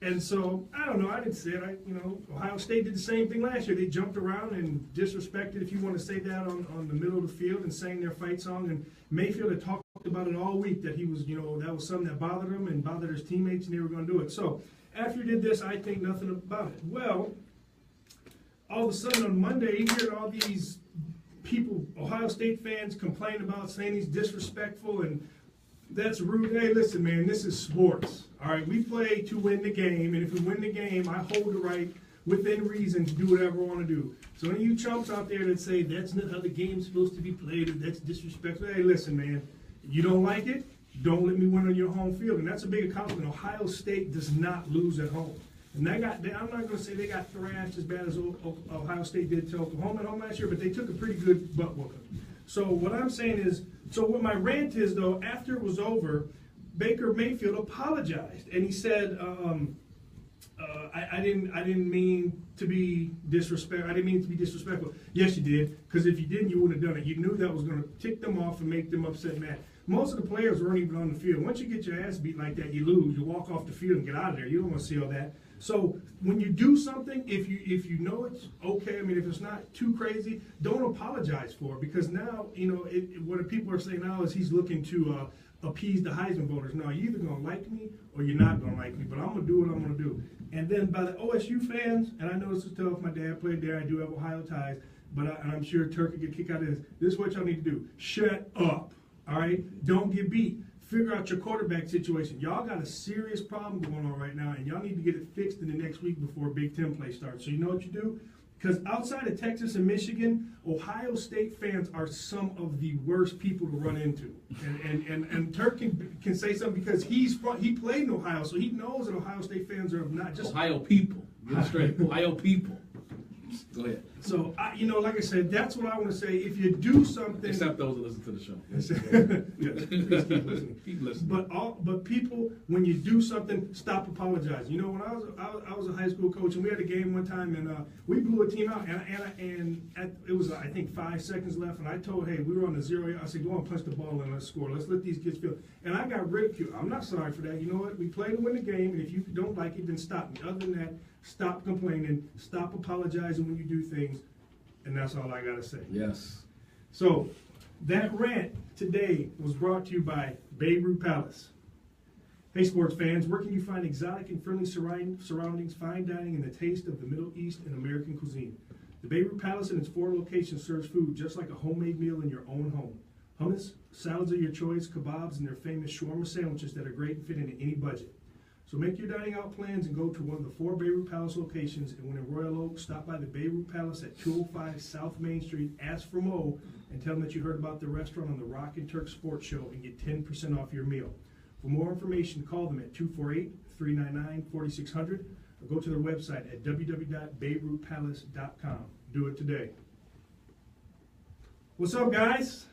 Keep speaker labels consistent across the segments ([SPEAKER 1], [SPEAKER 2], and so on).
[SPEAKER 1] And so, I don't know, I didn't say it. Ohio State did the same thing last year. They jumped around and disrespected, if you want to say that, on the middle of the field and sang their fight song. And Mayfield had talked about it all week, that he was, that was something that bothered him and bothered his teammates, and they were going to do it. So, after he did this, I think nothing about it. Well, all of a sudden on Monday, you hear all these people, Ohio State fans, complain about saying he's disrespectful and that's rude. Hey, listen, man, this is sports. All right, we play to win the game, and if we win the game, I hold the right, within reason, to do whatever I want to do. So any of you chumps out there that say that's not how the game's supposed to be played, or that's disrespectful, hey, listen, man, you don't like it, don't let me win on your home field. And that's a big accomplishment. Ohio State does not lose at home. And I'm not going to say they got thrashed as bad as Ohio State did to Oklahoma at home last year, but they took a pretty good butt whooping. So what I'm saying is, so what my rant is, though, after it was over, Baker Mayfield apologized, and he said, I didn't mean to be disrespectful. I didn't mean to be disrespectful. Yes, you did, because if you didn't, you wouldn't have done it. You knew that was going to tick them off and make them upset and mad. Most of the players weren't even on the field. Once you get your ass beat like that, you lose. You walk off the field and get out of there. You don't want to see all that. So when you do something, if you know it's okay, I mean, if it's not too crazy, don't apologize for it, because now, what people are saying now is he's looking to appease the Heisman voters. No, you're either going to like me or you're not going to like me, but I'm going to do what I'm going to do. And then by the OSU fans, and I know this is tough, my dad played there, I do have Ohio ties, but I'm sure Turk could get kicked out of this. This is what y'all need to do. Shut up, all right? Don't get beat. Figure out your quarterback situation. Y'all got a serious problem going on right now, and y'all need to get it fixed in the next week before Big Ten play starts. So you know what you do? Because outside of Texas and Michigan, Ohio State fans are some of the worst people to run into. And Turk can say something because he played in Ohio, so he knows that Ohio State fans are not just
[SPEAKER 2] Ohio people. Get it straight. Ohio people. Go ahead.
[SPEAKER 1] So, like I said, that's what I want to say. If you do something...
[SPEAKER 2] Except those that listen to the show.
[SPEAKER 1] Yes, please keep listening.
[SPEAKER 2] Keep listening.
[SPEAKER 1] But people, when you do something, stop apologizing. When I was a high school coach, and we had a game one time, and we blew a team out, and it was, I think, 5 seconds left, and I told, hey, we were on the 0. I said, go on, punch the ball and let's score. Let's let these kids feel. And I got ridiculed. I'm not sorry for that. You know what? We play to win the game, and if you don't like it, then stop me. Other than that, stop complaining, stop apologizing when you do things, and that's all I got to say.
[SPEAKER 2] Yes.
[SPEAKER 1] So, that rant today was brought to you by Beirut Palace. Hey, sports fans, where can you find exotic and friendly surroundings, fine dining, and the taste of the Middle East and American cuisine? The Beirut Palace and its 4 locations serves food just like a homemade meal in your own home. Hummus, salads of your choice, kebabs, and their famous shawarma sandwiches that are great and fit into any budget. So make your dining out plans and go to one of the 4 Beirut Palace locations. And when in Royal Oak, stop by the Beirut Palace at 205 South Main Street. Ask for Mo and tell them that you heard about the restaurant on the Rock and Turk Sports Show and get 10% off your meal. For more information, call them at 248-399-4600 or go to their website at www.beirutpalace.com. Do it today. What's up, guys?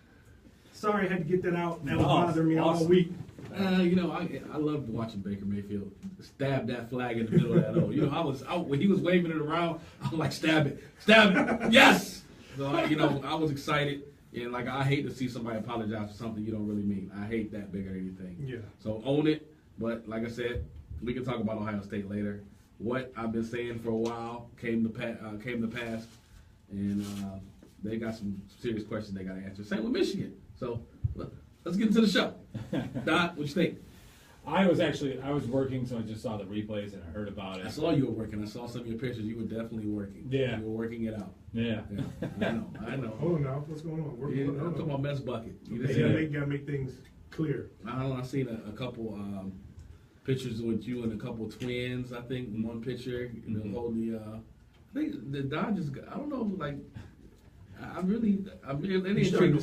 [SPEAKER 1] Sorry I had to get that out. That was bothering me all week.
[SPEAKER 2] I loved watching Baker Mayfield stab that flag in the middle of that O. I was out when he was waving it around. I'm like, stab it, yes. So I was excited, and I hate to see somebody apologize for something you don't really mean. I hate that big or anything.
[SPEAKER 1] Yeah. So
[SPEAKER 2] own it. But like I said, we can talk about Ohio State later. What I've been saying for a while came to pass, and they got some serious questions they got to answer. Same with Michigan. So let's get into the show. Dot, what you think?
[SPEAKER 3] I was working, so I just saw the replays and I heard about it.
[SPEAKER 2] I saw you were working. I saw some of your pictures. You were definitely working.
[SPEAKER 3] Yeah.
[SPEAKER 2] You were working it out.
[SPEAKER 3] Yeah.
[SPEAKER 2] I know.
[SPEAKER 1] Hold on now. What's going on?
[SPEAKER 2] I'm talking about mess bucket. You
[SPEAKER 1] gotta make things clear.
[SPEAKER 2] I don't know. I've seen a couple pictures with you and a couple twins. I think one picture, holding the. I think the Dodgers. I don't know. I'm starting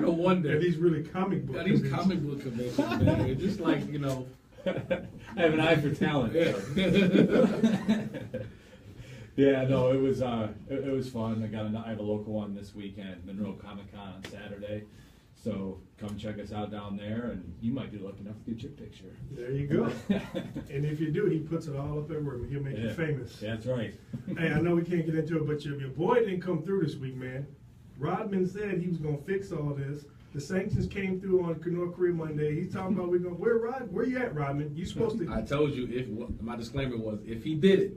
[SPEAKER 2] to wonder.
[SPEAKER 1] Are these really comic book?
[SPEAKER 2] These comic book conventions, man. It's just
[SPEAKER 3] I have an eye for talent. Yeah, no, it was fun. I have a local one this weekend, Monroe Comic Con on Saturday. So come check us out down there, and you might be lucky enough to get your picture.
[SPEAKER 1] There you go. And if you do, he puts it all up everywhere. He'll make you famous.
[SPEAKER 3] That's right.
[SPEAKER 1] Hey, I know we can't get into it, but your boy didn't come through this week, man. Rodman said he was going to fix all this. The sanctions came through on North Korea Monday. He's talking about where you at, Rodman? You supposed to?
[SPEAKER 2] I told you if my disclaimer was if he did it.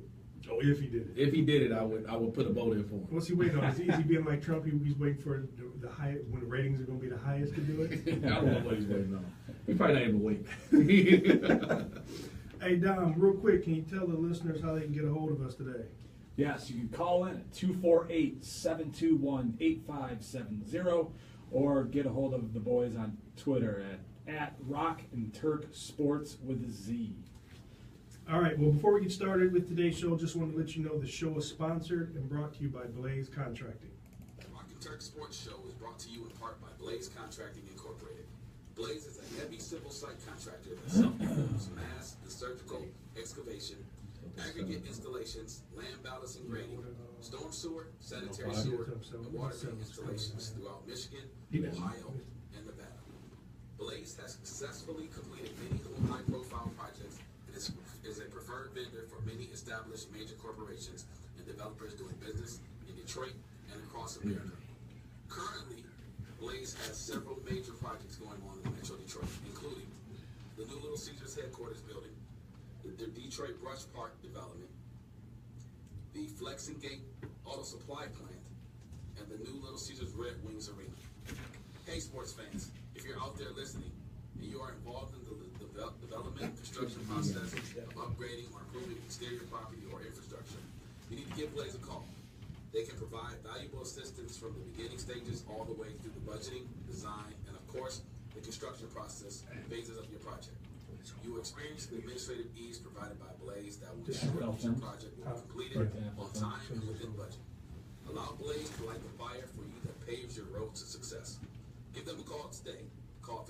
[SPEAKER 1] Oh, if he did it.
[SPEAKER 2] If he did it, I would put a vote in for him.
[SPEAKER 1] What's he waiting on? Is he being like Trump? He's waiting for the high when the ratings are going to be the highest to do it.
[SPEAKER 2] I don't know what he's waiting on. He probably not even wait.
[SPEAKER 1] Hey Dom, real quick, can you tell the listeners how they can get a hold of us today?
[SPEAKER 3] Yes, you can call in at 248-721-8570 or get a hold of the boys on Twitter at Rock and Turk Sports with a Z.
[SPEAKER 1] All right, well, before we get started with today's show, just want to let you know the show is sponsored and brought to you by Blaze Contracting.
[SPEAKER 4] The Rock and Turk Sports Show is brought to you in part by Blaze Contracting Incorporated. Blaze is a heavy civil site contractor that self-performs mass and surgical excavation, aggregate installations, land balance and grading, storm sewer, sanitary sewer, and water main installations throughout Michigan, Ohio, and Nevada. Blaze has successfully completed many high-profile projects and is a preferred vendor for many established major corporations and developers doing business in Detroit and across America. Currently, Blaze has several major projects going on in Metro Detroit, including the new Little Caesars headquarters building, the Detroit Brush Park development, the Flexing Gate Auto Supply plant, and the new Little Caesars Red Wings Arena. Hey sports fans, if you're out there listening and you are involved in the development and construction process of upgrading or improving exterior property or infrastructure, you need to give Blaze a call. They can provide valuable assistance from the beginning stages all the way through the budgeting, design, and of course, the construction process and phases of your project. You will experience the administrative ease provided by Blaze that will ensure that your project will be completed on time and within budget. Allow Blaze to light the fire for you that paves your road to success. Give them a call today. Call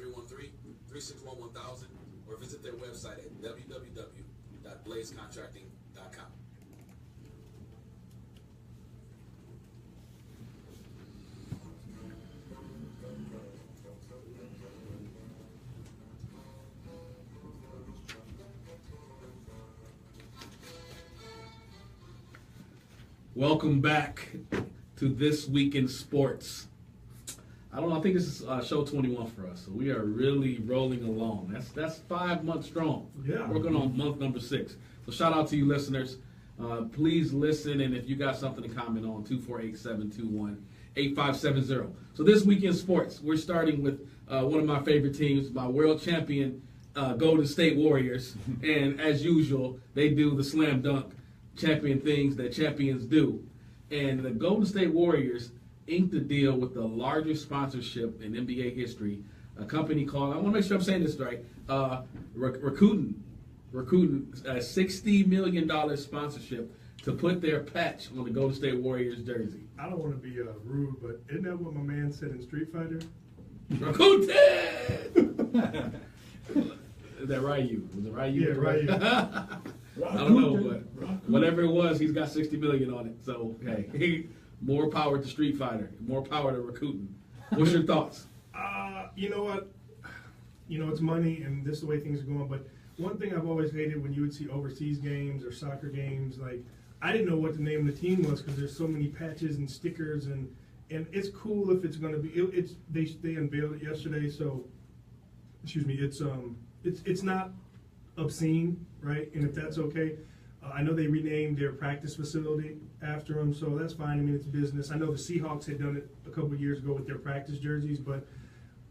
[SPEAKER 4] 313-361-1000 or visit their website at www.blazecontracting.com.
[SPEAKER 2] Welcome back to This Week in Sports. I don't know, I think this is show 21 for us, so we are really rolling along. That's 5 months strong.
[SPEAKER 1] Yeah.
[SPEAKER 2] Working on month number 6. So shout out to you listeners. Please listen, and if you got something to comment on, 248-721-8570. So This Week in Sports, we're starting with one of my favorite teams, my world champion Golden State Warriors. And as usual, they do the slam dunk champion things that champions do. And the Golden State Warriors inked a deal with the largest sponsorship in NBA history, a company called, I want to make sure I'm saying this right, Rakuten, a $60 million sponsorship to put their patch on the Golden State Warriors jersey.
[SPEAKER 1] I don't want to be rude, but isn't that what my man said in Street Fighter?
[SPEAKER 2] Rakuten! Is that Ryu? Was it Ryu?
[SPEAKER 1] Yeah, Ryu.
[SPEAKER 2] I don't know, but whatever it was, he's got $60 million on it. So, hey, more power to Street Fighter. More power to Rakuten. What's your thoughts?
[SPEAKER 1] You know what? You know, it's money, and this is the way things are going. But one thing I've always hated when you would see overseas games or soccer games, like, I didn't know what the name of the team was because there's so many patches and stickers, and it's cool if it's going to be. They unveiled it yesterday, so excuse me. It's not obscene, right? And if that's okay, I know they renamed their practice facility after them, so that's fine. I mean, it's business. I know the Seahawks had done it a couple of years ago with their practice jerseys, but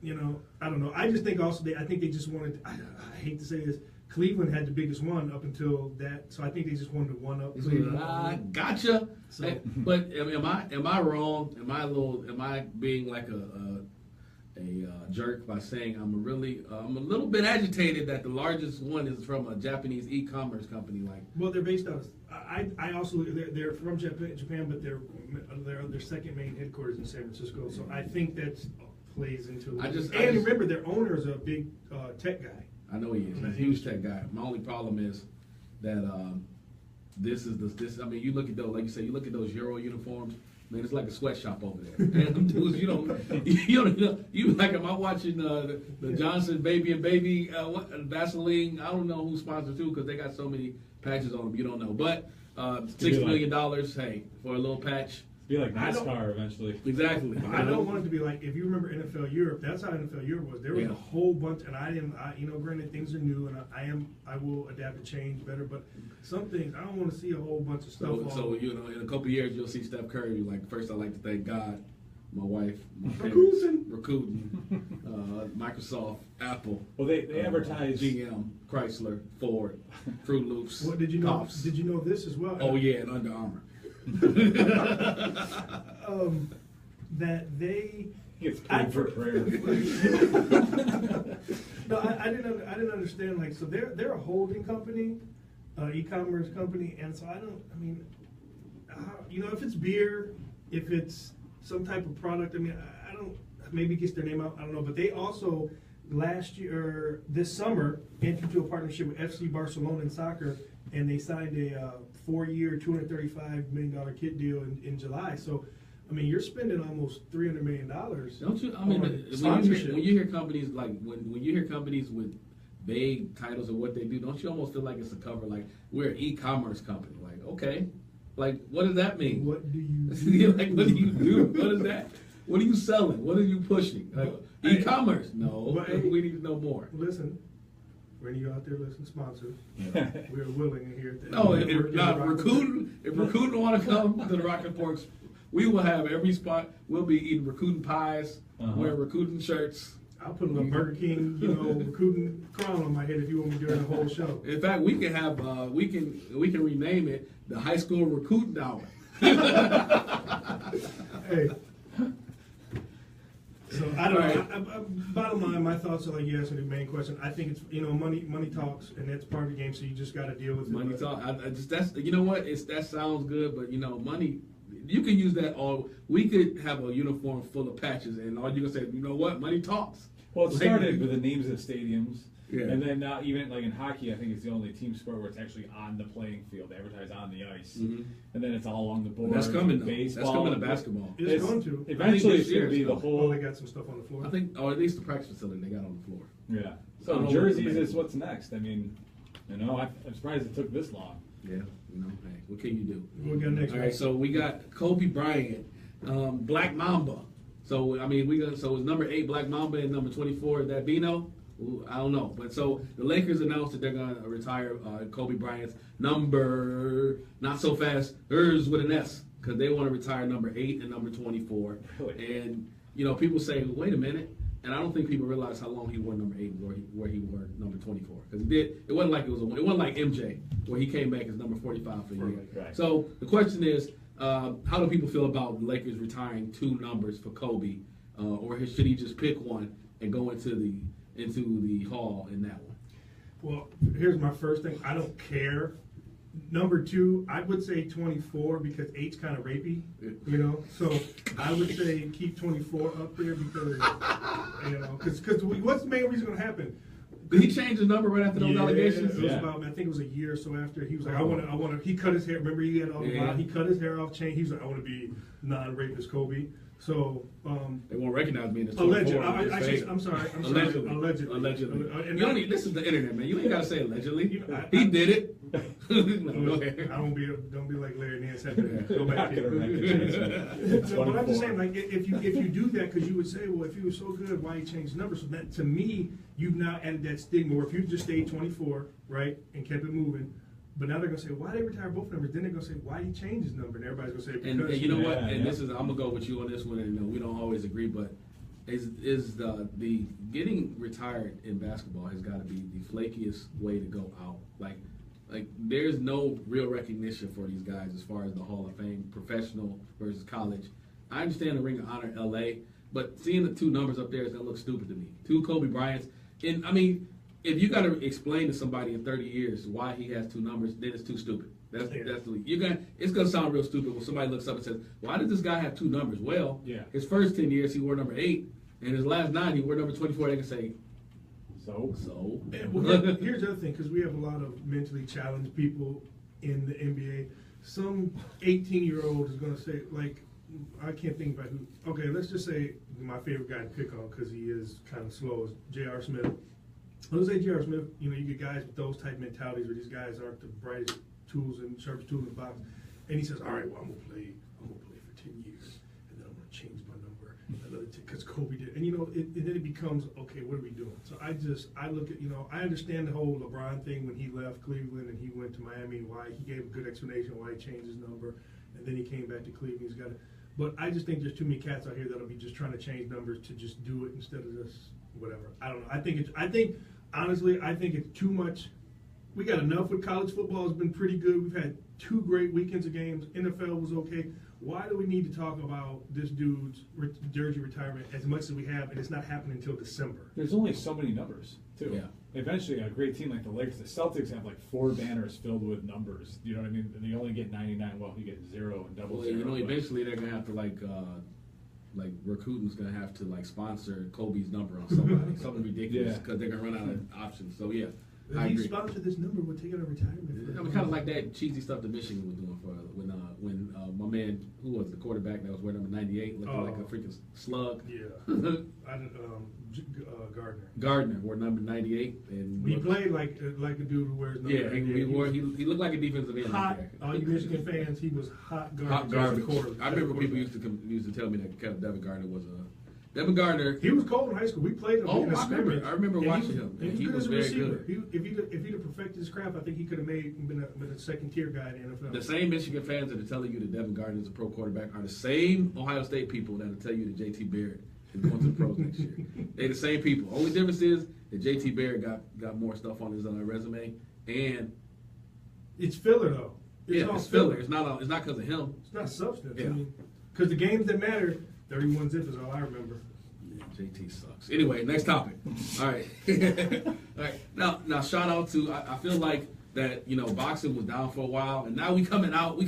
[SPEAKER 1] you know, I don't know. I just think also I think they just wanted. I hate to say this. Cleveland had the biggest one up until that, so I think they just wanted to one up Cleveland.
[SPEAKER 2] Gotcha. So, but am I wrong? Am I being like a jerk by saying I'm a little bit agitated that the largest one is from a Japanese e-commerce company like.
[SPEAKER 1] Well, they're based out of. I also they're from Japan, but their second main headquarters in San Francisco. So I think that plays into it. Remember, their owner is a big tech guy.
[SPEAKER 2] I know he is. He's a huge tech guy. My only problem is that this. I mean, you look at those, like you say, you look at those Euro uniforms. Man, it's like a sweatshop over there. And them dudes, you like, am I watching the Johnson Baby and Baby Vaseline? I don't know who's sponsored too because they got so many patches on them. You don't know. But $6 million, hey, for a little patch.
[SPEAKER 3] Be like NASCAR eventually.
[SPEAKER 2] Exactly.
[SPEAKER 1] I don't want it to be like, if you remember NFL Europe, that's how NFL Europe was. There was a whole bunch, and granted things are new, and I will adapt and change better, but some things, I don't want to see a whole bunch of stuff.
[SPEAKER 2] So in a couple of years, you'll see Steph Curry, like, first I'd like to thank God, my wife, my parents, Rakuten, Microsoft, Apple.
[SPEAKER 3] Well, they advertise
[SPEAKER 2] GM, Chrysler, Ford, Fruit Loops.
[SPEAKER 1] What did you know?
[SPEAKER 2] Pops.
[SPEAKER 1] Did you know this as well?
[SPEAKER 2] Oh yeah, and Under Armour.
[SPEAKER 1] That they
[SPEAKER 3] gets paid for prayer.
[SPEAKER 1] No, I didn't understand. Like, so they're a holding company, e-commerce company, and so if it's beer, if it's some type of product, I don't. Maybe it gets their name out. I don't know, but they also this summer entered into a partnership with FC Barcelona in soccer, and they signed a 4-year, $235 million kit deal in July. So, you're spending almost $300 million.
[SPEAKER 2] Don't you? When you hear companies when you hear companies with vague titles of what they do, don't you almost feel like it's a cover? Like, we're an e-commerce company. Like, okay, like, what does that mean?
[SPEAKER 1] What do you do?
[SPEAKER 2] Like, what do you do? What is that? What are you selling? What are you pushing? Like, e-commerce? No, we need to know more.
[SPEAKER 1] Listen. For any of you out there listening, sponsors, we're willing to hear that.
[SPEAKER 2] No, if Rakuten want to come to the Rocket Forks, we will have every spot. We'll be eating Rakuten pies, wearing Rakuten shirts.
[SPEAKER 1] I'll put a little Burger King, Rakuten crown on my head if you want me during the whole show.
[SPEAKER 2] In fact, we can have we can rename it the High School Rakuten Hour.
[SPEAKER 1] Hey. So I don't know. Bottom line, my thoughts are like, you asked me the main question. I think it's money talks, and that's part of the game. So you just got to deal with it.
[SPEAKER 2] Money talk. That's you know what? That sounds good, but money. You can use that all. We could have a uniform full of patches, and all you can say, you know what? Money talks.
[SPEAKER 3] Well, it started with the names of stadiums.
[SPEAKER 2] Yeah.
[SPEAKER 3] And then now, even like in hockey, I think it's the only team sport where it's actually on the playing field. They advertise on the ice. Mm-hmm. And then it's all along the board.
[SPEAKER 2] That's coming, though.
[SPEAKER 3] Baseball.
[SPEAKER 2] That's coming to basketball.
[SPEAKER 1] It's going to.
[SPEAKER 3] Eventually, it's going to be the whole.
[SPEAKER 1] They got some stuff on the floor.
[SPEAKER 2] I think, or at least the practice facility they got on the floor.
[SPEAKER 3] Yeah. So jerseys is what's next. I'm surprised it took this long.
[SPEAKER 2] Yeah. Hey, what can you do?
[SPEAKER 1] What we got next?
[SPEAKER 2] All right. So we got Kobe Bryant, Black Mamba. So so it's number 8 Black Mamba and number 24 is that Bino. Ooh, I don't know, but so the Lakers announced that they're going to retire Kobe Bryant's number, not so fast, hers with an S, because they want to retire number 8 and number 24.
[SPEAKER 3] Really?
[SPEAKER 2] And people say, wait a minute, and I don't think people realize how long he wore number 8 where he wore number 24, because it wasn't like it wasn't like MJ where he came back as number 45 for the year.
[SPEAKER 3] Right.
[SPEAKER 2] So the question is, how do people feel about the Lakers retiring 2 numbers for Kobe, or should he just pick one and go into the hall in that one?
[SPEAKER 1] Well, here's my first thing. I don't care. Number 2, I would say 24 because 8's kind of rapey, So I would say keep 24 up there because, because what's the main reason going to happen?
[SPEAKER 2] Did he change his number right after those allegations?
[SPEAKER 1] It was about, I think it was a year or so after. He was like, I want to. He cut his hair. Remember, he had all the He cut his hair off, changed. He was like, I want to be non-rapist Kobe. So
[SPEAKER 2] they won't recognize me as
[SPEAKER 1] allegedly. I'm sorry.
[SPEAKER 2] Allegedly. This is the internet, man. You ain't gotta say allegedly. He did it.
[SPEAKER 1] Go ahead. Don't be like Larry Nance. Have to go back here. So, but I'm just saying, like, if you do that, because you would say, well, if he was so good, why he changed numbers? So that, to me, you've now added that stigma. Or if you just stayed 24, right, and kept it moving. But now they're going to say, why they retire both numbers? Then they're going to say, why he changed his number? And everybody's going to say, because.
[SPEAKER 2] And you know what? And this is, I'm going to go with you on this one. And we don't always agree, but is the getting retired in basketball has got to be the flakiest way to go out. Like there's no real recognition for these guys as far as the Hall of Fame, professional versus college. I understand the Ring of Honor LA, but seeing the 2 numbers up there is going to look stupid to me. 2 Kobe Bryants. And if you got to explain to somebody in 30 years why he has 2 numbers, then it's too stupid. It's gonna sound real stupid when somebody looks up and says, "Why does this guy have 2 numbers?" Well, his first 10 years he wore number 8, and his last 9 he wore number 24. They can say, so.
[SPEAKER 1] Well, here's the other thing, because we have a lot of mentally challenged people in the NBA. Some 18-year-old is gonna say, like, I can't think about who. Okay, let's just say my favorite guy to pick on because he is kind of slow is J.R. Smith. Let's say J.R. Smith, you get guys with those type mentalities where these guys aren't the brightest tools and sharpest tools in the box. And he says, all right, well, I'm gonna play for 10 years, and then I'm going to change my number another 10 because Kobe did. And, you know, and then it becomes, okay, what are we doing? So I look at, you know, I understand the whole LeBron thing when he left Cleveland and he went to Miami, why he gave a good explanation why he changed his number, and then he came back to Cleveland. He's got it. But I just think there's too many cats out here that'll be just trying to change numbers to just do it instead of just whatever. I don't know. Honestly, I think it's too much. We got enough with college football. It's been pretty good. We've had 2 great weekends of games. NFL was okay. Why do we need to talk about this dude's jersey retirement as much as we have, and it's not happening until December?
[SPEAKER 3] There's only so many numbers, too.
[SPEAKER 2] Yeah.
[SPEAKER 3] Eventually, a great team like the Lakers, the Celtics have like 4 banners filled with numbers. You know what I mean? And you only get 99. Well, you get 0 and double 0.
[SPEAKER 2] You know, eventually they're gonna have to like Rakuten's gonna have to like sponsor Kobe's number on somebody, something ridiculous, because they're gonna run out of options. So yeah, I
[SPEAKER 1] If he
[SPEAKER 2] agree.
[SPEAKER 1] sponsored this number, we're taking a retirement.
[SPEAKER 2] I mean, kind of like that cheesy stuff that Michigan was doing for when my man, who was the quarterback that was wearing number 98, looking like a freaking slug.
[SPEAKER 1] Yeah. Gardner.
[SPEAKER 2] Gardner wore number 98, and
[SPEAKER 1] He played like a dude who wears number 98.
[SPEAKER 2] he looked like a defensive end.
[SPEAKER 1] Hot.
[SPEAKER 2] There.
[SPEAKER 1] All you Michigan fans, he was hot garbage.
[SPEAKER 2] Hot garbage.
[SPEAKER 1] Quarterback.
[SPEAKER 2] I remember people used to tell me that Devin Gardner was Devin Gardner.
[SPEAKER 1] He was cold in high school. We played him in a scrimmage.
[SPEAKER 2] I remember watching him.
[SPEAKER 1] And
[SPEAKER 2] He was
[SPEAKER 1] a
[SPEAKER 2] very
[SPEAKER 1] receiver.
[SPEAKER 2] good.
[SPEAKER 1] If he'd have perfected his craft, I think he could have been a second tier guy in the NFL.
[SPEAKER 2] The same Michigan fans that are telling you that Devin Gardner is a pro quarterback are the same Ohio State people that will tell you that J.T. Barrett is going to the pros next year. They're the same people. Only difference is that J.T. Barrett got more stuff on his resume, and
[SPEAKER 1] it's filler though.
[SPEAKER 2] it's filler. It's not because of him.
[SPEAKER 1] It's not substance.
[SPEAKER 2] Yeah.
[SPEAKER 1] Because the games that matter, 31 zip is all I remember.
[SPEAKER 2] JT sucks. Anyway, next topic. All right. All right. Now, shout out to. I feel like that. You know, boxing was down for a while, and now we coming out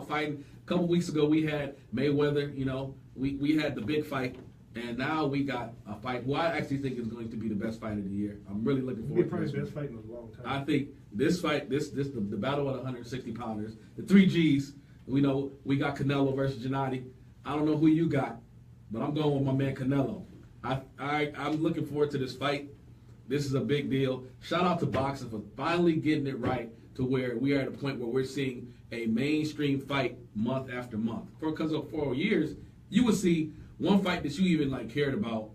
[SPEAKER 2] fighting. A couple weeks ago, we had Mayweather. You know, we had the big fight, and now we got a fight who I actually think is going to be the best fight of the year. I'm really looking
[SPEAKER 1] It'll be
[SPEAKER 2] forward to
[SPEAKER 1] probably
[SPEAKER 2] this
[SPEAKER 1] the best
[SPEAKER 2] one.
[SPEAKER 1] fight in a long time.
[SPEAKER 2] I think this fight, the battle of the 160 pounders, the 3 Gs. We know we got Canelo versus Gennady. I don't know who you got, but I'm going with my man Canelo. I'm looking forward to this fight. This is a big deal. Shout out to boxing for finally getting it right to where we are at a point where we're seeing a mainstream fight month after month. Because for years, you would see one fight that you even like cared about,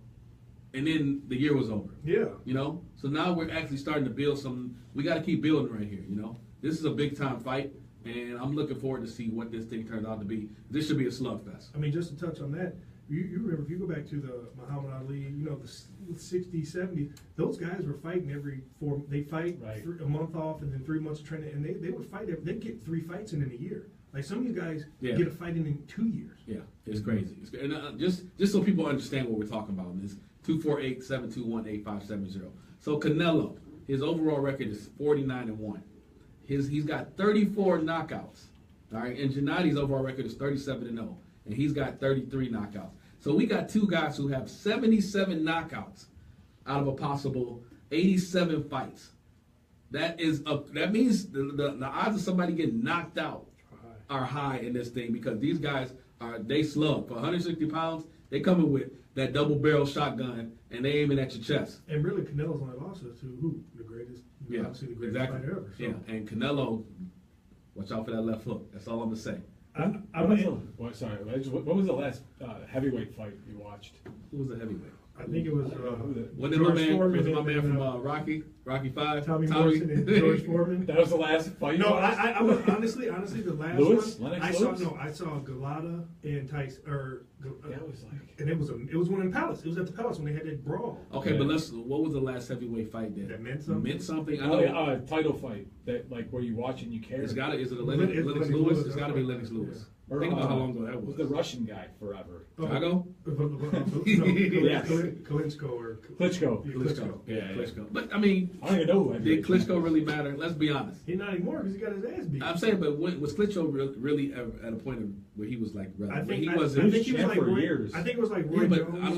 [SPEAKER 2] and then the year was over.
[SPEAKER 1] Yeah.
[SPEAKER 2] You know? So now we're actually starting to build some. We got to keep building right here, you know? This is a big time fight, and I'm looking forward to see what this thing turns out to be. This should be a slugfest.
[SPEAKER 1] I mean, just to touch on that, you remember, if you go back to the Muhammad Ali, you know, the 60s, 70s, those guys were fighting they fight
[SPEAKER 3] Right.
[SPEAKER 1] a month off and then 3 months of training, and they would fight, they'd get 3 fights in a year. Like some of these guys get a fight in 2 years.
[SPEAKER 2] Yeah, it's crazy. And just so people understand what we're talking about, is 248-721-8570. So Canelo, his overall record is 49-1. He's got 34 knockouts. All right, and Gennady's overall record is 37-0, and he's got 33 knockouts. So we got 2 guys who have 77 knockouts out of a possible 87 fights. That means the odds of somebody getting knocked out are high in this thing, because these guys they slug for 160 pounds. They coming with that double barrel shotgun and they aiming at your chest.
[SPEAKER 1] And really, Canelo's only lost to who? The greatest, obviously the greatest fighter ever. So.
[SPEAKER 2] Yeah, and Canelo, watch out for that left hook. That's all I'm gonna say.
[SPEAKER 3] What was the last heavyweight fight you watched?
[SPEAKER 2] Who was the heavyweight?
[SPEAKER 1] I think it was
[SPEAKER 2] Wasn't my man from Rocky 5?
[SPEAKER 1] Tommy Morrison and George Foreman.
[SPEAKER 3] That was the last fight you
[SPEAKER 1] No,
[SPEAKER 3] watched?
[SPEAKER 1] I was honestly the last
[SPEAKER 3] Lewis?
[SPEAKER 1] one.
[SPEAKER 3] Lennox
[SPEAKER 1] I saw
[SPEAKER 3] Lewis?
[SPEAKER 1] I saw Galata and Tyson,
[SPEAKER 3] That was like...
[SPEAKER 1] and it was one in the Palace. It was at the Palace when they had that brawl.
[SPEAKER 2] Okay,
[SPEAKER 3] Yeah.
[SPEAKER 2] but what was the last heavyweight fight
[SPEAKER 1] That meant something?
[SPEAKER 2] Meant something? I
[SPEAKER 3] Oh,
[SPEAKER 2] know.
[SPEAKER 3] yeah, title fight that like where you watch and you care.
[SPEAKER 2] Is it Lennox
[SPEAKER 1] Lennox
[SPEAKER 2] Lewis?
[SPEAKER 1] Lewis.
[SPEAKER 2] It's got to be Lennox Lewis.
[SPEAKER 3] Or,
[SPEAKER 2] Think about how long ago that
[SPEAKER 3] was
[SPEAKER 2] was.
[SPEAKER 3] the Russian guy forever.
[SPEAKER 2] Chicago?
[SPEAKER 1] Yes. Klitschko or
[SPEAKER 3] Klitschko.
[SPEAKER 1] Klitschko.
[SPEAKER 3] Yeah.
[SPEAKER 2] Klitschko. But I mean,
[SPEAKER 3] I don't even know who
[SPEAKER 2] did Klitschko really matter? Let's be honest.
[SPEAKER 1] He's not anymore because he got his ass beat.
[SPEAKER 2] I'm saying, but was Klitschko really at a point where he was like relevant?
[SPEAKER 1] I think
[SPEAKER 3] he was champ for
[SPEAKER 1] Roy,
[SPEAKER 3] years.
[SPEAKER 1] I think it was like Roy
[SPEAKER 2] Yeah, but
[SPEAKER 1] Jones.
[SPEAKER 2] I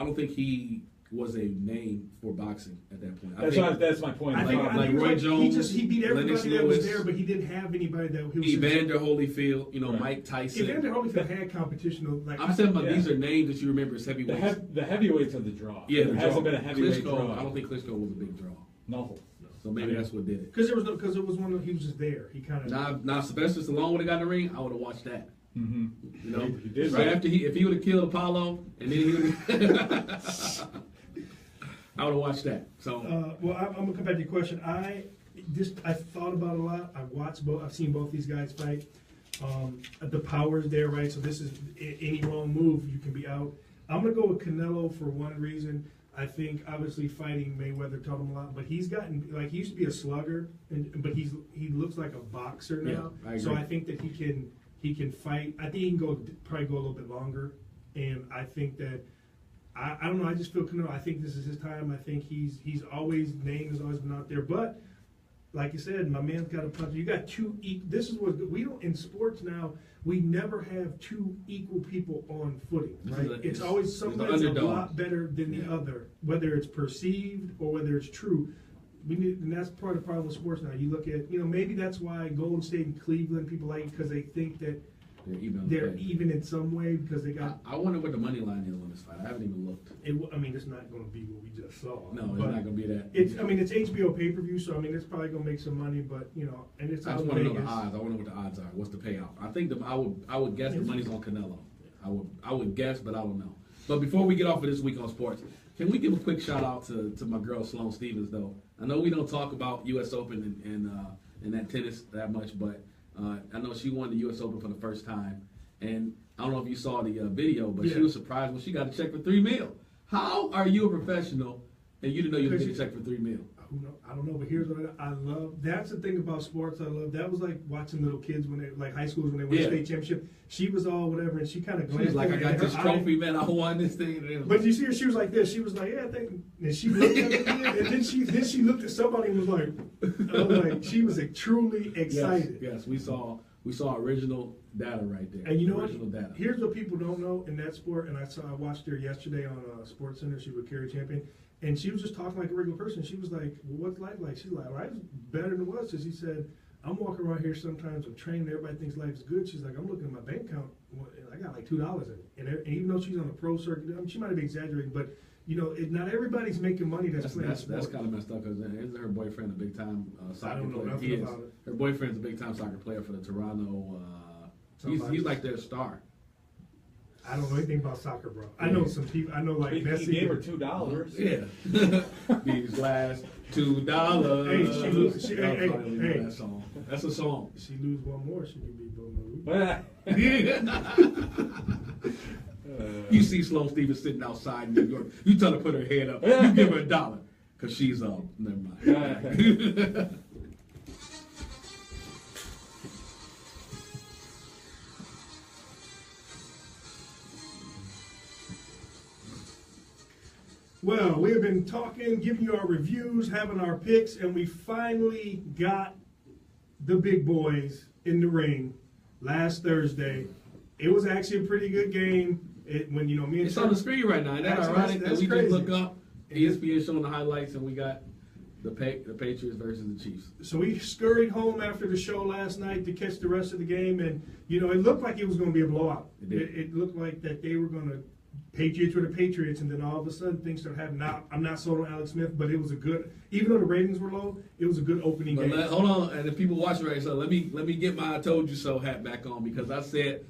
[SPEAKER 2] don't think he was a name for boxing at that point.
[SPEAKER 3] That's my point.
[SPEAKER 1] I think
[SPEAKER 2] like
[SPEAKER 1] it was
[SPEAKER 2] Roy Jones,
[SPEAKER 1] he beat everybody
[SPEAKER 2] Lennox
[SPEAKER 1] that was
[SPEAKER 2] Lewis,
[SPEAKER 1] there, but he didn't have anybody that he was.
[SPEAKER 2] Evander Holyfield,
[SPEAKER 3] Right.
[SPEAKER 2] Mike Tyson.
[SPEAKER 1] Evander Holyfield had competition. Like
[SPEAKER 2] I'm saying, but
[SPEAKER 3] Yeah.
[SPEAKER 2] these are names that you remember as heavyweights.
[SPEAKER 3] the heavyweights are the draw.
[SPEAKER 2] Yeah,
[SPEAKER 3] there
[SPEAKER 2] the
[SPEAKER 3] hasn't
[SPEAKER 2] draw.
[SPEAKER 3] been a heavyweight
[SPEAKER 2] Klitschko,
[SPEAKER 3] draw.
[SPEAKER 2] I don't think Klitschko was a big draw.
[SPEAKER 3] No.
[SPEAKER 2] So maybe that's what did it.
[SPEAKER 1] because it was one. He was just there. He kind of.
[SPEAKER 2] Now Sylvester Stallone would have got in the ring. I would have watched that.
[SPEAKER 3] Mm-hmm.
[SPEAKER 2] You know,
[SPEAKER 3] He did,
[SPEAKER 2] right
[SPEAKER 3] right?
[SPEAKER 2] after if he would have killed Apollo, and then he would have, I would have watched that. So,
[SPEAKER 1] Well, I'm gonna come back to your question. I thought about it a lot. I've watched both. I've seen both these guys fight. The power's there, right? So this is any wrong move, you can be out. I'm gonna go with Canelo for one reason. I think obviously fighting Mayweather taught him a lot, but he's gotten like he used to be a slugger, but he looks like a boxer now.
[SPEAKER 2] Yeah, I agree.
[SPEAKER 1] So I think that he can fight. I think he can probably go a little bit longer, and I think that. I don't know. I just feel Canelo. I think this is his time. I think his name has always been out there. But like you said, my man's got a punch. You got two. This is what we don't in sports now. We never have two equal people on footing. Right? It's always somebody's a lot better than the other, whether it's perceived or whether it's true. And that's part of the problem with sports now. You look at maybe that's why Golden State and Cleveland people like it because they think that. They're even in some way because they got.
[SPEAKER 2] I wonder what the money line is on this fight. I haven't even looked.
[SPEAKER 1] It's not going to be what we just saw.
[SPEAKER 2] No, it's not going to be that.
[SPEAKER 1] It's HBO pay-per-view, so it's probably going to make some money, but and it's
[SPEAKER 2] I
[SPEAKER 1] out
[SPEAKER 2] just
[SPEAKER 1] in
[SPEAKER 2] want to know
[SPEAKER 1] Vegas.
[SPEAKER 2] the odds. I want to know what the odds are. What's the payout? I think I would guess the money's on Canelo. I would guess, but I don't know. But before we get off of this week on sports, can we give a quick shout out to my girl Sloane Stephens though? I know we don't talk about U.S. Open and that tennis that much, but I know she won the U.S. Open for the first time. And I don't know if you saw the video, but she was surprised when she got a check for $3 million. How are you a professional and you didn't know you were getting a check for $3 million?
[SPEAKER 1] I don't know, but here's what I love. That's the thing about sports I love. That was like watching little kids when they, like high schools when they win a state championship. She was all whatever, and she kind of glanced.
[SPEAKER 2] She was like, I got this trophy, man. I won this thing.
[SPEAKER 1] But you see her, she was like this. She was like, yeah, thank you. And she looked at it, and then she looked at somebody and was like, she was like, truly excited.
[SPEAKER 2] Yes, we saw original data right there.
[SPEAKER 1] And you know
[SPEAKER 2] original
[SPEAKER 1] what?
[SPEAKER 2] Data.
[SPEAKER 1] Here's what people don't know in that sport. And I watched her yesterday on Sports Center. She was a carry champion, and she was just talking like a regular person. She was like, well, "What's life like?" She's like, "Life's better than it was." Because he said, "I'm walking around here sometimes. I'm training. Everybody thinks life's good." She's like, "I'm looking at my bank account. I got like $2 in it." And even though she's on the pro circuit, she might have been exaggerating, but not everybody's making money. That's
[SPEAKER 2] kind of messed up because isn't her boyfriend a big time soccer
[SPEAKER 1] I don't know
[SPEAKER 2] player?
[SPEAKER 1] nothing about it.
[SPEAKER 2] Her boyfriend's a big time soccer player for the Toronto. He's like their star.
[SPEAKER 1] I don't know anything about soccer, bro. I know some people. I know like Messi.
[SPEAKER 3] He gave her $2.
[SPEAKER 2] Yeah. These last $2.
[SPEAKER 1] Hey, she lose.
[SPEAKER 2] Hey, that song. That's a song.
[SPEAKER 1] She lose one more, she can be Bill Murray.
[SPEAKER 2] You see Sloane Stephens sitting outside in New York. You tell her to put her head up. You give her $1 because she's never mind.
[SPEAKER 1] Well, we have been talking, giving you our reviews, having our picks, and we finally got the big boys in the ring last Thursday. It was actually a pretty good game. Me and
[SPEAKER 2] it's on the screen right now. Isn't that ironic that we
[SPEAKER 1] crazy.
[SPEAKER 2] just look up ESPN showing the highlights and we got the Patriots versus the Chiefs.
[SPEAKER 1] So we scurried home after the show last night to catch the rest of the game, and it looked like it was going to be a blowout. It looked like that they were going to. Patriots were the Patriots, and then all of a sudden things started happening. Now, I'm not sold on Alex Smith, but it was a good, even though the ratings were low, it was a good opening game.
[SPEAKER 2] Hold on, and the people watching right, so let me get my "I told you so" hat back on because I said,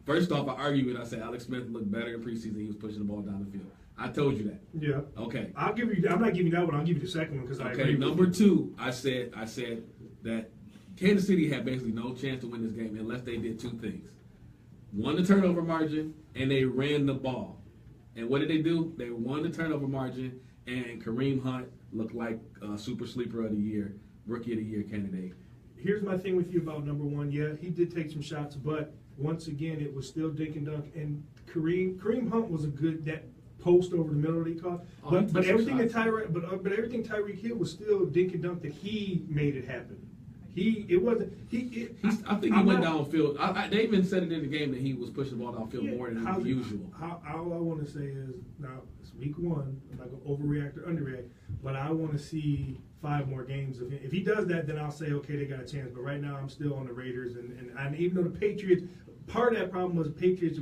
[SPEAKER 2] first off, I argued and I said Alex Smith looked better in preseason. He was pushing the ball down the field. I told you that.
[SPEAKER 1] Yeah.
[SPEAKER 2] Okay.
[SPEAKER 1] I'm not giving you that one. I'll give you the second one because I agree.
[SPEAKER 2] Okay. Number two, I said that Kansas City had basically no chance to win this game unless they did two things. Won the turnover margin, and they ran the ball. And what did they do? They won the turnover margin, and Kareem Hunt looked like a super sleeper of the year, rookie of the year candidate.
[SPEAKER 1] Here's my thing with you about number one. Yeah, he did take some shots, but once again, it was still dink and dunk. And Kareem Hunt was a good that post over the middle that he caught. But everything that Tyreek Hill was still dink and dunk that he made it happen. I think he
[SPEAKER 2] went downfield. They even said it in the game that he was pushing the ball downfield more than usual.
[SPEAKER 1] All I want to say is, now, it's week one. I'm not going to overreact or underreact, but I want to see 5 more games of him. If he does that, then I'll say, okay, they got a chance. But right now, I'm still on the Raiders. And even though the Patriots, part of that problem was the Patriots,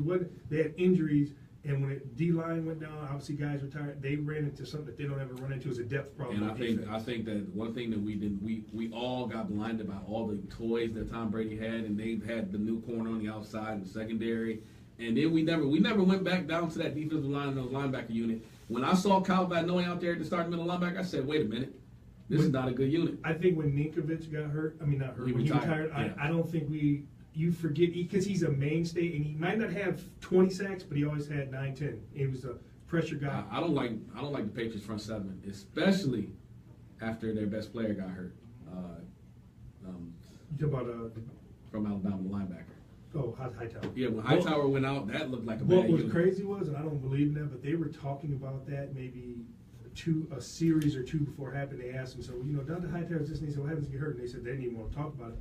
[SPEAKER 1] they had injuries, And when D-line went down, obviously guys retired. They ran into something that they don't ever run into as a depth problem.
[SPEAKER 2] And I think that one thing that we all got blinded by all the toys that Tom Brady had, and they had the new corner on the outside and the secondary, and then we never went back down to that defensive line and those linebacker unit. When I saw Kyle Van Noy out there at the starting middle linebacker, I said, wait a minute, this is not a good unit.
[SPEAKER 1] I think when Ninkovich got hurt, when he retired,
[SPEAKER 2] yeah.
[SPEAKER 1] I don't think you forget, because he's a mainstay, and he might not have 20 sacks, but he always had 9, 10. He was a pressure guy.
[SPEAKER 2] I don't like the Patriots front seven, especially after their best player got hurt.
[SPEAKER 1] You talk about
[SPEAKER 2] from Alabama, the linebacker.
[SPEAKER 1] Hightower.
[SPEAKER 2] Yeah, when Hightower went out, that looked like a bad
[SPEAKER 1] What was
[SPEAKER 2] unit.
[SPEAKER 1] crazy was, and I don't believe in that, but they were talking about that maybe a series or two before it happened. They asked him, so Dante Hightower's this, and he said, what happens if you get hurt? And they said they didn't even want to talk about it.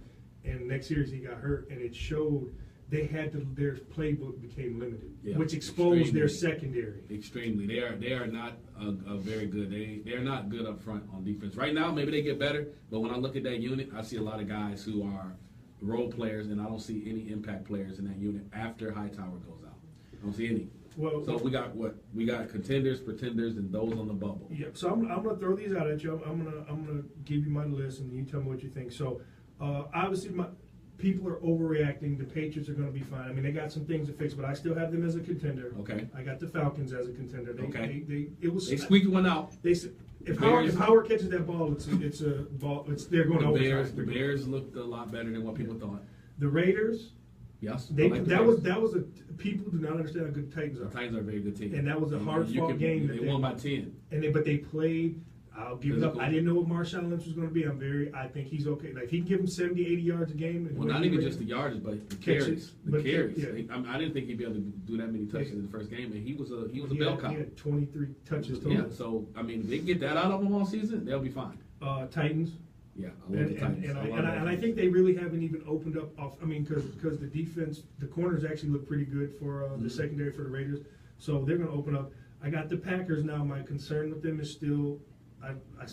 [SPEAKER 1] And next series he got hurt, and it showed their playbook became limited, which exposed their secondary.
[SPEAKER 2] Extremely, they are not a very good. They are not good up front on defense right now. Maybe they get better, but when I look at that unit, I see a lot of guys who are role players, and I don't see any impact players in that unit after Hightower goes out. I don't see any.
[SPEAKER 1] Well,
[SPEAKER 2] so we got what? We got contenders, pretenders, and those on the bubble.
[SPEAKER 1] Yeah. So I'm gonna throw these out at you. I'm gonna give you my list, and you tell me what you think. So. Obviously, people are overreacting. The Patriots are going to be fine. I mean, they got some things to fix, but I still have them as a contender.
[SPEAKER 2] Okay.
[SPEAKER 1] I got the Falcons as a contender. They
[SPEAKER 2] squeaked one out.
[SPEAKER 1] They said if Howard catches that ball, it's a ball. They're going to overtime.
[SPEAKER 2] The Bears looked a lot better than what people thought.
[SPEAKER 1] The Raiders.
[SPEAKER 2] Yes.
[SPEAKER 1] That was people do not understand how good the Titans are.
[SPEAKER 2] The Titans are a very good team,
[SPEAKER 1] and that was a hard-fought game.
[SPEAKER 2] They won by 10.
[SPEAKER 1] But they played. I'll give it up. I didn't know what Marshawn Lynch was going to be. I think he's okay. Like, if he can give him 70, 80 yards a game.
[SPEAKER 2] Well, not even just the yardage, but the carries. The carries.
[SPEAKER 1] Yeah.
[SPEAKER 2] I didn't think he'd be able to do that many touches in the first game, and he was a bell cow.
[SPEAKER 1] He had 23 touches total.
[SPEAKER 2] Yeah, so, I mean, if they can get that out of him all season, they'll be fine.
[SPEAKER 1] Titans.
[SPEAKER 2] Yeah, I love the Titans.
[SPEAKER 1] And I think they really haven't even opened up because the defense, the corners actually look pretty good for the secondary for the Raiders. So they're going to open up. I got the Packers now. My concern with them is still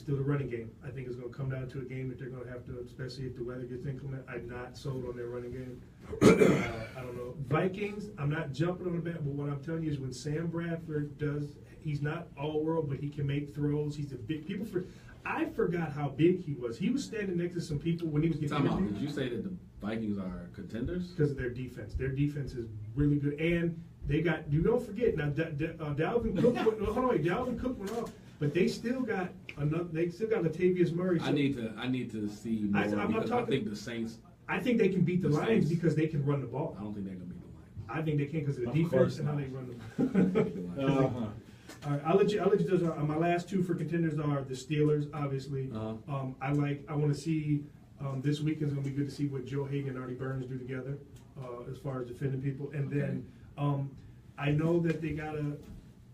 [SPEAKER 1] the running game. I think it's going to come down to a game that they're going to have to, especially if the weather gets inclement. I'm not sold on their running game. I don't know. Vikings, I'm not jumping on the bat, but what I'm telling you is when Sam Bradford he's not all world, but he can make throws. He's a big I forgot how big he was. He was standing next to some people when he was getting
[SPEAKER 2] interviewed. Did you say that the Vikings are contenders?
[SPEAKER 1] Because of their defense. Their defense is really good. And they got, you don't forget, now Dalvin Cook went off. But they still got Latavius Murray. So
[SPEAKER 2] I need to see more because I think the Saints.
[SPEAKER 1] I think they can beat the Lions because they can run the ball.
[SPEAKER 2] I don't think they're gonna beat the Lions.
[SPEAKER 1] I think they can because of the defense and how they run the ball. All right, I'll let you do this. My last two for contenders are the Steelers, obviously. I want to see this weekend's gonna be good to see what Joe Hagan and Artie Burns do together as far as defending people, and then I know that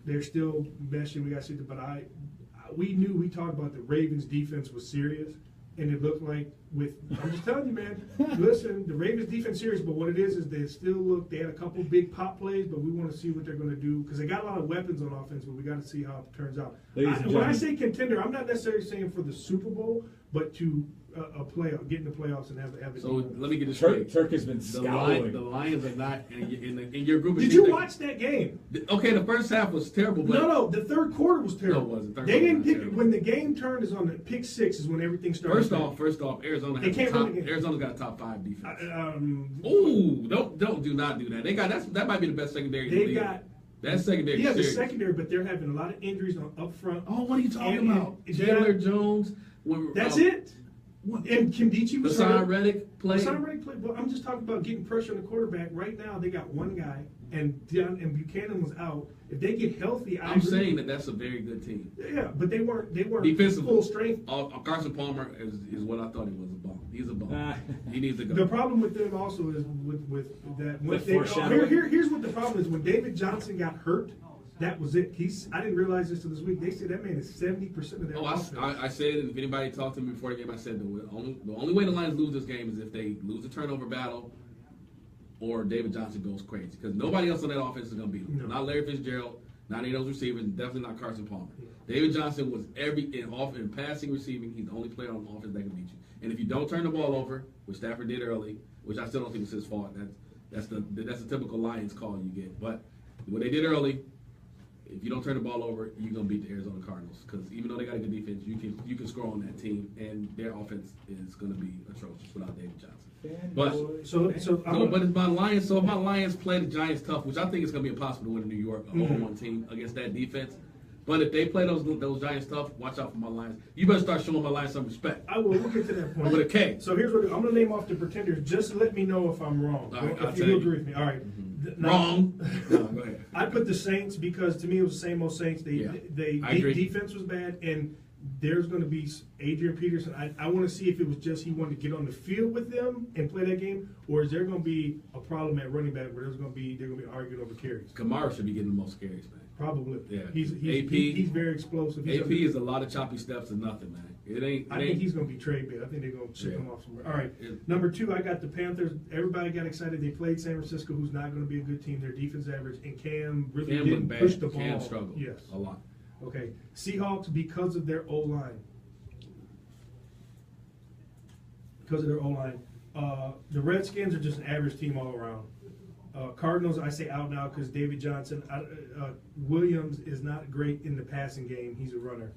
[SPEAKER 1] they're still meshing. We got to see, but we talked about the Ravens' defense was serious, and it looked like I'm just telling you, man. Listen, the Ravens' defense serious, but what it is they had a couple big pop plays, but we want to see what they're going to do because they got a lot of weapons on offense, but we got to see how it turns out. When I say contender, I'm not necessarily saying for the Super Bowl, but to get in the playoffs and have it.
[SPEAKER 2] So let me get this straight.
[SPEAKER 3] Turk has been scowling.
[SPEAKER 2] The Lions are not in your group.
[SPEAKER 1] Did you watch that game?
[SPEAKER 2] Okay, the first half was terrible. But
[SPEAKER 1] no, the third quarter was terrible.
[SPEAKER 2] No, it wasn't.
[SPEAKER 1] They didn't pick it. When the game turned is on the pick six is when everything started.
[SPEAKER 2] First off, Arizona's got a top 5 defense. Do not do that. They got that might be the best secondary in the league. That secondary.
[SPEAKER 1] Yeah, the secondary, but they're having a lot of injuries up front.
[SPEAKER 2] Oh, what are you talking about? Chandler Jones.
[SPEAKER 1] That's it. And Kimdichie was
[SPEAKER 2] Hassan Reddick played.
[SPEAKER 1] Well, I'm just talking about getting pressure on the quarterback. Right now, they got one guy, and Buchanan was out. If they get healthy,
[SPEAKER 2] I'm saying that's a very good team.
[SPEAKER 1] Yeah, but they weren't
[SPEAKER 2] defensively
[SPEAKER 1] full strength.
[SPEAKER 2] Carson Palmer is what I thought he was, a bum. He's a bum. He needs to go.
[SPEAKER 1] The problem with them also is with that. Here's what the problem is. When David Johnson got hurt, that was it. I didn't realize this till this week. They said that man is 70% of their offense.
[SPEAKER 2] I said it. If anybody talked to me before the game, I said the only way the Lions lose this game is if they lose the turnover battle or David Johnson goes crazy. Because nobody else on that offense is going to beat him. No. Not Larry Fitzgerald, not any of those receivers, and definitely not Carson Palmer. Yeah. David Johnson was in passing, receiving. He's the only player on offense that can beat you. And if you don't turn the ball over, which Stafford did early, which I still don't think was his fault, that's the typical Lions call you get. But what they did early. If you don't turn the ball over, you're gonna beat the Arizona Cardinals because even though they got a good defense, you can score on that team, and their offense is gonna be atrocious without David Johnson. But but it's my Lions. So if my Lions play the Giants tough, which I think is gonna be impossible to win in New York, an over 1 team against that defense. But if they play those Giants tough, watch out for my Lions. You better start showing my Lions some respect.
[SPEAKER 1] I will. We'll get to that point.
[SPEAKER 2] With a K.
[SPEAKER 1] So here's what I'm going to name off the pretenders. Just let me know if I'm wrong.
[SPEAKER 2] All right,
[SPEAKER 1] if you agree with me. All right.
[SPEAKER 2] Wrong. No, go ahead.
[SPEAKER 1] I put the Saints because to me it was the same old Saints. They defense was bad, and there's going to be Adrian Peterson. I want to see if it was just he wanted to get on the field with them and play that game, or is there going to be a problem at running back where they're going to be arguing over carries?
[SPEAKER 2] Kamara should be getting the most carries, man.
[SPEAKER 1] Probably.
[SPEAKER 2] Yeah.
[SPEAKER 1] He's very explosive.
[SPEAKER 2] AP is a lot of choppy steps and nothing, man.
[SPEAKER 1] I think he's going to be trade bait. I think they're going to ship him off somewhere. All right. Number 2, I got the Panthers. Everybody got excited. They played San Francisco, who's not going to be a good team. Their defense average, and Cam really didn't push the ball.
[SPEAKER 2] Cam struggled.
[SPEAKER 1] Yes.
[SPEAKER 2] A lot.
[SPEAKER 1] Okay. Seahawks because of their O-line. The Redskins are just an average team all around. Cardinals, I say out now because David Johnson. Williams is not great in the passing game. He's a runner.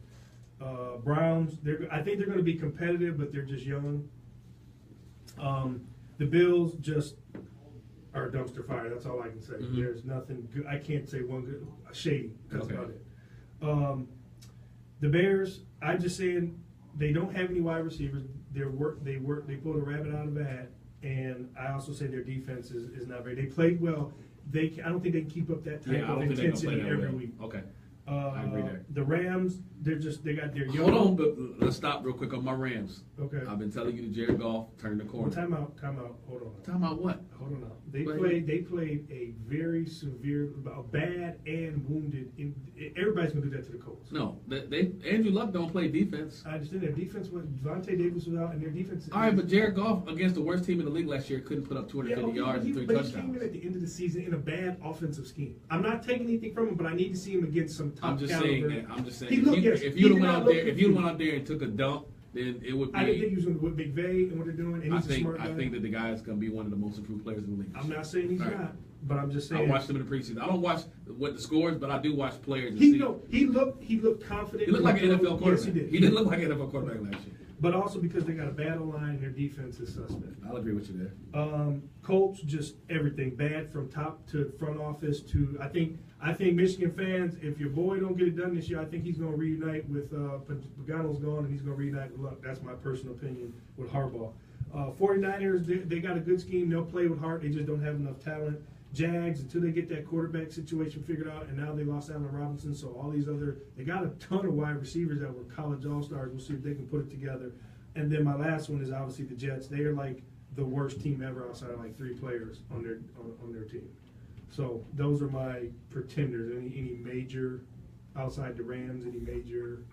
[SPEAKER 1] Browns, I think they're going to be competitive, but they're just young. The Bills just are a dumpster fire. That's all I can say. There's nothing good. I can't say one good. Shady. That's about it. The Bears, I'm just saying they don't have any wide receivers. They pulled a rabbit out of a hat. And I also say their defense is not very. They played well. I don't think they can keep up that type of intensity every week.
[SPEAKER 2] Okay. I agree there.
[SPEAKER 1] The Rams, they got their young.
[SPEAKER 2] Hold on, but let's stop real quick on my Rams.
[SPEAKER 1] Okay.
[SPEAKER 2] I've been telling you to Jared Goff turn the corner.
[SPEAKER 1] Time out. Hold on.
[SPEAKER 2] Time out what?
[SPEAKER 1] Hold on. They played a very severe, bad and wounded. Everybody's gonna do that to the Colts.
[SPEAKER 2] No, Andrew Luck don't play defense.
[SPEAKER 1] I understand their defense. Devontae Davis was out, and their defense.
[SPEAKER 2] All right, but Jared Goff against the worst team in the league last year couldn't put up 250 yards and 3 touchdowns.
[SPEAKER 1] He came in at the end of the season in a bad offensive scheme. I'm not taking anything from him, but I need to see him against some top caliber.
[SPEAKER 2] I'm just saying.
[SPEAKER 1] If
[SPEAKER 2] you went out there and took a dump, then it would be.
[SPEAKER 1] I didn't think he was going to with McVay and what they're doing. And he's a smart guy.
[SPEAKER 2] I think that the guy is going to be one of the most improved players in the league.
[SPEAKER 1] I'm not saying he's not, but I'm just saying.
[SPEAKER 2] I watched him in the preseason. I don't watch what the scores, but I do watch players.
[SPEAKER 1] He looked confident.
[SPEAKER 2] He looked like an NFL quarterback.
[SPEAKER 1] Yes, he did.
[SPEAKER 2] He didn't look like an NFL quarterback last year.
[SPEAKER 1] But also because they got a bad line and their defense is suspect.
[SPEAKER 2] I'll agree with you there.
[SPEAKER 1] Colts, just everything bad from top to front office to I think Michigan fans, if your boy don't get it done this year, I think he's going to reunite with Pagano's gone and he's going to reunite with Luck. That's my personal opinion with Harbaugh. 49ers, they got a good scheme. They'll play with heart. They just don't have enough talent. Jags, until they get that quarterback situation figured out, and now they lost Allen Robinson, so all these they got a ton of wide receivers that were college all-stars. We'll see if they can put it together. And then my last one is obviously the Jets. They are like the worst team ever outside of like 3 players on their team. So those are my pretenders. Any major outside the Rams? Any major?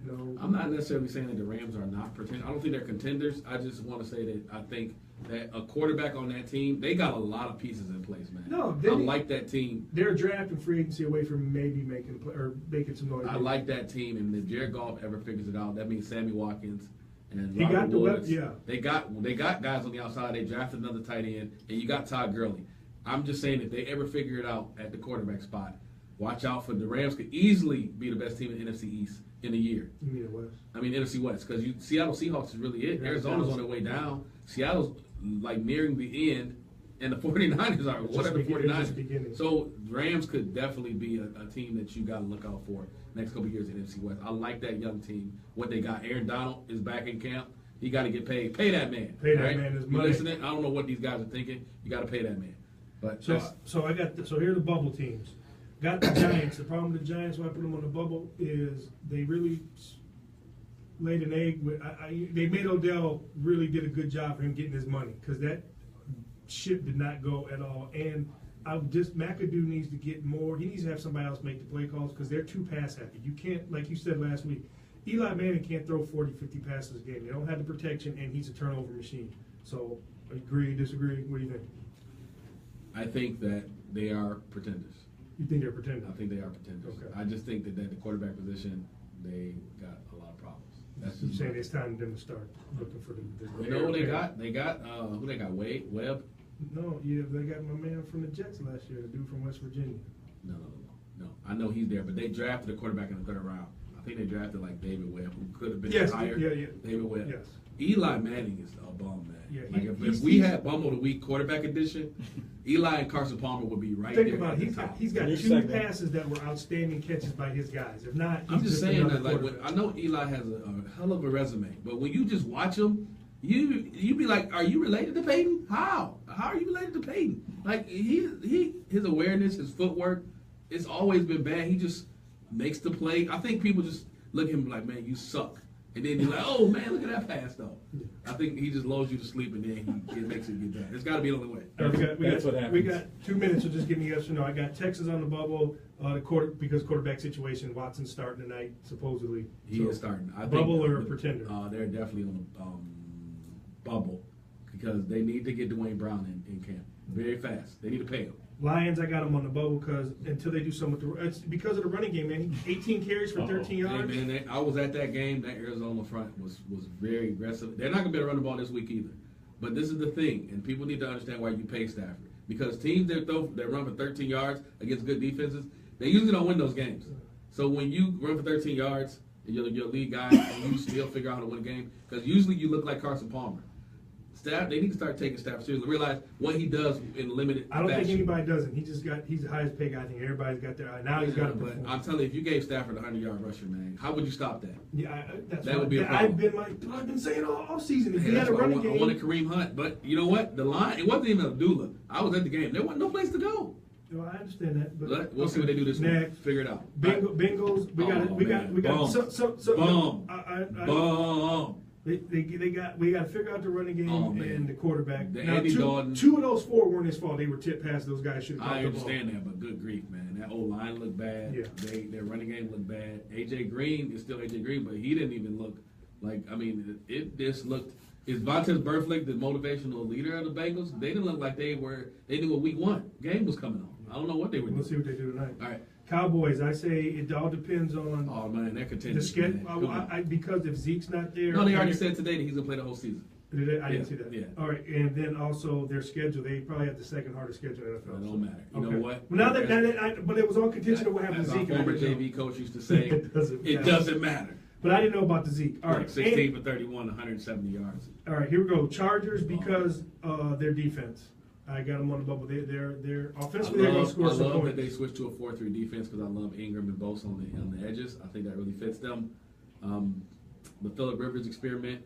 [SPEAKER 1] No.
[SPEAKER 2] I'm not necessarily saying that the Rams are not pretenders. I don't think they're contenders. I just want to say that I think that a quarterback on that team, they got a lot of pieces in place, man.
[SPEAKER 1] No,
[SPEAKER 2] I like that team.
[SPEAKER 1] They're drafting free agency away from maybe making some noise.
[SPEAKER 2] I like that team, and if Jared Goff ever figures it out, that means Sammy Watkins and
[SPEAKER 1] he
[SPEAKER 2] Robert
[SPEAKER 1] got the
[SPEAKER 2] Woods.
[SPEAKER 1] They
[SPEAKER 2] got guys on the outside. They drafted another tight end, and you got Todd Gurley. I'm just saying if they ever figure it out at the quarterback spot, watch out for the Rams. Could easily be the best team in the NFC East in a year.
[SPEAKER 1] You mean the West?
[SPEAKER 2] I mean NFC West, because Seattle Seahawks is really it. Arizona's on their way down. Seattle's like nearing the end, and the 49ers are whatever the 49ers. So Rams could definitely be a team that you got to look out for next couple of years in NFC West. I like that young team. What they got, Aaron Donald is back in camp. He got to get paid. Pay that man.
[SPEAKER 1] Pay that man his money.
[SPEAKER 2] Listening? I don't know what these guys are thinking. You got to pay that man. But
[SPEAKER 1] so here are the bubble teams. Got the Giants. The problem with the Giants, why I put them on the bubble, is they really laid an egg. They made Odell really did a good job for him getting his money because that ship did not go at all. And McAdoo needs to get more. He needs to have somebody else make the play calls because they're too pass happy. You can't, like you said last week, Eli Manning can't throw 40, 50 passes a game. They don't have the protection, and he's a turnover machine. So, agree, disagree? What do you think?
[SPEAKER 2] I think that they are pretenders.
[SPEAKER 1] You think they're pretenders?
[SPEAKER 2] I think they are pretenders.
[SPEAKER 1] Okay.
[SPEAKER 2] I just think that at the quarterback position, they got a lot of problems. That's
[SPEAKER 1] You
[SPEAKER 2] just
[SPEAKER 1] saying it's time for them to start looking for the
[SPEAKER 2] You know who they got? They got who they got? Webb.
[SPEAKER 1] No, yeah, they got my man from the Jets last year, the dude from West Virginia.
[SPEAKER 2] No. I know he's there, but they drafted a quarterback in the third round. I think they drafted like David Webb, who could have been higher.
[SPEAKER 1] Yeah.
[SPEAKER 2] David Webb.
[SPEAKER 1] Yes.
[SPEAKER 2] Eli Manning is a bum, man.
[SPEAKER 1] Yeah,
[SPEAKER 2] like if we had Bum of the Week quarterback edition, Eli and Carson Palmer would be right
[SPEAKER 1] Think
[SPEAKER 2] there.
[SPEAKER 1] about
[SPEAKER 2] at
[SPEAKER 1] it.
[SPEAKER 2] the top.
[SPEAKER 1] He's got two passes that were outstanding catches by his guys. If not,
[SPEAKER 2] I'm
[SPEAKER 1] he's
[SPEAKER 2] just saying
[SPEAKER 1] another
[SPEAKER 2] that, like,
[SPEAKER 1] quarterback.
[SPEAKER 2] I know Eli has a hell of a resume, but when you just watch him, you be like, are you related to Peyton? How are you related to Peyton? Like his awareness, his footwork, it's always been bad. He just makes the play. I think people just look at him like, man, you suck. And then he's like, oh, man, look at that pass, though. I think he just lulls you to sleep, and then he makes it get bad. It's got to be the only way.
[SPEAKER 3] That's what happens.
[SPEAKER 1] We got 2 minutes, so just give me yes or no. I got Texas on the bubble because quarterback situation. Watson's starting tonight, supposedly.
[SPEAKER 2] He is starting.
[SPEAKER 1] Bubble or a pretender?
[SPEAKER 2] They're definitely on the bubble because they need to get Dwayne Brown in camp very fast. They need to pay him.
[SPEAKER 1] Lions, I got them on the bubble because until they do something with it's because of the running game, man. 18 carries for 13 yards.
[SPEAKER 2] Hey, man, I was at that game. That Arizona front was very aggressive. They're not going to be able to run the ball this week either. But this is the thing, and people need to understand why you pay Stafford. Because teams that run for 13 yards against good defenses, they usually don't win those games. So when you run for 13 yards, and you're lead guy, and you still figure out how to win a game, because usually you look like Carson Palmer. They need to start taking Stafford seriously. Realize what he does in limited
[SPEAKER 1] I don't
[SPEAKER 2] fashion.
[SPEAKER 1] think anybody doesn't. He's the highest paid guy. I think everybody's got their eye. Now he's got to
[SPEAKER 2] But
[SPEAKER 1] perform.
[SPEAKER 2] I'm telling you, if you gave Stafford a 100-yard rusher, man, how would you stop that?
[SPEAKER 1] Yeah, that's
[SPEAKER 2] That
[SPEAKER 1] what,
[SPEAKER 2] would be a
[SPEAKER 1] I've
[SPEAKER 2] problem.
[SPEAKER 1] been saying all season. If
[SPEAKER 2] Hey,
[SPEAKER 1] he had
[SPEAKER 2] that's
[SPEAKER 1] a
[SPEAKER 2] why
[SPEAKER 1] running
[SPEAKER 2] I
[SPEAKER 1] game,
[SPEAKER 2] wanted Kareem Hunt, but you know what? The line, it wasn't even Abdullah. I was at the game. There wasn't no place to go.
[SPEAKER 1] well, I understand that. But
[SPEAKER 2] We'll see what they do this week.
[SPEAKER 1] Next.
[SPEAKER 2] Figure it out.
[SPEAKER 1] Bengals. We got.
[SPEAKER 2] Boom.
[SPEAKER 1] We got to figure out the running game and the quarterback.
[SPEAKER 2] The
[SPEAKER 1] Now,
[SPEAKER 2] Andy Dalton.
[SPEAKER 1] two of those four weren't his fault. They were tip passes. Those guys should have caught
[SPEAKER 2] I
[SPEAKER 1] the ball.
[SPEAKER 2] understand that, but good grief, man. That old line looked bad.
[SPEAKER 1] Yeah.
[SPEAKER 2] Their running game looked bad. AJ Green is still AJ Green, but he didn't even look like, I mean, it just looked. Is Vontaze Burfict the motivational leader of the Bengals? They didn't look like they knew a week one game was coming on. I don't know what they were doing.
[SPEAKER 1] We'll see what they do tonight.
[SPEAKER 2] All right.
[SPEAKER 1] Cowboys, I say it all depends on
[SPEAKER 2] Oh, man, they're
[SPEAKER 1] the
[SPEAKER 2] contenders.
[SPEAKER 1] schedule.
[SPEAKER 2] man. Come on.
[SPEAKER 1] Because if Zeke's not there.
[SPEAKER 2] No, they already said today that he's going to play the whole season.
[SPEAKER 1] Did they? I didn't
[SPEAKER 2] Yeah,
[SPEAKER 1] see that.
[SPEAKER 2] yeah.
[SPEAKER 1] All right, and then also their schedule. They probably have the second hardest schedule in the NFL.
[SPEAKER 2] It don't matter. You
[SPEAKER 1] Okay.
[SPEAKER 2] know what?
[SPEAKER 1] Well, but it was all contingent on what happened
[SPEAKER 2] As
[SPEAKER 1] to
[SPEAKER 2] our
[SPEAKER 1] Zeke. and I
[SPEAKER 2] former
[SPEAKER 1] didn't know.
[SPEAKER 2] JV coach used to say,
[SPEAKER 1] It doesn't
[SPEAKER 2] matter.
[SPEAKER 1] But I didn't know about the Zeke. All right,
[SPEAKER 2] Like 16 for 31, 170 yards.
[SPEAKER 1] All right, here we go. Chargers because their defense. I got them on the bubble. They're offensively they're going to score
[SPEAKER 2] I
[SPEAKER 1] some
[SPEAKER 2] love that
[SPEAKER 1] points.
[SPEAKER 2] they switched to a 4-3 defense because I love Ingram and Bosa on the edges. I think that really fits them. The Phillip Rivers experiment,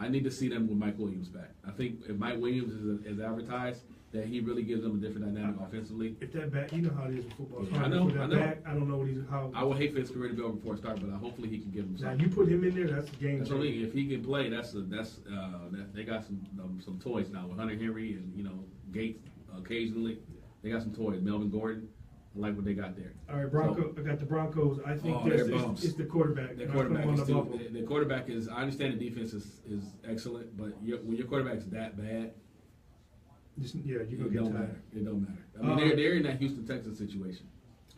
[SPEAKER 2] I need to see them with Mike Williams back. I think if Mike Williams is advertised, that he really gives them a different dynamic offensively.
[SPEAKER 1] If that back, you know how it is in football. It's
[SPEAKER 2] Yeah,
[SPEAKER 1] hard
[SPEAKER 2] I
[SPEAKER 1] to
[SPEAKER 2] know,
[SPEAKER 1] put that
[SPEAKER 2] I know.
[SPEAKER 1] back. I don't know what how.
[SPEAKER 2] I would hate for his career to be over before it starts, but hopefully he can give them
[SPEAKER 1] Now
[SPEAKER 2] something.
[SPEAKER 1] you put him in there, that's a game
[SPEAKER 2] That's what I
[SPEAKER 1] changer.
[SPEAKER 2] mean. If he can play, they got some toys now with Hunter Henry and Gates occasionally. They got some toys. Melvin Gordon, I like what they got there.
[SPEAKER 1] All right, I got the Broncos. I think
[SPEAKER 2] they're bums.
[SPEAKER 1] it's the quarterback.
[SPEAKER 2] The
[SPEAKER 1] And I put him
[SPEAKER 2] quarterback
[SPEAKER 1] on
[SPEAKER 2] is
[SPEAKER 1] the
[SPEAKER 2] too.
[SPEAKER 1] bubble.
[SPEAKER 2] The quarterback is. I understand the defense is excellent, but when your quarterback's that bad,
[SPEAKER 1] You're
[SPEAKER 2] it
[SPEAKER 1] gonna
[SPEAKER 2] don't
[SPEAKER 1] get tired.
[SPEAKER 2] matter. It don't matter. I mean, they're in that Houston Texans situation.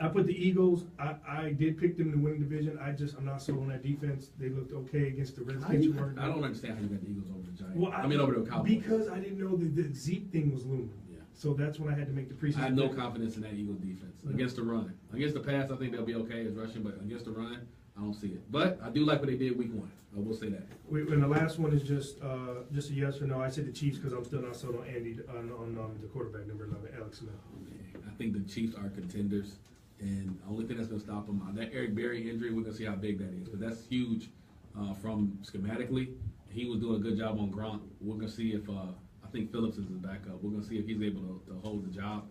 [SPEAKER 1] I put the Eagles. I did pick them to win the division. I'm not sold on that defense. They looked okay against the Redskins.
[SPEAKER 2] I don't understand how you got the Eagles over the Giants.
[SPEAKER 1] Well,
[SPEAKER 2] Over the Cowboys.
[SPEAKER 1] Because I didn't know the Zeke thing was looming.
[SPEAKER 2] Yeah.
[SPEAKER 1] So that's when I had to make the preseason.
[SPEAKER 2] I have no
[SPEAKER 1] pick.
[SPEAKER 2] confidence in that Eagles defense
[SPEAKER 1] No.
[SPEAKER 2] against the run. Against the pass, I think they'll be okay as rushing, but against the run, I don't see it. But I do like what they did week one. I will say that.
[SPEAKER 1] And the last one is just a yes or no. I said the Chiefs because I'm still not sold on Andy on the quarterback number 11, Alex Smith.
[SPEAKER 2] I think the Chiefs are contenders, and the only thing that's going to stop them, that Eric Berry injury, we're going to see how big that is. But that's huge from schematically. He was doing a good job on Gronk. We're going to see if, I think Phillips is his backup. We're going to see if he's able to hold the job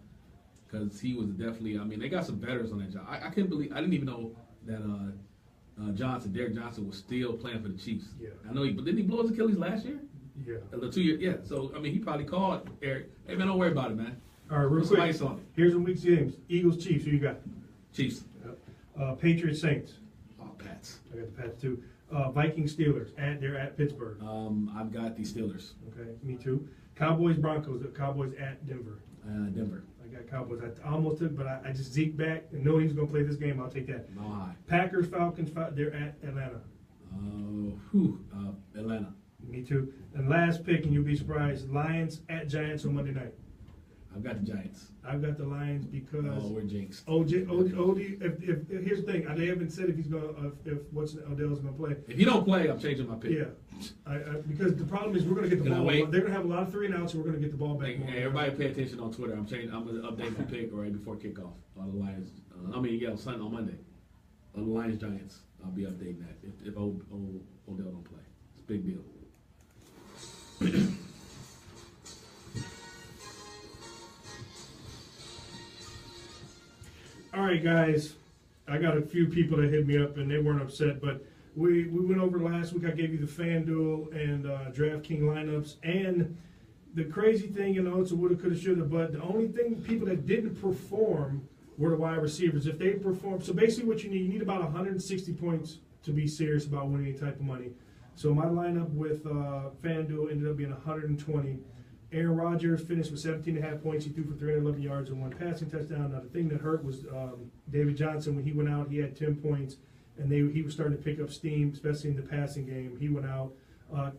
[SPEAKER 2] because he was definitely, I mean, they got some veterans on that job. I couldn't believe, I didn't even know that Derek Johnson was still playing for the Chiefs.
[SPEAKER 1] Yeah.
[SPEAKER 2] I know but didn't he blow his Achilles last year?
[SPEAKER 1] Yeah.
[SPEAKER 2] The 2 years, yeah. So, I mean, he probably called Eric, hey, man, don't worry about it, man.
[SPEAKER 1] All right, real
[SPEAKER 2] Put some
[SPEAKER 1] quick.
[SPEAKER 2] ice on it.
[SPEAKER 1] Here's some week's games. Eagles, Chiefs. Who you got?
[SPEAKER 2] Chiefs.
[SPEAKER 1] Patriots, Saints.
[SPEAKER 2] Oh, Pats.
[SPEAKER 1] I got the Pats too. Vikings, Steelers. They're at Pittsburgh.
[SPEAKER 2] I've got the Steelers.
[SPEAKER 1] Okay, me too. Cowboys, Broncos. The Cowboys at Denver.
[SPEAKER 2] Denver.
[SPEAKER 1] I got Cowboys. I almost took, but I just Zeke back and knowing he's going to play this game. I'll take that.
[SPEAKER 2] Mile high.
[SPEAKER 1] Packers, Falcons. They're at Atlanta.
[SPEAKER 2] Atlanta.
[SPEAKER 1] Me too. And last pick, and you'll be surprised. Lions at Giants on Monday night.
[SPEAKER 2] I've got the Giants.
[SPEAKER 1] I've got the Lions because
[SPEAKER 2] Oh, we're jinxed.
[SPEAKER 1] OD. If here's the thing, they haven't said if he's gonna Odell's gonna play.
[SPEAKER 2] If you don't play, I'm changing my pick.
[SPEAKER 1] Yeah, because the problem is we're gonna get the
[SPEAKER 2] Can I
[SPEAKER 1] ball.
[SPEAKER 2] wait?
[SPEAKER 1] They're gonna have a lot of 3 and outs, and we're gonna get the ball back.
[SPEAKER 2] Hey, everybody, pay attention on Twitter. I'm gonna update my pick right before kickoff on the Lions. On Monday, on the Lions Giants. I'll be updating that if Odell don't play. It's a big deal.
[SPEAKER 1] All right, guys. I got a few people that hit me up, and they weren't upset, but we went over last week. I gave you the FanDuel and DraftKings lineups, and the crazy thing, it's a woulda, coulda, shoulda, but the only thing people that didn't perform were the wide receivers. If they perform, so basically what you need about 160 points to be serious about winning any type of money. So my lineup with FanDuel ended up being 120. Aaron Rodgers finished with 17.5 points. He threw for 311 yards and 1 passing touchdown. Now, the thing that hurt was David Johnson. When he went out, he had 10 points, and he was starting to pick up steam, especially in the passing game. He went out.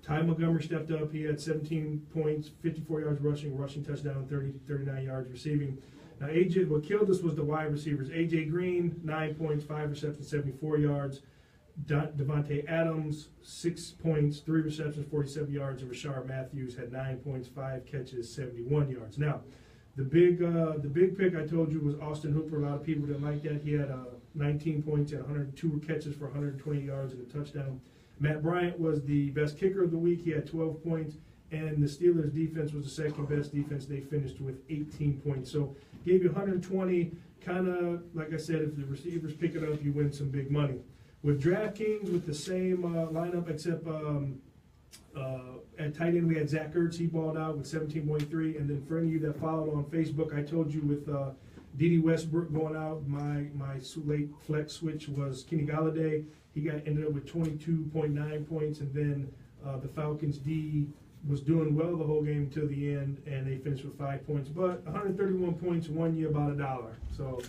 [SPEAKER 1] Ty Montgomery stepped up. He had 17 points, 54 yards rushing touchdown, 39 yards receiving. Now, what killed us was the wide receivers. A.J. Green, 9 points, 5 receptions, 74 yards. Devontae Adams, 6 points, 3 receptions, 47 yards, and Rashard Matthews had 9 points, 5 catches, 71 yards. Now, the big pick I told you was Austin Hooper. A lot of people didn't like that. He had 19 points and 102 catches for 120 yards and a touchdown. Matt Bryant was the best kicker of the week. He had 12 points, and the Steelers' defense was the second best defense. They finished with 18 points. So gave you 120. Kind of, like I said, if the receivers pick it up, you win some big money. With DraftKings, with the same lineup, except at tight end we had Zach Ertz. He balled out with 17.3. And then for any of you that followed on Facebook, I told you with Dede Westbrook going out, my late flex switch was Kenny Galladay. He ended up with 22.9 points. And then the Falcons D was doing well the whole game until the end, and they finished with 5 points. But 131 points won you about $1. So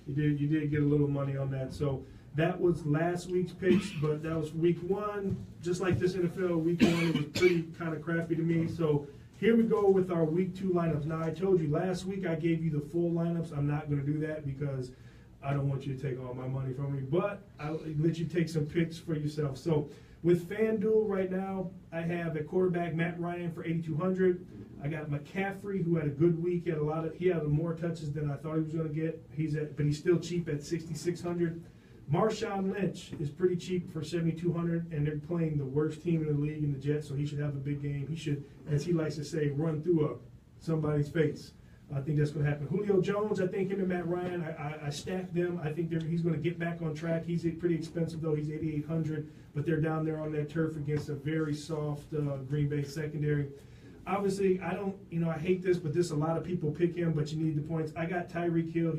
[SPEAKER 1] you did get a little money on that. So that was last week's picks, but that was week 1. Just like this NFL, week 1, it was pretty kind of crappy to me. So here we go with our week 2 lineups. Now, I told you last week I gave you the full lineups. I'm not going to do that because I don't want you to take all my money from me, but I'll let you take some picks for yourself. So with FanDuel right now, I have at quarterback Matt Ryan for 8,200. I got McCaffrey, who had a good week. He had more touches than I thought he was going to get. But he's still cheap at 6,600. Marshawn Lynch is pretty cheap for 7,200, and they're playing the worst team in the league in the Jets, so he should have a big game. He should, as he likes to say, run through somebody's face. I think that's going to happen. Julio Jones, I think him and Matt Ryan, I stacked them. I think he's going to get back on track. He's pretty expensive, though. He's 8,800, but they're down there on that turf against a very soft Green Bay secondary. Obviously, I hate this, but a lot of people pick him, but you need the points. I got Tyreek Hill.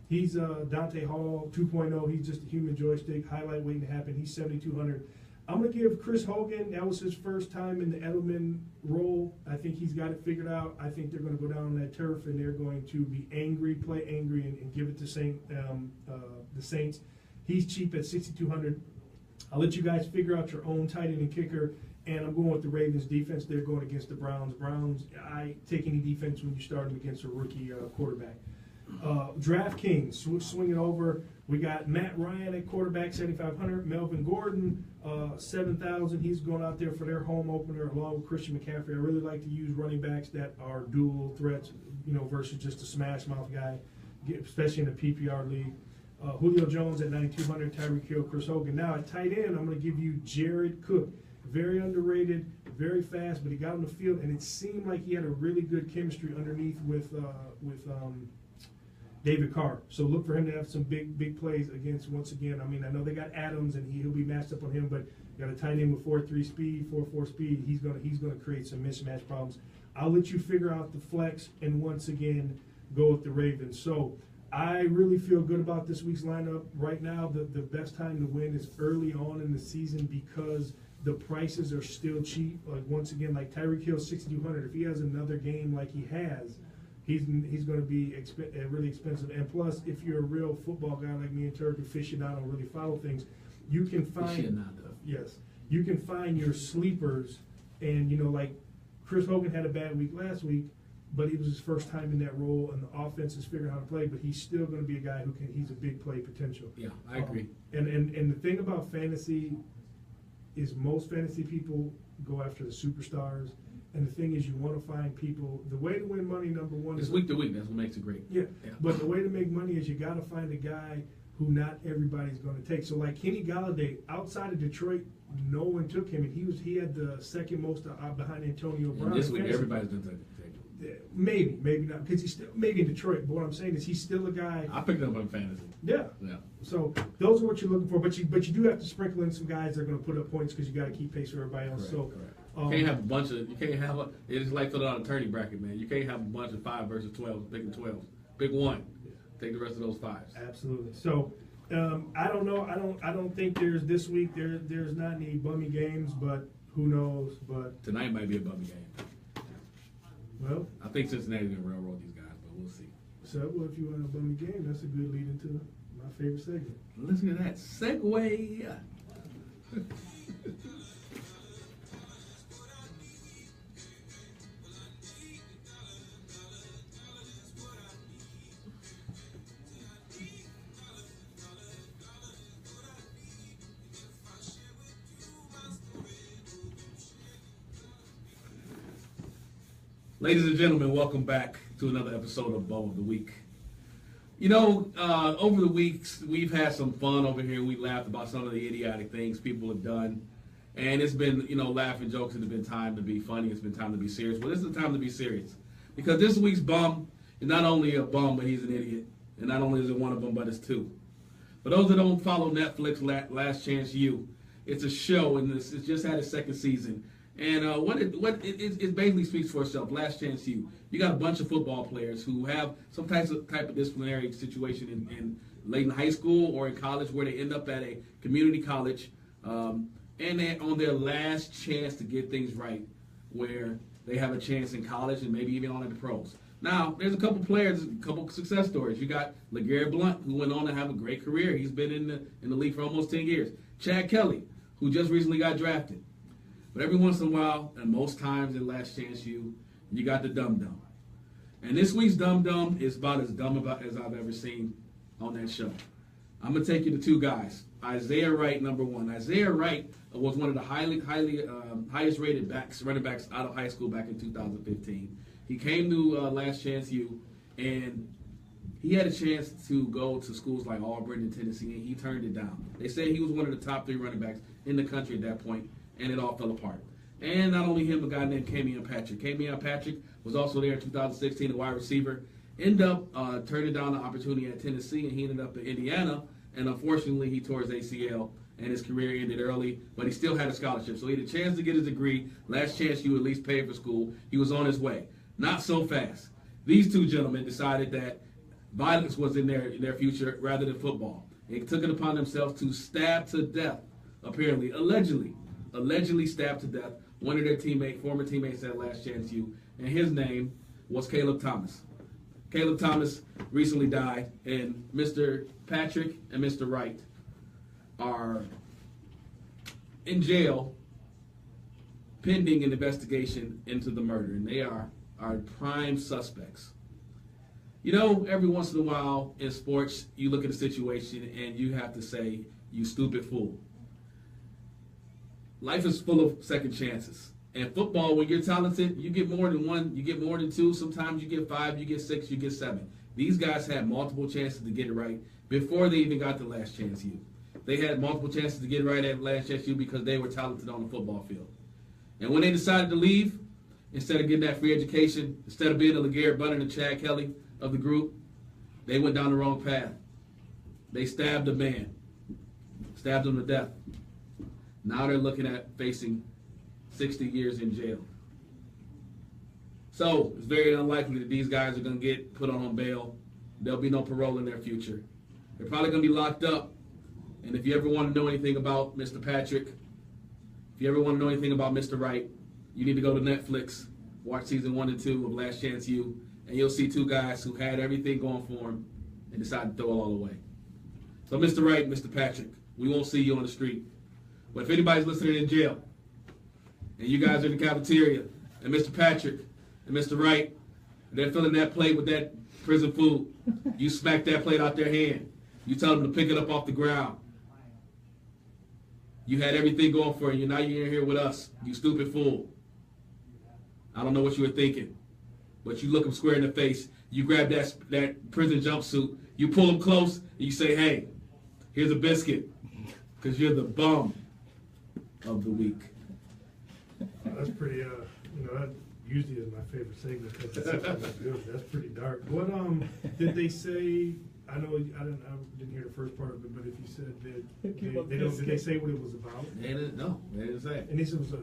[SPEAKER 1] He's Dante Hall 2.0. He's just a human joystick, highlight waiting to happen. He's 7,200. I'm going to give Chris Hogan, that was his first time in the Edelman role. I think he's got it figured out. I think they're going to go down on that turf, and they're going to be angry, play angry, and give it to the Saints. He's cheap at 6,200. I'll let you guys figure out your own tight end and kicker, and I'm going with the Ravens defense. They're going against the Browns. I take any defense when you start them against a rookie quarterback. DraftKings, swing it over. We got Matt Ryan at quarterback, 7,500. Melvin Gordon, 7,000. He's going out there for their home opener along with Christian McCaffrey. I really like to use running backs that are dual threats, versus just a smash mouth guy, especially in a PPR league. Julio Jones at 9,200. Tyreek Hill, Chris Hogan. Now at tight end, I'm going to give you Jared Cook. Very underrated, very fast, but he got on the field, and it seemed like he had a really good chemistry underneath with David Carr. So look for him to have some big plays against, once again, I know they got Adams, and he'll be matched up on him, but you got a tight end with 4.3 speed, 4.4 speed. He's gonna create some mismatch problems. I'll let you figure out the flex, and once again, go with the Ravens. So I really feel good about this week's lineup. Right now, the best time to win is early on in the season because the prices are still cheap. Once again, like Tyreek Hill, 6,200. If he has another game like he has, he's going to be really expensive. And plus, if you're a real football guy like me and Turk, who aficionado and really follow things, you can find you can find your sleepers. And like Chris Hogan had a bad week last week. but it was his first time in that role, and the offense is figuring out how to play. But he's still going to be a guy he's a big play potential.
[SPEAKER 2] Yeah, I agree.
[SPEAKER 1] And the thing about fantasy is most fantasy people go after the superstars. And the thing is, you want to find people. The way to win money, number one,
[SPEAKER 2] It's
[SPEAKER 1] is
[SPEAKER 2] week to week. That's what makes it great.
[SPEAKER 1] Yeah.
[SPEAKER 2] Yeah.
[SPEAKER 1] But the way to make money is you got to find a guy who not everybody's going to take. So like Kenny Galladay, outside of Detroit, no one took him, and he had the second most behind Antonio Brown.
[SPEAKER 2] And this
[SPEAKER 1] in
[SPEAKER 2] week,
[SPEAKER 1] fantasy.
[SPEAKER 2] everybody's going to take it.
[SPEAKER 1] Maybe not, because he's still maybe in Detroit. But what I'm saying is he's still a guy.
[SPEAKER 2] I picked up on fantasy.
[SPEAKER 1] Yeah.
[SPEAKER 2] Yeah.
[SPEAKER 1] So those are what you're looking for, but you do have to sprinkle in some guys that are going to put up points because you got to keep pace with everybody else.
[SPEAKER 2] Correct,
[SPEAKER 1] So
[SPEAKER 2] correct. You can't have a bunch of. You can't have a. It's like filling out an attorney bracket, man. You can't have a bunch of 5 versus 12, picking 12. Pick one. Take the rest of those 5s.
[SPEAKER 1] Absolutely. So I don't know. I don't think there's this week. There's not any bummy games, but who knows? But
[SPEAKER 2] Tonight might be a bummy game.
[SPEAKER 1] well,
[SPEAKER 2] I think Cincinnati's gonna railroad these guys, but we'll see.
[SPEAKER 1] so well, if you want a bummy game, that's a good lead into my favorite segment.
[SPEAKER 2] Listen to that segue. Ladies and gentlemen, welcome back to another episode of Bum of the Week. You know, over the weeks, we've had some fun over here. We laughed about some of the idiotic things people have done. And it's been, laughing jokes, and it's been time to be funny. It's been time to be serious. Well, this is the time to be serious. Because this week's bum is not only a bum, but he's an idiot. And not only is it one of them, but it's two. For those that don't follow Netflix, Last Chance U, it's a show, and it's just had its second season. And it basically speaks for itself. Last Chance U. You got a bunch of football players who have some type of disciplinary situation in late in high school or in college, where they end up at a community college, and they're on their last chance to get things right, where they have a chance in college and maybe even on the pros. Now, there's a couple players, a couple success stories. You got LeGarrette Blount, who went on to have a great career. He's been in the league for almost 10 years. Chad Kelly, who just recently got drafted. But every once in a while, and most times in Last Chance U, you got the dum-dum. And this week's dum-dum is about as dumb as I've ever seen on that show. I'm going to take you to two guys. Isaiah Wright, number one. Isaiah Wright was one of the highest rated running backs out of high school back in 2015. He came to Last Chance U, and he had a chance to go to schools like Auburn and Tennessee, and he turned it down. They said he was one of the top 3 running backs in the country at that point, and it all fell apart. And not only him, a guy named Camion Patrick. Camion Patrick was also there in 2016, a wide receiver. Ended up turning down the opportunity at Tennessee, and he ended up in Indiana. And unfortunately, he tore his ACL, and his career ended early. But he still had a scholarship, so he had a chance to get his degree. Last Chance U at least paid for school. He was on his way. Not so fast. These two gentlemen decided that violence was in their future rather than football. They took it upon themselves to stab to death, apparently, allegedly stabbed to death one of their former teammates at Last Chance U, and his name was Caleb Thomas. Caleb Thomas recently died, and Mr. Patrick and Mr. Wright are in jail pending an investigation into the murder, and they are prime suspects. You know, every once in a while in sports, you look at a situation and you have to say, you stupid fool. Life is full of second chances. And football, when you're talented, you get more than one, you get more than 2. Sometimes you get 5, you get 6, you get 7. These guys had multiple chances to get it right before they even got to Last Chance U. They had multiple chances to get it right at Last Chance U because they were talented on the football field. And when they decided to leave, instead of getting that free education, instead of being the LeGarrette Blount and the Chad Kelly of the group, they went down the wrong path. They stabbed a man, stabbed him to death. Now they're looking at facing 60 years in jail. So it's very unlikely that these guys are going to get put on bail. There'll be no parole in their future. They're probably going to be locked up. And if you ever want to know anything about Mr. Patrick, if you ever want to know anything about Mr. Wright, you need to go to Netflix, watch season 1 and 2 of Last Chance U, and you'll see two guys who had everything going for them and decided to throw it all away. So Mr. Wright and Mr. Patrick, we won't see you on the street. But if anybody's listening in jail, and you guys are in the cafeteria, and Mr. Patrick and Mr. Wright They're filling that plate with that prison food. You smack that plate out their hand. You tell them to pick it up off the ground. You had everything going for you. Now you're in here with us. You stupid fool. I don't know what you were thinking. But you look them square in the face. You grab that prison jumpsuit. You pull them close. And you say, hey, here's a biscuit. Because you're the bum of the week.
[SPEAKER 1] That's pretty, that usually is my favorite segment because it's good. That's pretty dark. What did they say? I know I didn't hear the first part of it, but if you said that did they say what it was about?
[SPEAKER 2] They didn't say.
[SPEAKER 1] And this was a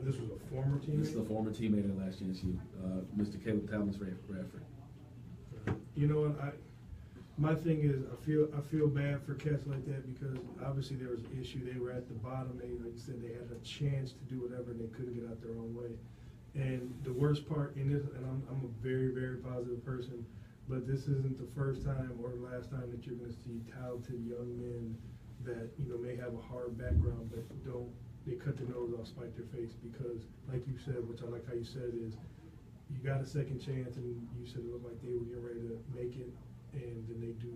[SPEAKER 1] former teammate.
[SPEAKER 2] This is a former teammate at last chance you, Mr. Caleb Talmadge Radford.
[SPEAKER 1] You know what? My thing is, I feel bad for cats like that because obviously there was an issue. They were at the bottom. They, like you said, they had a chance to do whatever, and they couldn't get out their own way. And the worst part in this, and I'm a very, very positive person, but this isn't the first time or the last time that you're going to see talented young men that may have a hard background, but they cut their nose off, spike their face because, like you said, which I like how you said is, you got a second chance, and you said it looked like they were getting ready to make it. And then they do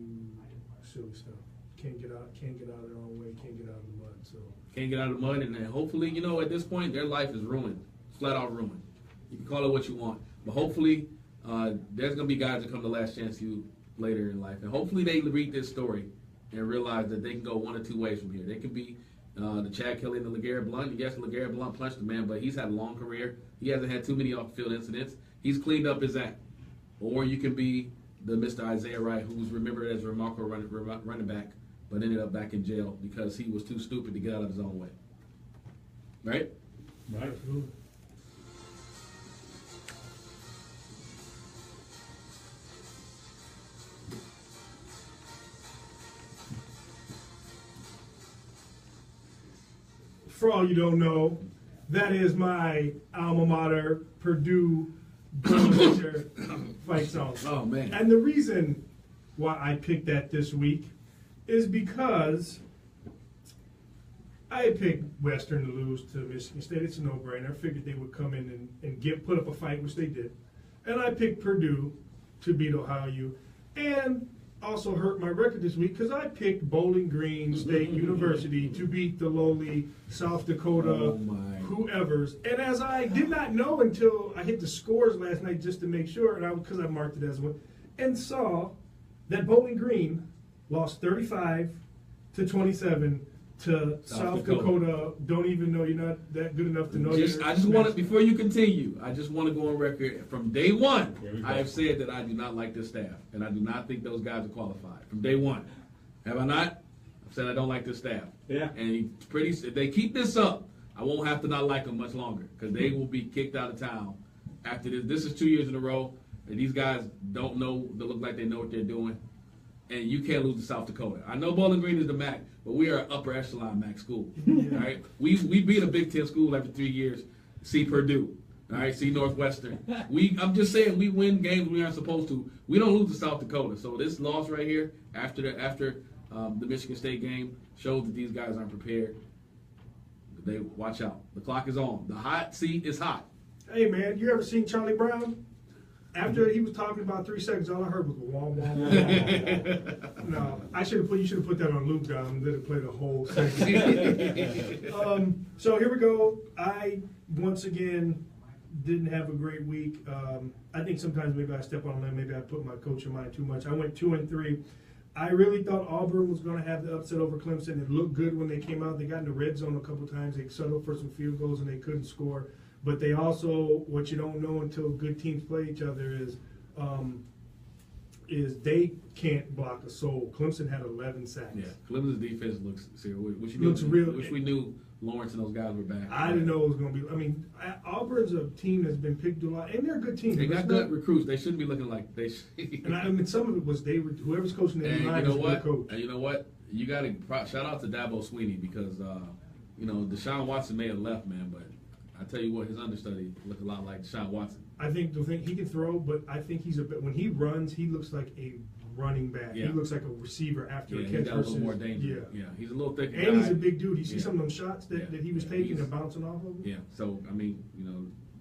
[SPEAKER 1] silly stuff. Can't get out of their own way. Can't get out of the mud. So
[SPEAKER 2] can't get out of the mud, and hopefully, at this point, their life is ruined, flat out ruined. You can call it what you want, but hopefully, there's gonna be guys that come to Last Chance You later in life, and hopefully they read this story and realize that they can go one or two ways from here. They can be the Chad Kelly and the LeGarrette Blount. Yes, LeGarrette Blount punched the man, but he's had a long career. He hasn't had too many off-field incidents. He's cleaned up his act. Or you can be the Mr. Isaiah Wright, who's remembered as a remarkable running back, but ended up back in jail because he was too stupid to get out of his own way. Right?
[SPEAKER 3] Right.
[SPEAKER 1] absolutely. For all you don't know, that is my alma mater, Purdue fight song.
[SPEAKER 2] Oh, man.
[SPEAKER 1] And the reason why I picked that this week is because I picked Western to lose to Michigan State. It's a no-brainer. I figured they would come in and put up a fight, which they did. And I picked Purdue to beat Ohio U. And also hurt my record this week because I picked Bowling Green State University to beat the lowly South Dakota whoever's. And as I did not know until I hit the scores last night just to make sure, and because I marked it as one, and saw that Bowling Green lost 35-27 to South Dakota. Don't even know, you're not that good enough to know.
[SPEAKER 2] I just want to, before you continue, I just want to go on record. From day one, I have said that I do not like this staff, and I do not think those guys are qualified. From day one. Have I not? I've said I don't like this staff.
[SPEAKER 3] Yeah.
[SPEAKER 2] And if they keep this up, I won't have to not like them much longer, because they will be kicked out of town after this. This is 2 years in a row, and these guys don't look like they know what they're doing. And you can't lose to South Dakota. I know Bowling Green is the MAC, but we are an upper echelon MAC school. All right, we beat a Big Ten school after 3 years. See Purdue. All right, see Northwestern. I'm just saying we win games we aren't supposed to. We don't lose to South Dakota. So this loss right here after the Michigan State game shows that these guys aren't prepared. They watch out. The clock is on. The hot seat is hot.
[SPEAKER 1] Hey man, you ever seen Charlie Brown? After he was talking about 3 seconds, all I heard was wah, wah, wah, wah. No, you should have put that on loop down and let it play the whole segment. So here we go. I, once again, didn't have a great week. I think sometimes maybe I step on a limb. Maybe I put my coach in mind too much. I went 2-3. I really thought Auburn was going to have the upset over Clemson. It looked good when they came out. They got in the red zone a couple times. They settled for some field goals, and they couldn't score. But they also, what you don't know until good teams play each other is they can't block a soul. Clemson had 11 sacks.
[SPEAKER 2] Yeah, Clemson's defense looks serious. Wish we knew Lawrence and those guys were back.
[SPEAKER 1] I didn't know it was going to be. I mean, Auburn's a team that's been picked a lot, and they're a good team.
[SPEAKER 2] They got good recruits. They shouldn't be looking like they should.
[SPEAKER 1] And I mean, some of it was whoever's coaching their line is a good coach.
[SPEAKER 2] And you know what? You got to shout out to Dabo Sweeney because Deshaun Watson may have left, man, but I tell you what, his understudy looked a lot like Deshaun Watson.
[SPEAKER 1] I think he can throw, but I think he's when he runs, he looks like a running back.
[SPEAKER 2] Yeah.
[SPEAKER 1] He looks like a receiver after a catch.
[SPEAKER 2] He's got a little more danger. Yeah, he's a little thicker.
[SPEAKER 1] And he's a big dude. You see some of them shots that he was taking and bouncing off of him?
[SPEAKER 2] Yeah, so, I mean,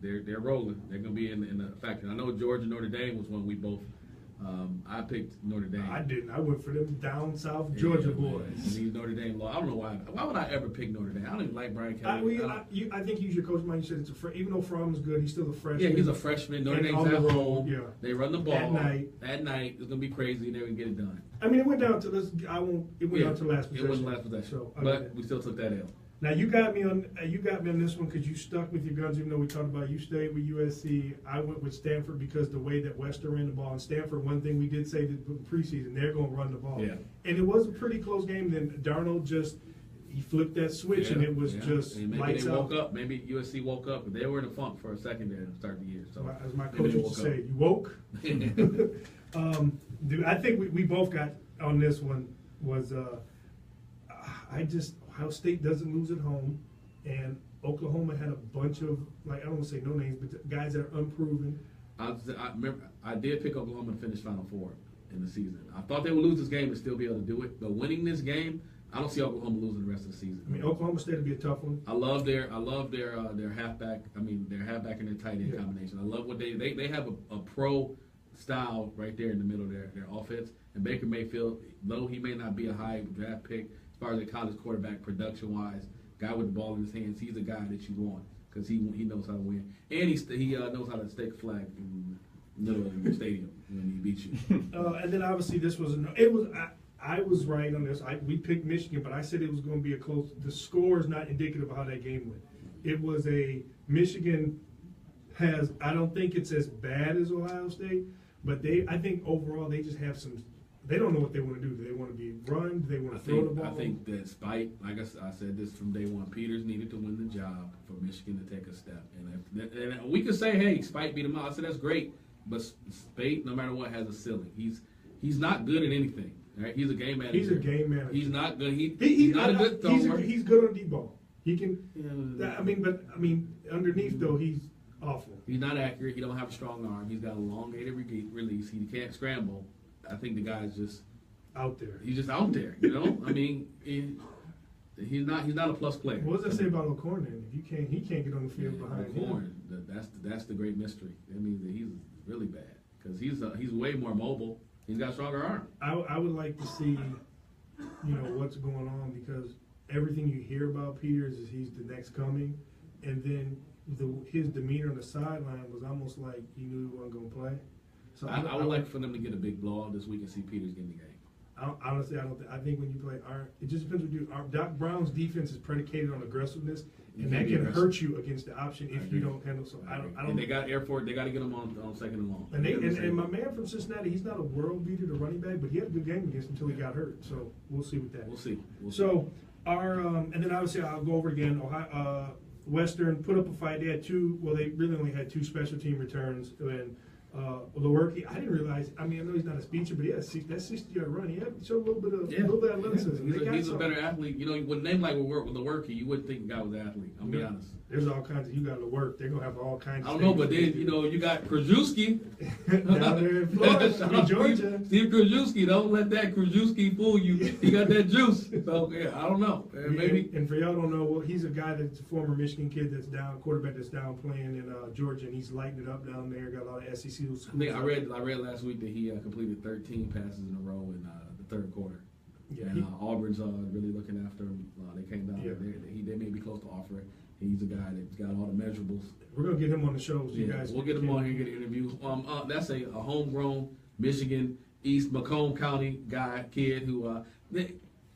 [SPEAKER 2] they're rolling. They're going to be in the factor. I know Georgia Notre Dame was one we both. I picked Notre Dame.
[SPEAKER 1] I didn't. I went for them down south Georgia boys.
[SPEAKER 2] These Notre Dame law. I don't know why. Why would I ever pick Notre Dame? I don't even like Brian Kelly.
[SPEAKER 1] I think he's your coach. You said it's even though Fromm's good, he's still a freshman.
[SPEAKER 2] Yeah, he's a freshman. Notre Dame's at home. Yeah. They run the ball
[SPEAKER 1] at night.
[SPEAKER 2] It's gonna be crazy, and they're gonna get it done.
[SPEAKER 1] I mean, it went down to this. It went down to last possession.
[SPEAKER 2] It wasn't last possession,
[SPEAKER 1] so,
[SPEAKER 2] but we still took that L.
[SPEAKER 1] Now you got me on this one because you stuck with your guns. Even though we talked about you stayed with USC, I went with Stanford because the way that Western ran the ball. And Stanford, one thing we did say in the preseason, they're going to run the ball.
[SPEAKER 2] Yeah.
[SPEAKER 1] And it was a pretty close game. Then Darnold he flipped that switch, and it was just
[SPEAKER 2] and maybe
[SPEAKER 1] lights
[SPEAKER 2] they woke
[SPEAKER 1] out.
[SPEAKER 2] up. Maybe USC woke up, but they were in a funk for a second there to start the year. So
[SPEAKER 1] as my coach used to say, you woke. Dude, I think we both got on this one. Was Ohio State doesn't lose at home. And Oklahoma had a bunch of, I don't want to say no names, but guys that are unproven.
[SPEAKER 2] I remember I did pick Oklahoma to finish Final Four in the season. I thought they would lose this game and still be able to do it. But winning this game, I don't see Oklahoma losing the rest of the season.
[SPEAKER 1] I mean, Oklahoma State will be a tough one.
[SPEAKER 2] I love their halfback. I mean, their halfback and their tight end combination. I love what they have a pro style right there in the middle of their offense. And Baker Mayfield, though he may not be a high draft pick as far as a college quarterback production wise. Guy with the ball in his hands, he's a guy that you want because he knows how to win, and he knows how to stake a flag in the middle of the stadium when he beats you.
[SPEAKER 1] And then obviously this was I was right on this. We picked Michigan, but I said it was going to be a close. The score is not indicative of how that game went. It was Michigan has. I don't think it's as bad as Ohio State, but I think overall they just have some. They don't know what they want to do. Do they want to be run? Do they want to throw the ball?
[SPEAKER 2] I think that like I said this from day one, Peters needed to win the job for Michigan to take a step. And we could say, hey, Spike beat him out. I said, that's great. But Spate, no matter what, has a ceiling. He's not good at anything. Right? He's a game manager.
[SPEAKER 1] He's a game manager.
[SPEAKER 2] He's not good. He's not a good thrower.
[SPEAKER 1] He's good on deep ball. He can. I mean, underneath though, he's awful.
[SPEAKER 2] He's not accurate. He don't have a strong arm. He's got a elongated release. He can't scramble. I think the guy's just
[SPEAKER 1] out there.
[SPEAKER 2] He's just out there, you know. I mean, he's not a plus player.
[SPEAKER 1] What does that say about O'Corn then? If he can't get on the field behind
[SPEAKER 2] O'Corn, that's the great mystery. That means that he's really bad because he's way more mobile. He's got a stronger arm.
[SPEAKER 1] I would like to see, what's going on because everything you hear about Peters is he's the next coming, and then his demeanor on the sideline was almost like he knew he wasn't going to play. So
[SPEAKER 2] I would like for them to get a big blowout this week and see Peters get in the game.
[SPEAKER 1] Honestly, I think when you play it just depends what you do. Doc Brown's defense is predicated on aggressiveness, and that can hurt you against the option if you don't handle. So I don't.
[SPEAKER 2] And they got Air Force. They got to get him on second and long.
[SPEAKER 1] And my man from Cincinnati, he's not a world beater to running back, but he had a good game against him until he got hurt. So we'll see with that.
[SPEAKER 2] We'll see.
[SPEAKER 1] So our and then obviously I'll go over again. Ohio Western put up a fight. They had two. Well, they really only had two special team returns and. Lewerke, I didn't realize. I mean, I know he's not a speedster, but that 60-yard run, he showed a little bit of athleticism.
[SPEAKER 2] He's a better athlete. with a name like Lewerke, you wouldn't think the guy was an athlete. I'll be honest.
[SPEAKER 1] There's all kinds of. You got to work. They're gonna have all kinds.
[SPEAKER 2] I don't know, but then you got Krajewski
[SPEAKER 1] down there in Florida, Georgia.
[SPEAKER 2] Steve Krajewski. Don't let that Krajewski fool you. He got that juice. So yeah, I don't know. Maybe.
[SPEAKER 1] And for y'all don't know, well, he's a guy that's a former Michigan kid that's down, quarterback that's down playing in Georgia, and he's lighting it up down there. Got a lot of SEC schools.
[SPEAKER 2] I read last week that he completed 13 passes in a row in the third quarter. Yeah, and Auburn's really looking after him. They came down. Yeah. They may be close to offering. He's a guy that's got all the measurables.
[SPEAKER 1] We're gonna get him on the show. So you guys,
[SPEAKER 2] we'll get him on here and get an interview. That's a homegrown Michigan East Macomb County kid who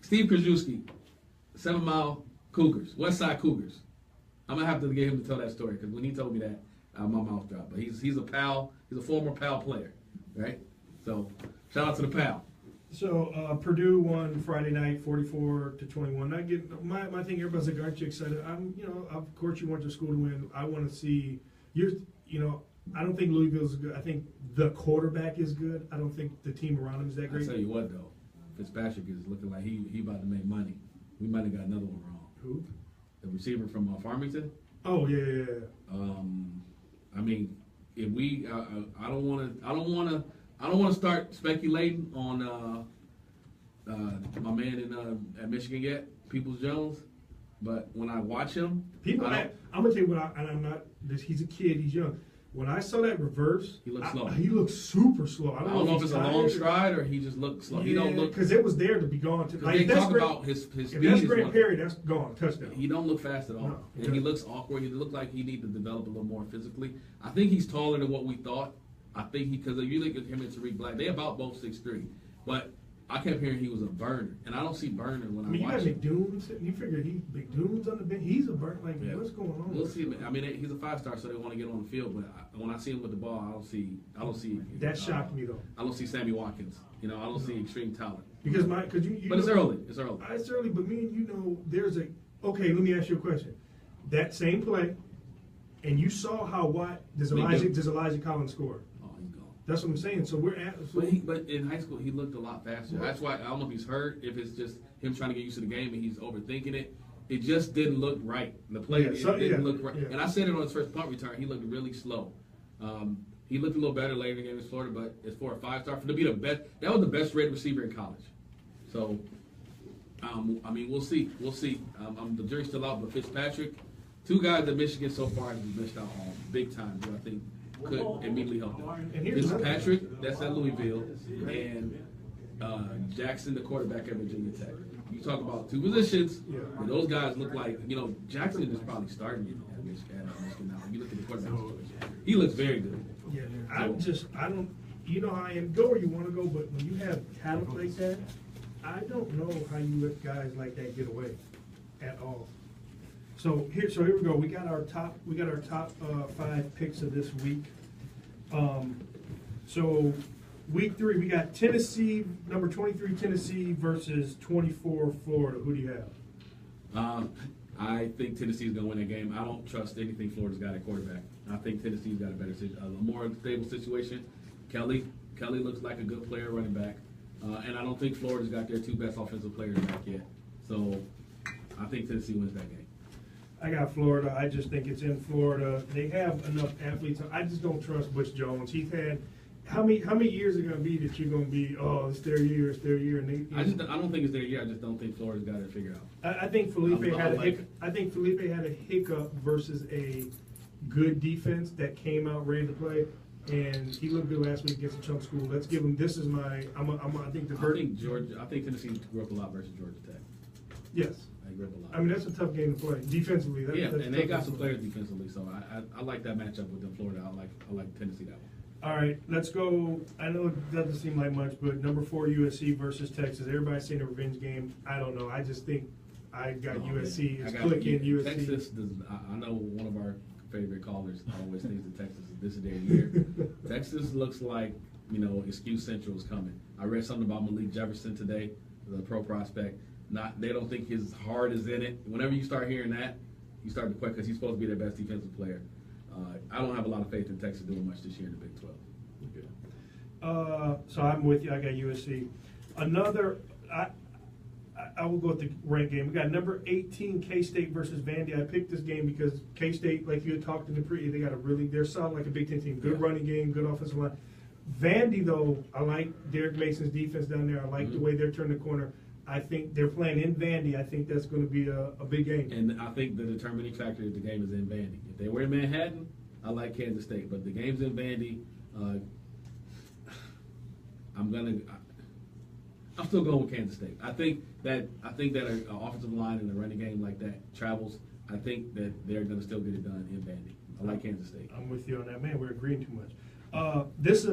[SPEAKER 2] Steve Krajewski, 7 Mile Cougars, West Side Cougars. I'm gonna have to get him to tell that story because when he told me that, my mouth dropped. But he's a pal. He's a former pal player, right? So shout out to the pal.
[SPEAKER 1] So Purdue won Friday night, 44-21. I get my thing. Everybody's like, "Aren't you excited?" Of course, you want your school to win. I want to see I don't think Louisville's good. I think the quarterback is good. I don't think the team around him is that great.
[SPEAKER 2] I'll tell you what, though, Fitzpatrick is looking like he about to make money. We might have got another one wrong.
[SPEAKER 1] Who?
[SPEAKER 2] The receiver from Farmington.
[SPEAKER 1] Oh yeah.
[SPEAKER 2] I mean, if we, I don't want to start speculating on my man at Michigan yet, Peoples Jones. but when I watch him,
[SPEAKER 1] I'm gonna tell you what. And I'm not. He's a kid. He's young. When I saw that reverse,
[SPEAKER 2] he looks slow.
[SPEAKER 1] He looks super slow.
[SPEAKER 2] I don't know if it's a long stride or he just looks slow.
[SPEAKER 1] Yeah,
[SPEAKER 2] he don't look
[SPEAKER 1] because it was there to be gone. Like,
[SPEAKER 2] they talk about his speed.
[SPEAKER 1] If that's Grant Perry, that's gone. Touchdown.
[SPEAKER 2] He don't look fast at all,
[SPEAKER 1] No,
[SPEAKER 2] and he looks awkward. He looks like he needs to develop a little more physically. I think he's taller than what we thought. I think because if you look at him and Tariq Black, they about both 6'3", but I kept hearing he was a burner, and I don't see burner when I watch him.
[SPEAKER 1] You got McDoons. You figure McDoon's on the bench. He's a burner. Like, what's going on?
[SPEAKER 2] We'll see. I mean, he's a 5-star, so they want to get on the field. But when I see him with the ball, I don't see.
[SPEAKER 1] That shocked me though.
[SPEAKER 2] I don't see Sammy Watkins. I don't see extreme talent.
[SPEAKER 1] Because
[SPEAKER 2] but it's early. It's early.
[SPEAKER 1] It's early. But me and you know, there's a. Okay, let me ask you a question. That same play, and you saw how does Elijah Collins score? That's what I'm saying. So we're at.
[SPEAKER 2] But in high school, he looked a lot faster. That's why I don't know if he's hurt, if it's just him trying to get used to the game and he's overthinking it. It just didn't look right. The play didn't look right. Yeah. And I said it on his first punt return. He looked really slow. He looked a little better later in the game against Florida, but as for a 5-star, for to be the best, that was the best rated receiver in college. So, I mean, we'll see. We'll see. The jury's still out, but Fitzpatrick, 2 guys that Michigan so far has missed out on big time, who I think could immediately help them. Fitzpatrick, that's at Louisville, and Jackson, the quarterback at Virginia Tech. You talk about 2 positions, and those guys look like, Jackson is probably starting at Michigan now. You look at the quarterback situation. He looks very good.
[SPEAKER 1] Yeah, I don't, how I am. Go where you want to go, but when you have talent like that, I don't know how you let guys like that get away at all. So here we go. We got our top 5 picks of this week. So week 3, we got Tennessee, number 23 Tennessee versus 24 Florida. Who do you have?
[SPEAKER 2] I think Tennessee's going to win that game. I don't trust anything Florida's got at quarterback. I think Tennessee's got a more stable situation. Kelly looks like a good player running back. And I don't think Florida's got their 2 best offensive players back yet. So I think Tennessee wins that game.
[SPEAKER 1] I got Florida. I just think it's in Florida. They have enough athletes. I just don't trust Butch Jones. He's had how many years are going to be that you're going to be? Oh, it's their year. And
[SPEAKER 2] I don't think it's their year. I just don't think Florida's got it figured out.
[SPEAKER 1] I think Felipe had a hiccup versus a good defense that came out ready to play. And he looked good last week against the Chunk School. Let's give him. This is my. I think
[SPEAKER 2] Tennessee grew up a lot versus Georgia Tech.
[SPEAKER 1] Yes. I mean, that's a tough game to play defensively.
[SPEAKER 2] And they got some players defensively, so I like that matchup with them. Florida, I like Tennessee that one.
[SPEAKER 1] All right, let's go. I know it doesn't seem like much, but number 4 USC versus Texas. Everybody's saying a revenge game. I don't know. I just think I got USC. It's clicking USC.
[SPEAKER 2] Texas does. I know one of our favorite callers always thinks that Texas is this their year. Texas looks like excuse central is coming. I read something about Malik Jefferson today, the pro prospect. They don't think his heart is in it. Whenever you start hearing that, you start to question because he's supposed to be their best defensive player. I don't have a lot of faith in Texas doing much this year in the Big 12.
[SPEAKER 1] So I'm with you. I got USC. I will go with the ranked game. We got number 18 K-State versus Vandy. I picked this game because K-State, like you had talked in the pre, they're solid like a Big Ten team. Good running game, good offensive line. Vandy though, I like Derek Mason's defense down there. I like the way they're turning the corner. I think they're playing in Vandy. I think that's going to be a big game.
[SPEAKER 2] And I think the determining factor is the game is in Vandy. If they were in Manhattan, I like Kansas State. But the game's in Vandy. I'm still going with Kansas State. I think that an offensive line in a running game like that travels. I think that they're going to still get it done in Vandy. I like Kansas State.
[SPEAKER 1] I'm with you on that, man. We're agreeing too much. These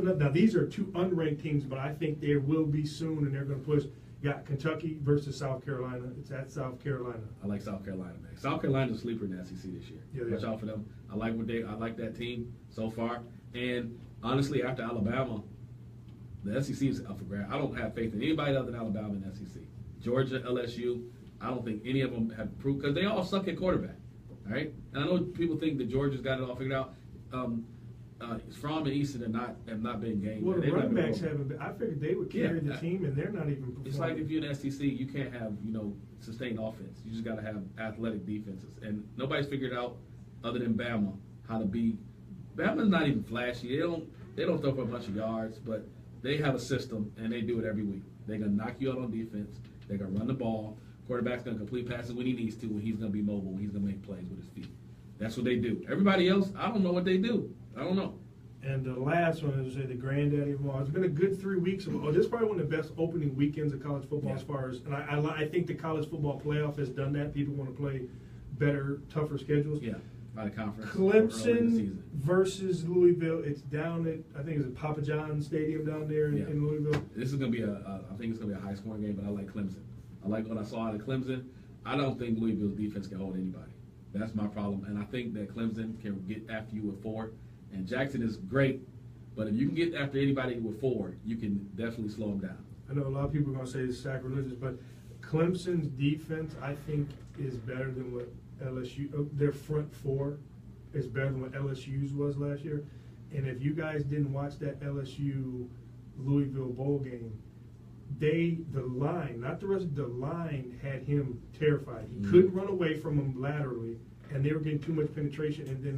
[SPEAKER 1] are 2 unranked teams, but I think there will be soon, and they're going to push. Got Kentucky versus South Carolina. It's at South Carolina.
[SPEAKER 2] I like South Carolina, man. South Carolina's a sleeper in the SEC this year.
[SPEAKER 1] Yeah,
[SPEAKER 2] watch out for them. I like that team so far. And honestly, after Alabama, the SEC is up for grabs. I don't have faith in anybody other than Alabama in the SEC. Georgia, LSU, I don't think any of them have proved because they all suck at quarterback. All right, and I know people think that Georgia's got it all figured out. Fromm and Easton have not been game.
[SPEAKER 1] Well, the running backs haven't been. I figured they would carry the team, and they're not even performing.
[SPEAKER 2] It's like if you're in the SEC, you can't have sustained offense. You just got to have athletic defenses, and nobody's figured out other than Bama how to be. Bama's not even flashy. They don't throw for a bunch of yards, but they have a system, and they do it every week. They're gonna knock you out on defense. They're gonna run the ball. Of Quarterback's going to complete passes when he needs to, when he's going to be mobile, when he's going to make plays with his feet. That's what they do. Everybody else, I don't know what they do. I don't know.
[SPEAKER 1] And the last one is the granddaddy of them all. It's been a good 3 weeks. This is probably one of the best opening weekends of college football as far as, and I think the college football playoff has done that. People want to play better, tougher schedules.
[SPEAKER 2] Yeah, by the conference.
[SPEAKER 1] Clemson versus Louisville. It's down at, I think it's at Papa John's Stadium down there in Louisville.
[SPEAKER 2] This is going to be I think it's going to be a high scoring game, but I like Clemson. I like what I saw out of Clemson. I don't think Louisville's defense can hold anybody. That's my problem. And I think that Clemson can get after you with 4. And Jackson is great, but if you can get after anybody with 4, you can definitely slow them down.
[SPEAKER 1] I know a lot of people are going to say it's sacrilegious, but Clemson's defense, I think, is better than what LSU, their front 4 is better than what LSU's was last year. And if you guys didn't watch that LSU Louisville bowl game, the line, not the rest of the line, had him terrified. He couldn't run away from them laterally, and they were getting too much penetration, and then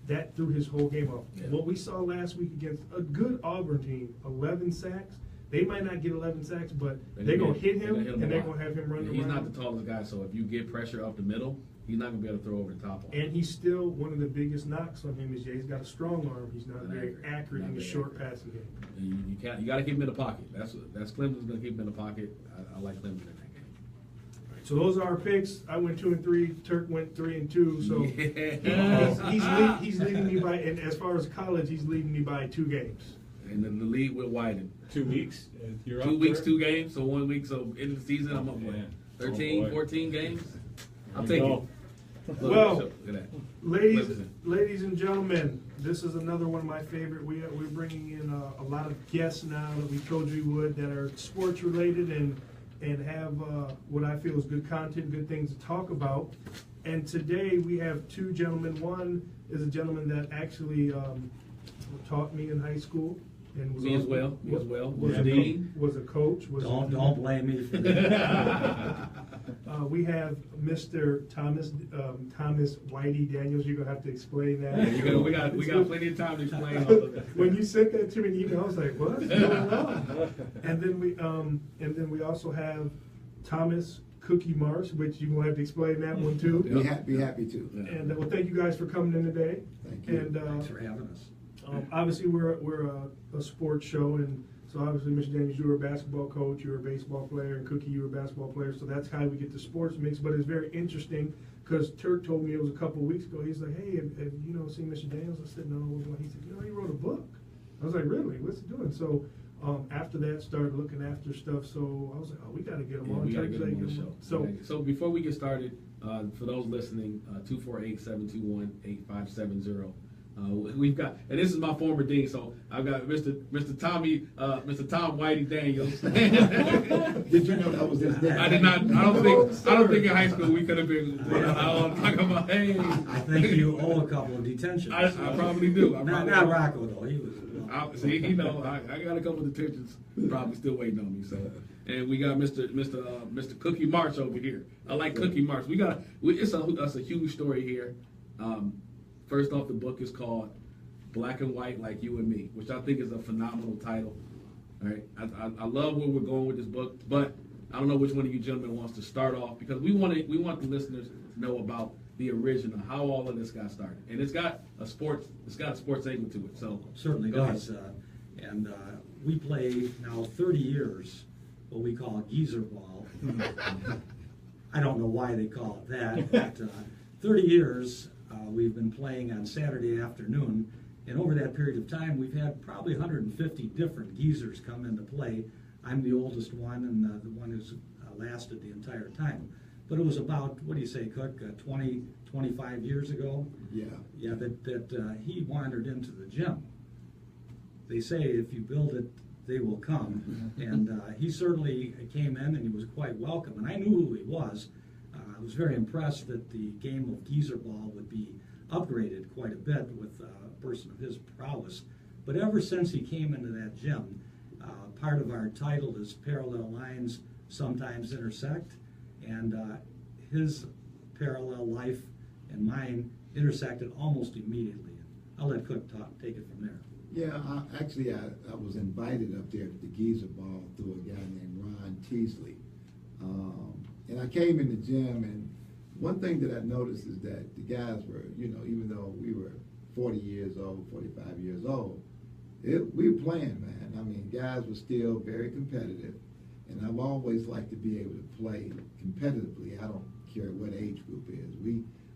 [SPEAKER 1] that threw his whole game off. Yeah. What we saw last week against a good Auburn team, 11 sacks. They might not get 11 sacks, but they're going to hit him, and they're going to have him run around.
[SPEAKER 2] He's not the tallest guy, so if you get pressure up the middle, he's not going to be able to throw over the top on him.
[SPEAKER 1] And he's still, one of the biggest knocks on him is he's got a strong arm. He's not very accurate in the short passing game.
[SPEAKER 2] You got to keep him in the pocket. That's Clemson's going to keep him in the pocket. I like Clemson in that game.
[SPEAKER 1] So those are our picks. I went 2 and 3. Turk went 3 and 2. So he's leading me by, and as far as college, he's leading me by 2 games.
[SPEAKER 2] And then the lead will widen.
[SPEAKER 3] 2 weeks? You're
[SPEAKER 2] 2 weeks, 2 games. So 1 week. So end of the season, I'm up with 13, 14 games. I'll take it.
[SPEAKER 1] Well, ladies and gentlemen, this is another one of my favorite. We're bringing in a lot of guests now that we told you we would, that are sports related and have what I feel is good content, good things to talk about. And today we have 2 gentlemen. One is a gentleman that actually taught me in high school. And was
[SPEAKER 2] me as well.
[SPEAKER 1] Was a coach.
[SPEAKER 5] Don't blame me for that.
[SPEAKER 1] We have Mr. Thomas Whitey Daniels. You're gonna have to explain that.
[SPEAKER 2] Yeah, we got plenty of time to explain all of that.
[SPEAKER 1] When you sent that to me in email, I was like, "What's going on?" And then we also have Thomas Cookie Marsh, which you're gonna have to explain that one too.
[SPEAKER 6] Be happy to.
[SPEAKER 1] And well, thank you guys for coming in today.
[SPEAKER 6] Thank you.
[SPEAKER 1] And
[SPEAKER 5] Thanks for having us.
[SPEAKER 1] Obviously, we're a sports show, and so obviously, Mr. Daniels, you were a basketball coach, you were a baseball player, and Cookie, you were a basketball player. So that's how we get the sports mix. But it's very interesting because Turk told me it was a couple of weeks ago. He's like, "Hey, have you seen Mr. Daniels?" I said, "No." He said, "He wrote a book." I was like, "Really? What's he doing?" So after that, started looking after stuff. So I was like, "Oh, we got to get him on."
[SPEAKER 2] We got to get him on the show. So before we get started, for those listening, 248-721-8570. We've got, and this is my former dean, so I've got Mr. Tom Whitey Daniels.
[SPEAKER 6] Did you know that was his name?
[SPEAKER 2] I did not. I don't think in high school we could have been. Talking about, hey.
[SPEAKER 5] I think you owe a couple of detentions.
[SPEAKER 2] I probably do.
[SPEAKER 5] Not Rocco though. He was.
[SPEAKER 2] See, I got a couple of detentions probably still waiting on me. So, and we got Mr. Cookie Marsh over here. I like Cookie Marsh. It's a huge story here. First off, the book is called Black and White Like You and Me, which I think is a phenomenal title. All right, I love where we're going with this book, but I don't know which one of you gentlemen wants to start off, because we want the listeners to know about the original, how all of this got started, and it's got a sports angle to it. So
[SPEAKER 5] certainly does, and we play now 30 years what we call geezer ball. I don't know why they call it that, but 30 years. We've been playing on Saturday afternoon, and over that period of time, we've had probably 150 different geezers come into play. I'm the oldest one, and the one who's lasted the entire time. But it was about, what do you say, Cook, 20, 25 years ago?
[SPEAKER 6] Yeah.
[SPEAKER 5] Yeah, that he wandered into the gym. They say if you build it, they will come. And he certainly came in, and he was quite welcome. And I knew who he was. I was very impressed that the game of geezer ball would be upgraded quite a bit with a person of his prowess. But ever since he came into that gym, part of our title is Parallel Lines Sometimes Intersect, and his parallel life and mine intersected almost immediately. I'll let Cook take it from there.
[SPEAKER 6] Yeah, I was invited up there to the geezer ball through a guy named Ron Teasley. And I came in the gym, and one thing that I noticed is that the guys were, you know, even though we were 40 years old, 45 years old, we were playing, man. I mean, guys were still very competitive, and I've always liked to be able to play competitively. I don't care what age group it is.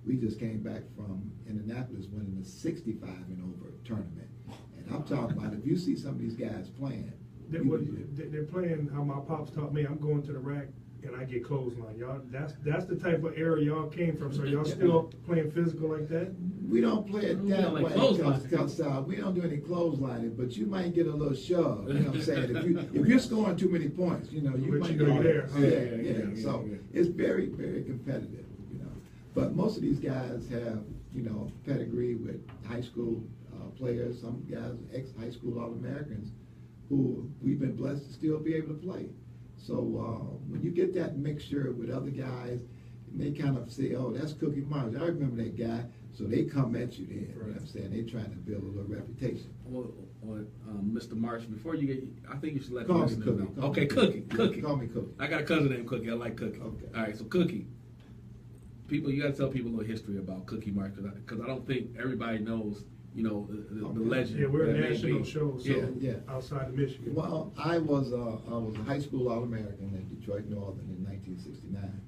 [SPEAKER 6] We just came back from Indianapolis winning the 65 and over tournament. And I'm talking about, if you see some of these guys playing,
[SPEAKER 1] they're playing how my pops taught me. I'm going to the rack and I get clothesline. Y'all, that's the type of era y'all came from. So y'all still playing physical like that?
[SPEAKER 6] We don't play it that
[SPEAKER 2] like
[SPEAKER 6] way because we don't do any clotheslining, but you might get a little shove. You know what I'm saying? If you're scoring too many points, you know, you
[SPEAKER 1] But
[SPEAKER 6] might
[SPEAKER 1] you go there.
[SPEAKER 6] Yeah. So it's very, very competitive, you know. But most of these guys have, you know, pedigree with high school players. Some guys, ex-high school All-Americans, who we've been blessed to still be able to play. So when you get that mixture with other guys, and they kind of say, oh, that's Cookie Marsh. I remember that guy. So they come at you then. You know what I'm saying? They're trying to build a little reputation.
[SPEAKER 2] Well, Mr. Marsh, before you get, I think you should let
[SPEAKER 6] Call
[SPEAKER 2] the
[SPEAKER 6] me
[SPEAKER 2] listeners
[SPEAKER 6] Cookie.
[SPEAKER 2] know. Okay, Cookie.
[SPEAKER 6] Call me Cookie.
[SPEAKER 2] I got a cousin named Cookie. I like Cookie.
[SPEAKER 6] Okay.
[SPEAKER 2] All right, so Cookie. People, you got to tell people a little history about Cookie Marsh because I don't think everybody knows, you know, the legend.
[SPEAKER 1] Yeah, we're a
[SPEAKER 2] that may
[SPEAKER 1] national
[SPEAKER 2] be.
[SPEAKER 1] show, so
[SPEAKER 6] Yeah.
[SPEAKER 1] outside of Michigan.
[SPEAKER 6] Well, I was a high school All-American at Detroit Northern in 1969.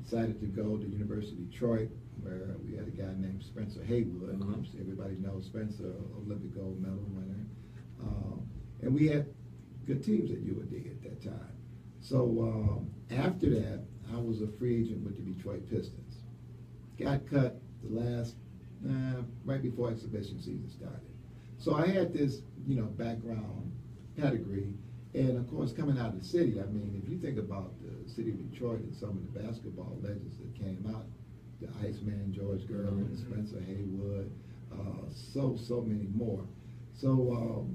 [SPEAKER 6] Decided to go to University of Detroit, where we had a guy named Spencer Haywood.
[SPEAKER 2] Uh-huh.
[SPEAKER 6] Everybody knows Spencer, Olympic gold medal winner. And we had good teams at UAD at that time. So after that, I was a free agent with the Detroit Pistons. Got cut the last, right before exhibition season started. So I had this, you know, background pedigree. And of course, coming out of the city, I mean, if you think about the city of Detroit and some of the basketball legends that came out, the Iceman, George Gervin, Spencer Haywood, so many more. So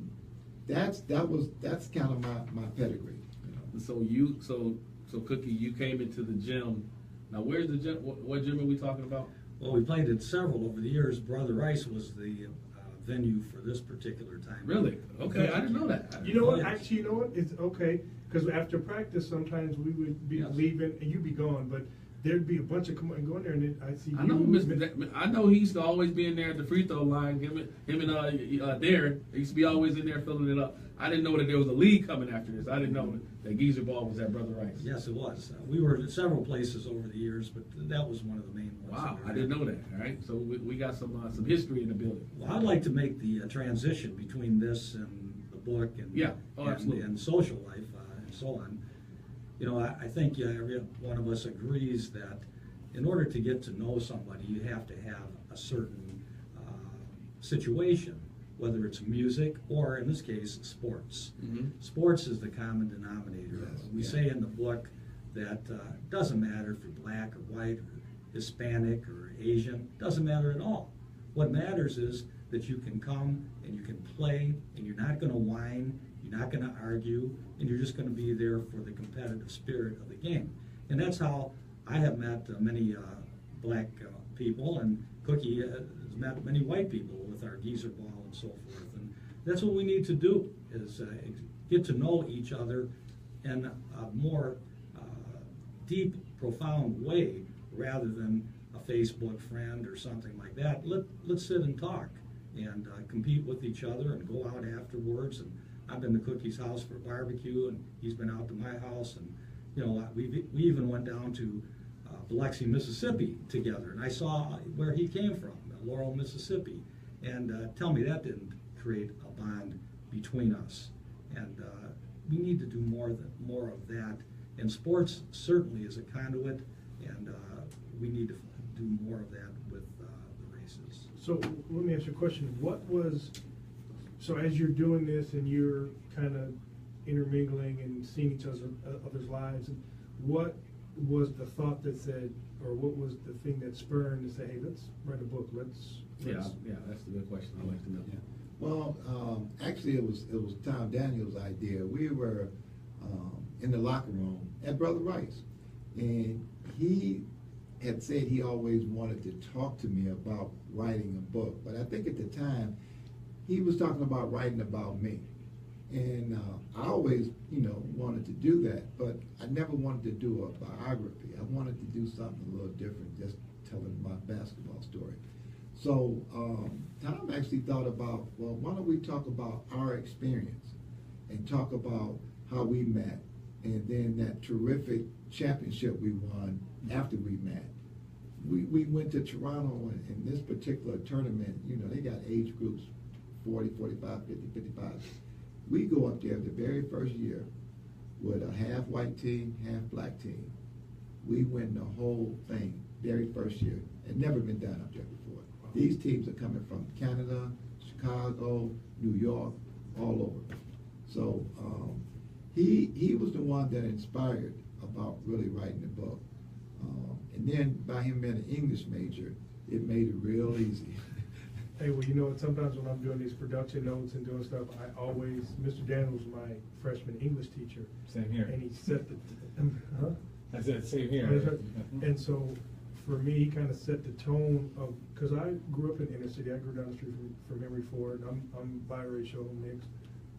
[SPEAKER 6] that's kind of my pedigree. You know?
[SPEAKER 2] So Cookie, you came into the gym. Now, where's the gym? What gym are we talking about?
[SPEAKER 5] Well, we played at several over the years. Brother Rice was the venue for this particular time.
[SPEAKER 2] Really? Okay, I didn't know that.
[SPEAKER 1] You know what?
[SPEAKER 5] Yes.
[SPEAKER 1] Actually, you know what? It's okay because after practice, sometimes we would be
[SPEAKER 5] Yes.
[SPEAKER 1] leaving and you'd be gone, but there'd be a bunch of going there, and then I see.
[SPEAKER 2] I know,
[SPEAKER 1] you,
[SPEAKER 2] I know he used to always be in there at the free throw line. Him and Darren, he used to be always in there filling it up. I didn't know that there was a league coming after this. I didn't know that Geezer Ball was at Brother Rice.
[SPEAKER 5] Yes, it was. We were at several places over the years, but that was one of the main ones.
[SPEAKER 2] Wow, I didn't know that. All right, so we got some history in the building.
[SPEAKER 5] Well, I'd like to make the transition between this and the book and
[SPEAKER 2] Yeah. Oh, absolutely.
[SPEAKER 5] and social life and so on. You know, I think every one of us agrees that in order to get to know somebody, you have to have a certain situation, whether it's music or, in this case, sports.
[SPEAKER 2] Mm-hmm.
[SPEAKER 5] Sports is the common denominator.
[SPEAKER 6] Yes,
[SPEAKER 5] We
[SPEAKER 6] yeah.
[SPEAKER 5] say in the book that it doesn't matter if you're black or white or Hispanic or Asian, doesn't matter at all. What matters is that you can come and you can play and you're not going to whine, you're not going to argue, and you're just going to be there for the competitive spirit of the game. And that's how I have met many black people, and Cookie has met many white people with our geezer ball and so forth. And that's what we need to do, is get to know each other in a more deep, profound way, rather than a Facebook friend or something like that. Let's sit and talk and compete with each other and go out afterwards. And I've been to Cookie's house for a barbecue, and he's been out to my house, and you know, we even went down to Biloxi, Mississippi together, and I saw where he came from, Laurel, Mississippi, and tell me that didn't create a bond between us. And we need to do more of that. And sports certainly is a conduit, and we need to do more of that with the races.
[SPEAKER 1] So let me ask you a question. So as you're doing this and you're kind of intermingling and seeing each other's lives, what was the thought that said, or what was the thing that spurred to say, hey, let's write a book, let's
[SPEAKER 2] Yeah, that's a good question. I'd like to know.
[SPEAKER 6] Yeah. Well, actually, it was Tom Daniel's idea. We were in the locker room at Brother Rice, and he had said he always wanted to talk to me about writing a book. But I think at the time, he was talking about writing about me. And I always, wanted to do that, but I never wanted to do a biography. I wanted to do something a little different, just telling my basketball story. So Tom actually thought about, well, why don't we talk about our experience and talk about how we met, and then that terrific championship we won after we met. We went to Toronto in this particular tournament, they got age groups 40, 45, 50, 55. We go up there the very first year with a half white team, half black team. We win the whole thing very first year. It never been done up there before. These teams are coming from Canada, Chicago, New York, all over. So he was the one that inspired about really writing the book. And then by him being an English major, it made it real easy.
[SPEAKER 1] Hey, well, sometimes when I'm doing these production notes and doing stuff, Mr. Daniel was my freshman English teacher.
[SPEAKER 3] Same here.
[SPEAKER 1] And he set the,
[SPEAKER 3] I said, same here.
[SPEAKER 1] And so, for me, he kind of set the tone of, because I grew up in inner city. I grew down the street from Henry Ford. I'm biracial, mixed,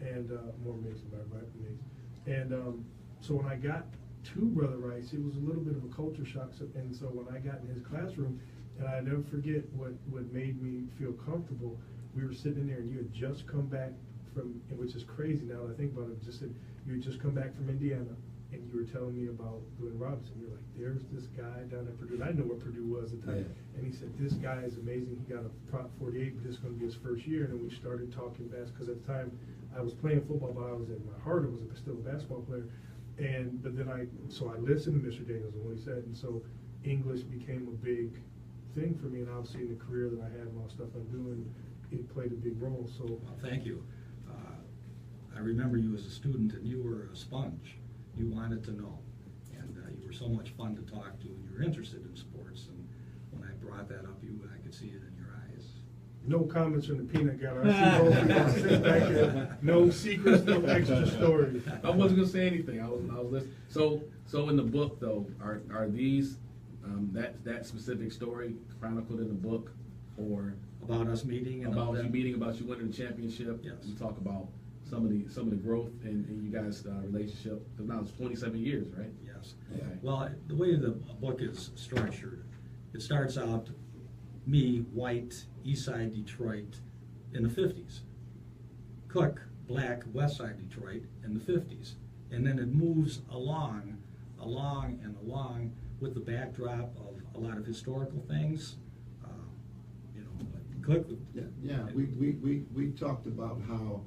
[SPEAKER 1] and more mixed than mixed. And so when I got to Brother Rice, it was a little bit of a culture shock. And so when I got in his classroom, and I never forget what made me feel comfortable. We were sitting in there, and you had just come back from, which is crazy now that I think about it. Just said you had just come back from Indiana, and you were telling me about Glenn Robinson. You're like, there's this guy down at Purdue. And I didn't know where Purdue was at the time. Yeah. And he said, this guy is amazing. He got a Prop 48, but this is going to be his first year. And then we started talking basketball, because at the time I was playing football, but I was in my heart, I was still a basketball player. But then I listened to Mr. Daniels and what he said, and so English became a big thing for me, and obviously in the career that I have and all the stuff I'm doing, it played a big role. So
[SPEAKER 5] well, thank you. I remember you as a student, and you were a sponge. You wanted to know, and you were so much fun to talk to, and you were interested in sports. And when I brought that up, I could see it in your eyes.
[SPEAKER 1] No comments from the peanut gallery. I see both people sitting back here. No secrets, no extra stories.
[SPEAKER 2] I wasn't gonna say anything. I was listening. So in the book though, are these that specific story chronicled in the book, or
[SPEAKER 5] about us meeting and
[SPEAKER 2] about you meeting, about you winning the championship?
[SPEAKER 5] Yes.
[SPEAKER 2] We talk about some of the growth in you guys' relationship. Because now it's 27 years, right?
[SPEAKER 5] Yes.
[SPEAKER 2] Okay.
[SPEAKER 5] Well, the way the book is structured, it starts out me, white, East Side Detroit in the 50s. Cook, black, West Side Detroit in the 50s. And then it moves along with the backdrop of a lot of historical things. Cook.
[SPEAKER 6] Yeah. We talked about how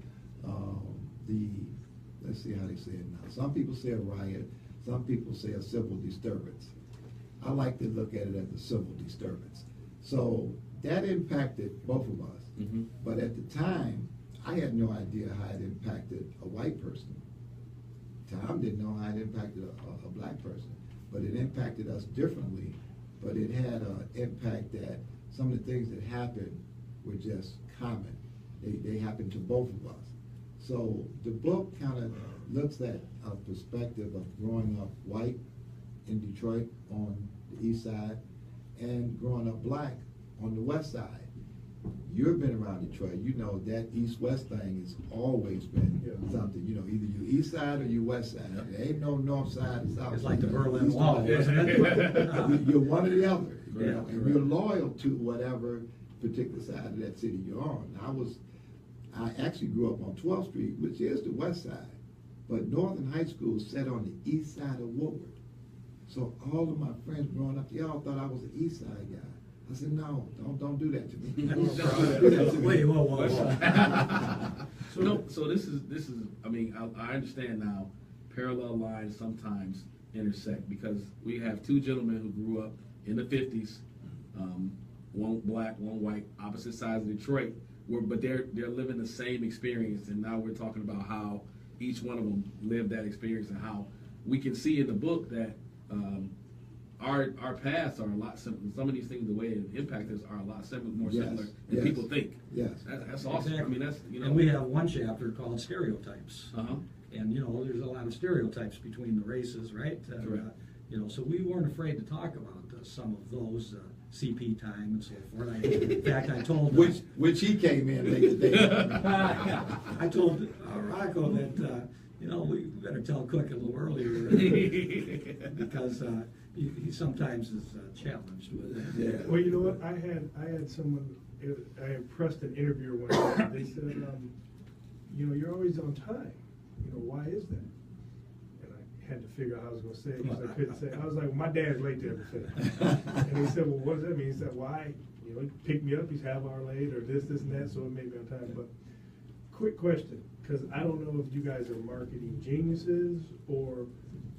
[SPEAKER 6] let's see how they say it now. Some people say a riot, some people say a civil disturbance. I like to look at it as a civil disturbance. So that impacted both of us.
[SPEAKER 2] Mm-hmm.
[SPEAKER 6] But at the time, I had no idea how it impacted a white person. Tom didn't know how it impacted a black person. But it impacted us differently. But it had an impact that some of the things that happened were just common. They happened to both of us. So the book kind of looks at a perspective of growing up white in Detroit on the east side and growing up black on the west side. You've been around Detroit, you know that east-west thing has always been something, either you east side or you west side. There ain't no north side or south.
[SPEAKER 5] It's like the Berlin Wall, isn't it?
[SPEAKER 6] You're one or the other,
[SPEAKER 5] Yeah,
[SPEAKER 6] and you're loyal to whatever particular side of that city you're on. I actually grew up on 12th Street, which is the west side, but Northern High School sat on the east side of Woodward. So all of my friends growing up, they all thought I was an east side guy. I said, no, don't do that to me.
[SPEAKER 5] Wait, whoa.
[SPEAKER 2] So this is. I mean, I understand now. Parallel lines sometimes intersect because we have two gentlemen who grew up in the 50s, one black, one white, opposite sides of Detroit. But they're living the same experience, and now we're talking about how each one of them lived that experience and how we can see in the book that. Our paths are a lot similar. Some of these things, the way it impacts us, are a lot more similar than people think.
[SPEAKER 6] Yes,
[SPEAKER 2] that's awesome.
[SPEAKER 5] Exactly.
[SPEAKER 2] I mean, that's
[SPEAKER 5] And we have one chapter called stereotypes.
[SPEAKER 2] Uh-huh.
[SPEAKER 5] And there's a lot of stereotypes between the races, right?
[SPEAKER 2] Correct.
[SPEAKER 5] So we weren't afraid to talk about some of those. CP time and so forth. In fact, I told
[SPEAKER 6] Which he came in late today.
[SPEAKER 5] I told Rocco that we better tell Cook a little earlier because he sometimes is challenged with that.
[SPEAKER 6] Yeah.
[SPEAKER 1] Well, you know what? I had someone. I impressed an interviewer one time. They said, you're always on time. Why is that? And I had to figure out how I was going to say it because I couldn't say it. I was like, well, my dad's late to everything. And he said, well, what does that mean? He said, why? He picked me up. He's half hour late or this, and that, so it made me on time. But quick question, because I don't know if you guys are marketing geniuses or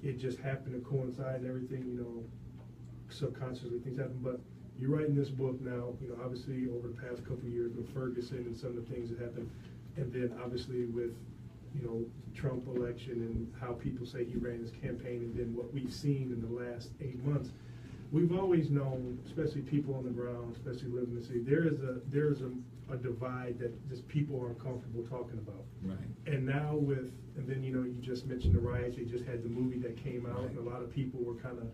[SPEAKER 1] it just happened to coincide and everything, subconsciously things happen. But you're writing this book now, obviously over the past couple of years with Ferguson and some of the things that happened, and then obviously with, Trump election and how people say he ran his campaign, and then what we've seen in the last 8 months. We've always known, especially people on the ground, especially living in the city, there is a divide that just people aren't comfortable talking about.
[SPEAKER 6] Right.
[SPEAKER 1] And now and then you just mentioned the riots. They just had the movie that came out, and a lot of people were kind of,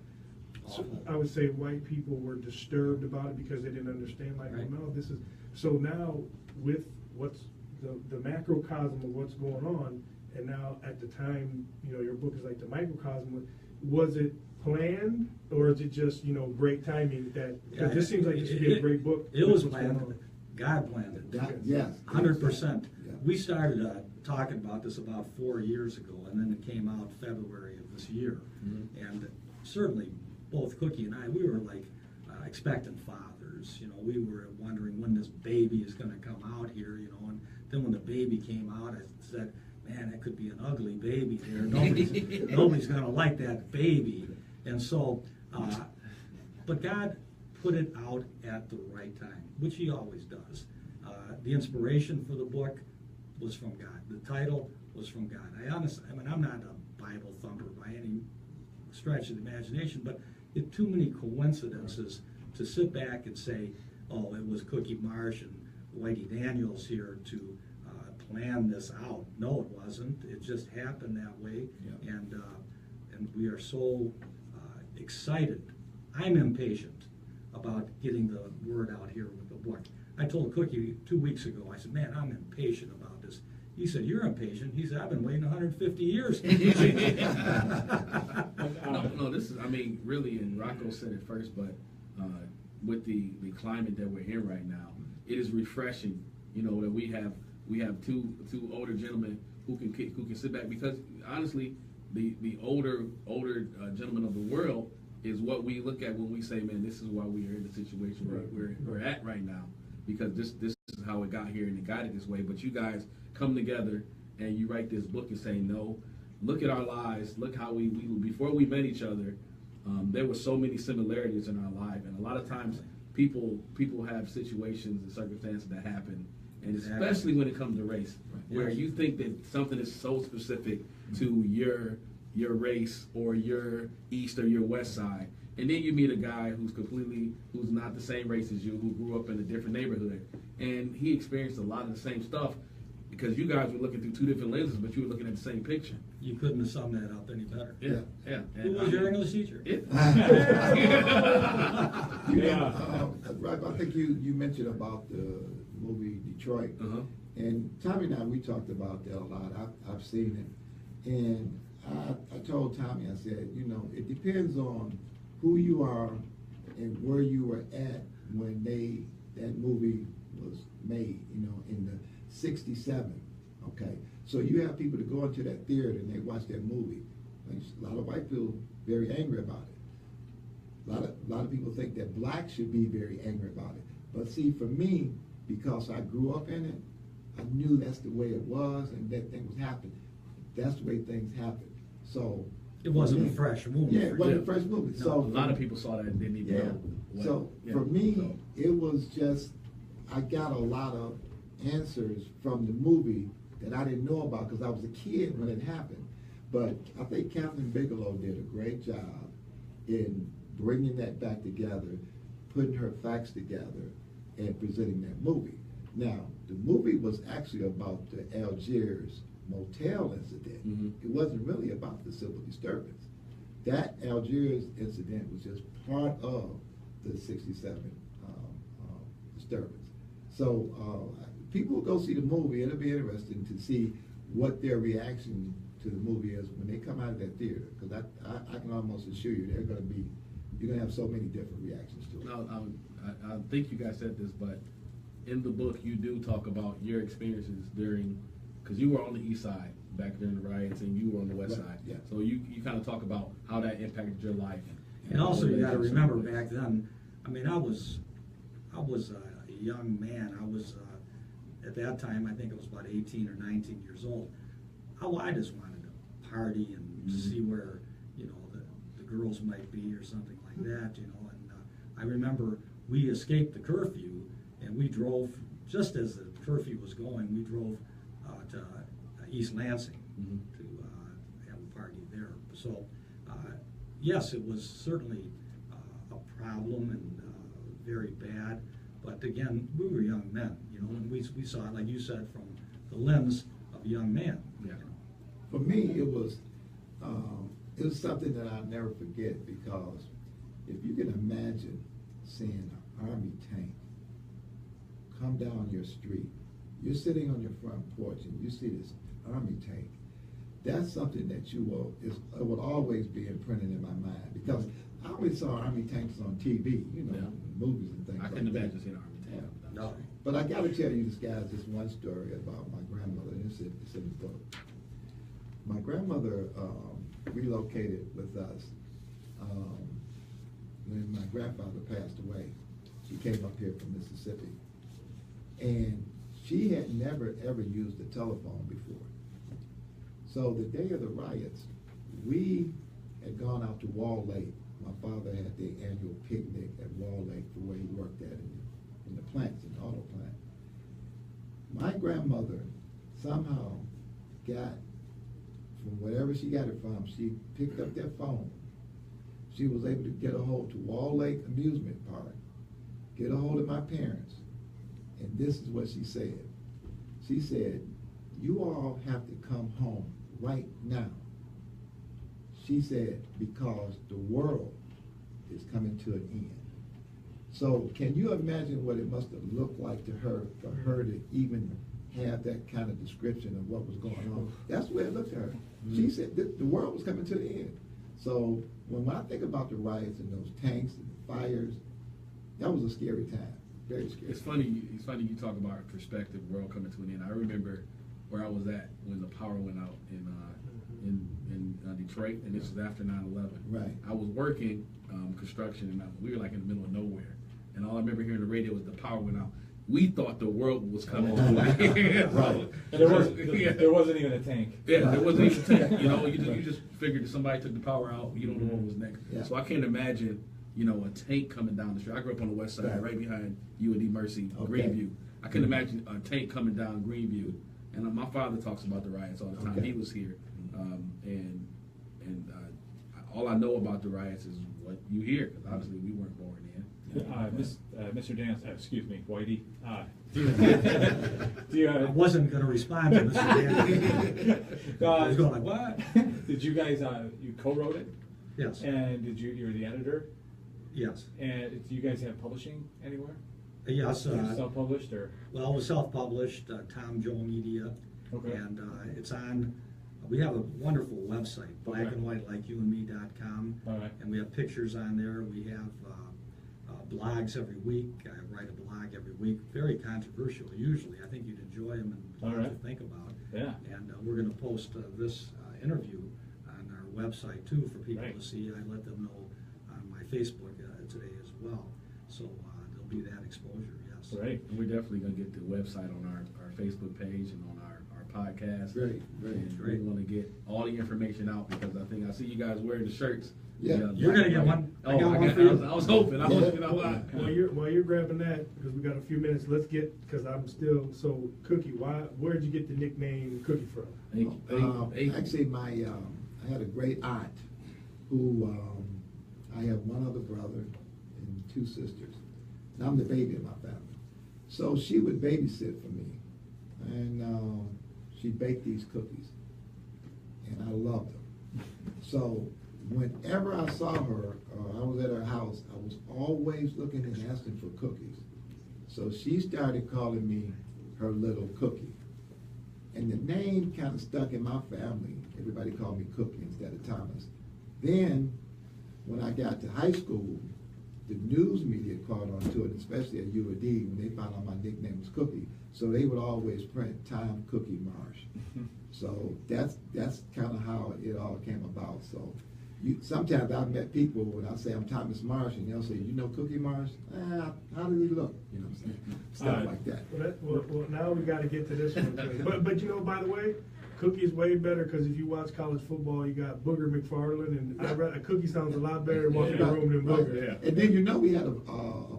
[SPEAKER 1] I would say, white people were disturbed about it because they didn't understand. Like,
[SPEAKER 5] right.
[SPEAKER 1] well, no, this is so now with what's the macrocosm of what's going on, and now at the time, your book is like the microcosm. Was it planned, or is it just great timing? That this seems like this would be a great book.
[SPEAKER 5] It was planned. God planned it.
[SPEAKER 6] Yes.
[SPEAKER 5] 100%.
[SPEAKER 6] Yeah.
[SPEAKER 5] We started talking about this about 4 years ago, and then it came out February of this year.
[SPEAKER 2] Mm-hmm.
[SPEAKER 5] And certainly, both Cookie and I, we were like expectant fathers. We were wondering when this baby is going to come out here. And then when the baby came out, I said, "Man, that could be an ugly baby there. Nobody's going to like that baby." And so, but God put it out at the right time, which He always does. The inspiration for the book was from God. The title was from God. I'm not a Bible thumper by any stretch of the imagination, but it's too many coincidences to sit back and say, "Oh, it was Cookie Marsh and Whitey Daniels here to plan this out." No, it wasn't. It just happened that way,
[SPEAKER 6] Yeah.
[SPEAKER 5] and we are so excited. I'm impatient about getting the word out here with the book. I told Cookie 2 weeks ago, I said, "Man, I'm impatient about this." He said, "You're impatient." He said, "I've been waiting 150 years.
[SPEAKER 2] No, this is, really, and Rocco said it first, but with the climate that we're in right now, it is refreshing, that we have two older gentlemen who can sit back, because honestly, the older gentlemen of the world is what we look at when we say, man, this is why we are in the situation we're at right now, because this is how it got here and it got it this way. But you guys come together and you write this book and say, no, look at our lives, look how we before we met each other, there were so many similarities in our life, and a lot of times people have situations and circumstances that happen, and especially when it comes to race, where you think that something is so specific to your race or your east or your west side, and then you meet a guy who's not the same race as you, who grew up in a different neighborhood, and he experienced a lot of the same stuff, because you guys were looking through two different lenses, but you were looking at the same picture.
[SPEAKER 5] You couldn't have summed that up any better.
[SPEAKER 2] Yeah.
[SPEAKER 5] Who was your English teacher?
[SPEAKER 6] Right, I think you mentioned about the movie Detroit, and Tommy and I, we talked about that a lot. I've seen it, and I told Tommy, I said, it depends on who you are and where you were at when that movie was made, in the 67, okay? So you have people that go into that theater and they watch that movie. Like, a lot of white people very angry about it. A lot of people think that blacks should be very angry about it. But see, for me, because I grew up in it, I knew that's the way it was and that thing was happening. That's the way things happen. So
[SPEAKER 5] it wasn't a fresh movie.
[SPEAKER 6] Yeah, it wasn't a fresh movie.
[SPEAKER 5] No,
[SPEAKER 6] so
[SPEAKER 2] a lot of people saw that and didn't even know.
[SPEAKER 6] For me, it was just, I got a lot of answers from the movie that I didn't know about because I was a kid when it happened. But I think Catherine Bigelow did a great job in bringing that back together, putting her facts together, and presenting that movie. Now, the movie was actually about the Algiers motel incident. It wasn't really about the civil disturbance. That Algiers incident was just part of the '67 disturbance. So people will go see the movie. It'll be interesting to see what their reaction to the movie is when they come out of that theater, because I can almost assure you you're going to have so many different reactions to it.
[SPEAKER 2] No, I think you guys said this, but in the book you do talk about your experiences during, because you were on the east side back during the riots and you were on the west
[SPEAKER 6] Right,
[SPEAKER 2] side.
[SPEAKER 6] yeah.
[SPEAKER 2] So you kind of talk about how that impacted your life.
[SPEAKER 5] And also, you got to remember back then. I mean, I was a young man. I was at that time. I think I was about 18 or 19 years old. I just wanted to party and see where the girls might be or something like that. And I remember we escaped the curfew and we drove just as the curfew was going. We drove to East Lansing to have a party there. So. Yes, it was certainly a problem and very bad, but again, we were young men, and we saw it, like you said, from the lens of a young man.
[SPEAKER 2] Yeah.
[SPEAKER 6] For me, it was something that I'll never forget, because if you can imagine seeing an Army tank come down your street, you're sitting on your front porch and you see this Army tank. That's something that it will always be imprinted in my mind, because I always saw Army tanks on TV, movies and things.
[SPEAKER 2] I
[SPEAKER 6] like
[SPEAKER 2] couldn't
[SPEAKER 6] that.
[SPEAKER 2] imagine seeing an Army tank.
[SPEAKER 5] No.
[SPEAKER 6] But I got to tell you, guys, this one story about my grandmother, and it's in the book. My grandmother relocated with us when my grandfather passed away. She came up here from Mississippi, and she had never ever used a telephone before. So the day of the riots, we had gone out to Wall Lake. My father had the annual picnic at Wall Lake for where he worked at in the plants, in the auto plant. My grandmother somehow got, from wherever she got it from, she picked up that phone. She was able to get a hold to Wall Lake Amusement Park, get a hold of my parents, and this is what she said. She said, "You all have to come home right now." She said, because the world is coming to an end. So can you imagine what it must have looked like to her, for her to even have that kind of description of what was going on? That's the way it looked to her. She said the world was coming to the end. So when I think about the riots and those tanks and the fires, that was a scary time, very scary.
[SPEAKER 2] It's funny you talk about perspective, world coming to an end. I remember where I was at when the power went out in Detroit, and this was after 9/11.
[SPEAKER 6] Right.
[SPEAKER 2] I was working construction, and we were like in the middle of nowhere, and all I remember hearing on the radio was the power went out. We thought the world was coming to an end.
[SPEAKER 3] Right. And there wasn't even a tank.
[SPEAKER 2] Yeah, there wasn't even a tank. You just figured that somebody took the power out. You don't know what was next.
[SPEAKER 6] Yeah.
[SPEAKER 2] So I can't imagine, a tank coming down the street. I grew up on the west side, right behind UND Mercy,
[SPEAKER 6] Okay.
[SPEAKER 2] Greenview. I couldn't imagine a tank coming down Greenview. And my father talks about the riots all the time.
[SPEAKER 6] Okay.
[SPEAKER 2] He was here, and all I know about the riots is what you hear, because obviously we weren't born in.
[SPEAKER 3] Mr. Dance, excuse me, Whitey. Do you
[SPEAKER 5] I wasn't going to respond to Mr. Dan. I was going like, what?
[SPEAKER 3] Did you guys you co-wrote it?
[SPEAKER 5] Yes.
[SPEAKER 3] And you're the editor?
[SPEAKER 5] Yes.
[SPEAKER 3] And do you guys have publishing anywhere?
[SPEAKER 5] Yes.
[SPEAKER 3] Self-published or?
[SPEAKER 5] Well, it was self-published, Tom Joe Media.
[SPEAKER 3] Okay.
[SPEAKER 5] And it's on, we have a wonderful website, blackandwhitelikeyoundme.com.
[SPEAKER 3] All right.
[SPEAKER 5] And we have pictures on there. We have blogs every week. I write a blog every week. Very controversial, usually. I think you'd enjoy them and
[SPEAKER 3] All right.
[SPEAKER 5] to think about.
[SPEAKER 3] Yeah.
[SPEAKER 5] And we're going to post this interview on our website, too, for people
[SPEAKER 3] Right.
[SPEAKER 5] to see. I let them know on my Facebook today as well. So there'll be that exposure, yes.
[SPEAKER 3] Great.
[SPEAKER 2] And we're definitely going to get the website on our Facebook page and on our podcast.
[SPEAKER 6] Great.
[SPEAKER 2] And
[SPEAKER 5] Great.
[SPEAKER 2] we want to get all the information out, because I see you guys wearing the shirts.
[SPEAKER 6] Yeah.
[SPEAKER 5] You're going to get one.
[SPEAKER 2] Oh,
[SPEAKER 5] I got one for you.
[SPEAKER 2] I was hoping. I was,
[SPEAKER 1] While you're grabbing that, because we got a few minutes, let's get, because I'm still, so Cookie, where'd you get the nickname Cookie from?
[SPEAKER 6] Actually, I had a great aunt who, I have one other brother and two sisters. And I'm the baby in my family. So she would babysit for me. And she baked these cookies. And I loved them. So whenever I saw her, I was at her house, I was always looking and asking for cookies. So she started calling me her little Cookie. And the name kind of stuck in my family. Everybody called me Cookie instead of Thomas. Then, when I got to high school, the news media caught on to it, especially at UAD, when they found out my nickname was Cookie. So they would always print Tom Cookie Marsh. So that's kind of how it all came about. So sometimes I've met people when I say I'm Thomas Marsh, and they'll say, you know Cookie Marsh? How did he look? You know what I'm saying? Stuff like that.
[SPEAKER 1] Well, now we got to get to this one. But you know, by the way, Cookie's way better because if you watch college football, you got Booger McFarland, and Cookie sounds a lot better walking the room than Booger.
[SPEAKER 6] Yeah. And then you know we had a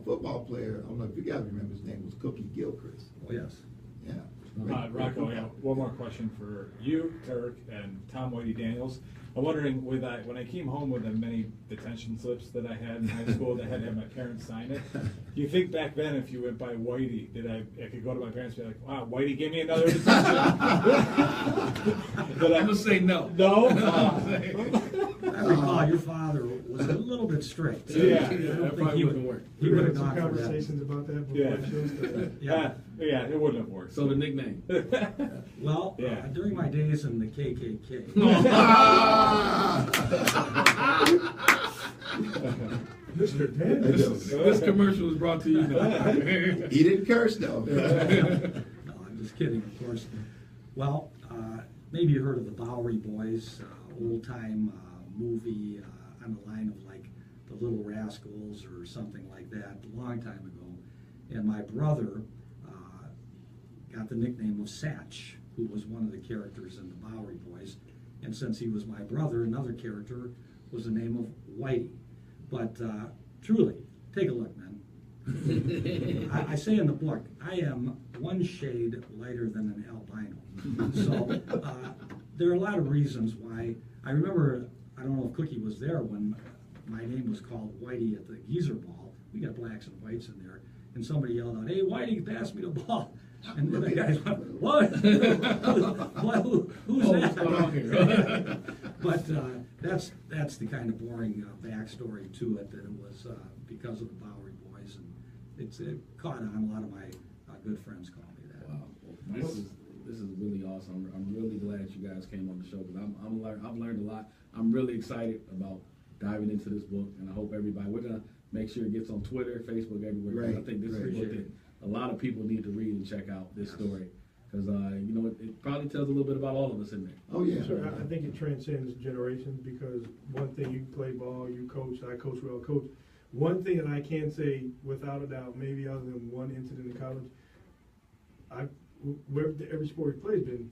[SPEAKER 6] football player, I don't know if you guys remember his name, was Cookie Gilchrist.
[SPEAKER 5] Oh, yes.
[SPEAKER 6] Yeah.
[SPEAKER 3] Rocco, yeah, one more question for you, Turk, and Tom Whitey Daniels. I'm wondering, when I came home with the many detention slips that I had in high school that had to have my parents sign it, do you think back then if you went by Whitey, I could go to my parents and be like, wow, Whitey gave me another detention?
[SPEAKER 2] I'm going to say no.
[SPEAKER 3] No?
[SPEAKER 5] I recall your father was a little bit strict.
[SPEAKER 3] Yeah.
[SPEAKER 5] I don't
[SPEAKER 2] That
[SPEAKER 5] think
[SPEAKER 2] probably
[SPEAKER 5] he
[SPEAKER 2] wouldn't
[SPEAKER 5] would.
[SPEAKER 2] work.
[SPEAKER 5] He would have
[SPEAKER 1] some
[SPEAKER 5] gone for that.
[SPEAKER 1] conversations about that before
[SPEAKER 3] Yeah.
[SPEAKER 1] the show started.
[SPEAKER 3] Yeah, it wouldn't have worked.
[SPEAKER 2] So the nickname.
[SPEAKER 5] Well,
[SPEAKER 3] Yeah.
[SPEAKER 5] during my days in the KKK,
[SPEAKER 1] Mr. Daniels.
[SPEAKER 2] This commercial was brought to you now.
[SPEAKER 6] He didn't curse though.
[SPEAKER 5] no, I'm just kidding, of course. Well, maybe you heard of the Bowery Boys, old-time movie on the line of like the Little Rascals or something like that, a long time ago. And my brother got the nickname of Satch, who was one of the characters in the Bowery Boys. And since he was my brother, another character was the name of Whitey. But truly, take a look, man. I say in the book, I am one shade lighter than an albino. So there are a lot of reasons why. I remember, I don't know if Cookie was there when my name was called Whitey at the Geezer Ball. We got blacks and whites in there. And somebody yelled out, "Hey, Whitey, pass me the ball." And the guys went, "What? Who's that?" But that's the kind of boring backstory to it, that it was because of the Bowery Boys, and it caught on. A lot of my good friends call me that.
[SPEAKER 2] Wow, well, this is really awesome. I'm really glad you guys came on the show because I've learned a lot. I'm really excited about diving into this book, and I hope everybody, we're gonna make sure it gets on Twitter, Facebook, everywhere.
[SPEAKER 6] Right,
[SPEAKER 2] I think this is a
[SPEAKER 6] right.
[SPEAKER 2] book that a lot of people need to read and check out this story because you know it probably tells a little bit about all of us in there.
[SPEAKER 6] Oh yeah.
[SPEAKER 1] Sure, I think it transcends generations because one thing, you play ball, you coach, I coach, we all coach. One thing that I can say without a doubt, maybe other than one incident in college, every sport he plays been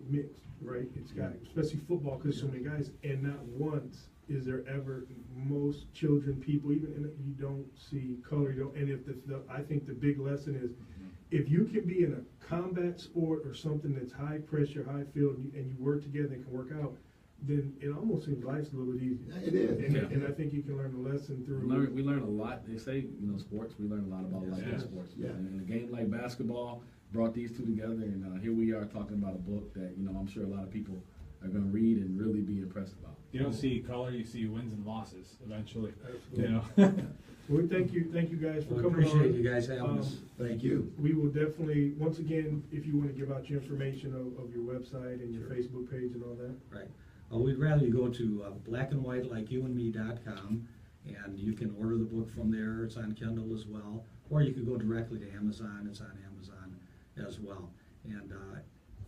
[SPEAKER 1] mixed, right? It's got, especially football, because so many guys, and not once is there ever, most children, people, even you don't see color, and if I think the big lesson is, if you can be in a combat sport or something that's high pressure, high field, and you work together and can work out, then it almost seems life's a little bit easier.
[SPEAKER 6] It is.
[SPEAKER 1] And I think you can learn a lesson through.
[SPEAKER 2] We learn a lot. They say, sports, we learn a lot about life in sports.
[SPEAKER 6] Yeah.
[SPEAKER 2] And a game like basketball brought these two together, and here we are talking about a book that, I'm sure a lot of people are going to read and really be impressed about.
[SPEAKER 3] You don't see color, you see wins and losses eventually.
[SPEAKER 1] Absolutely. Well, thank you guys for coming on.
[SPEAKER 5] Appreciate you guys having us.
[SPEAKER 6] Thank you.
[SPEAKER 1] We will definitely, once again, if you want to give out your information of your website and your Facebook page and all that.
[SPEAKER 5] Right. We'd rather you go to blackandwhitelikeyoundme.com, and you can order the book from there. It's on Kindle as well. Or you could go directly to Amazon. It's on Amazon as well. And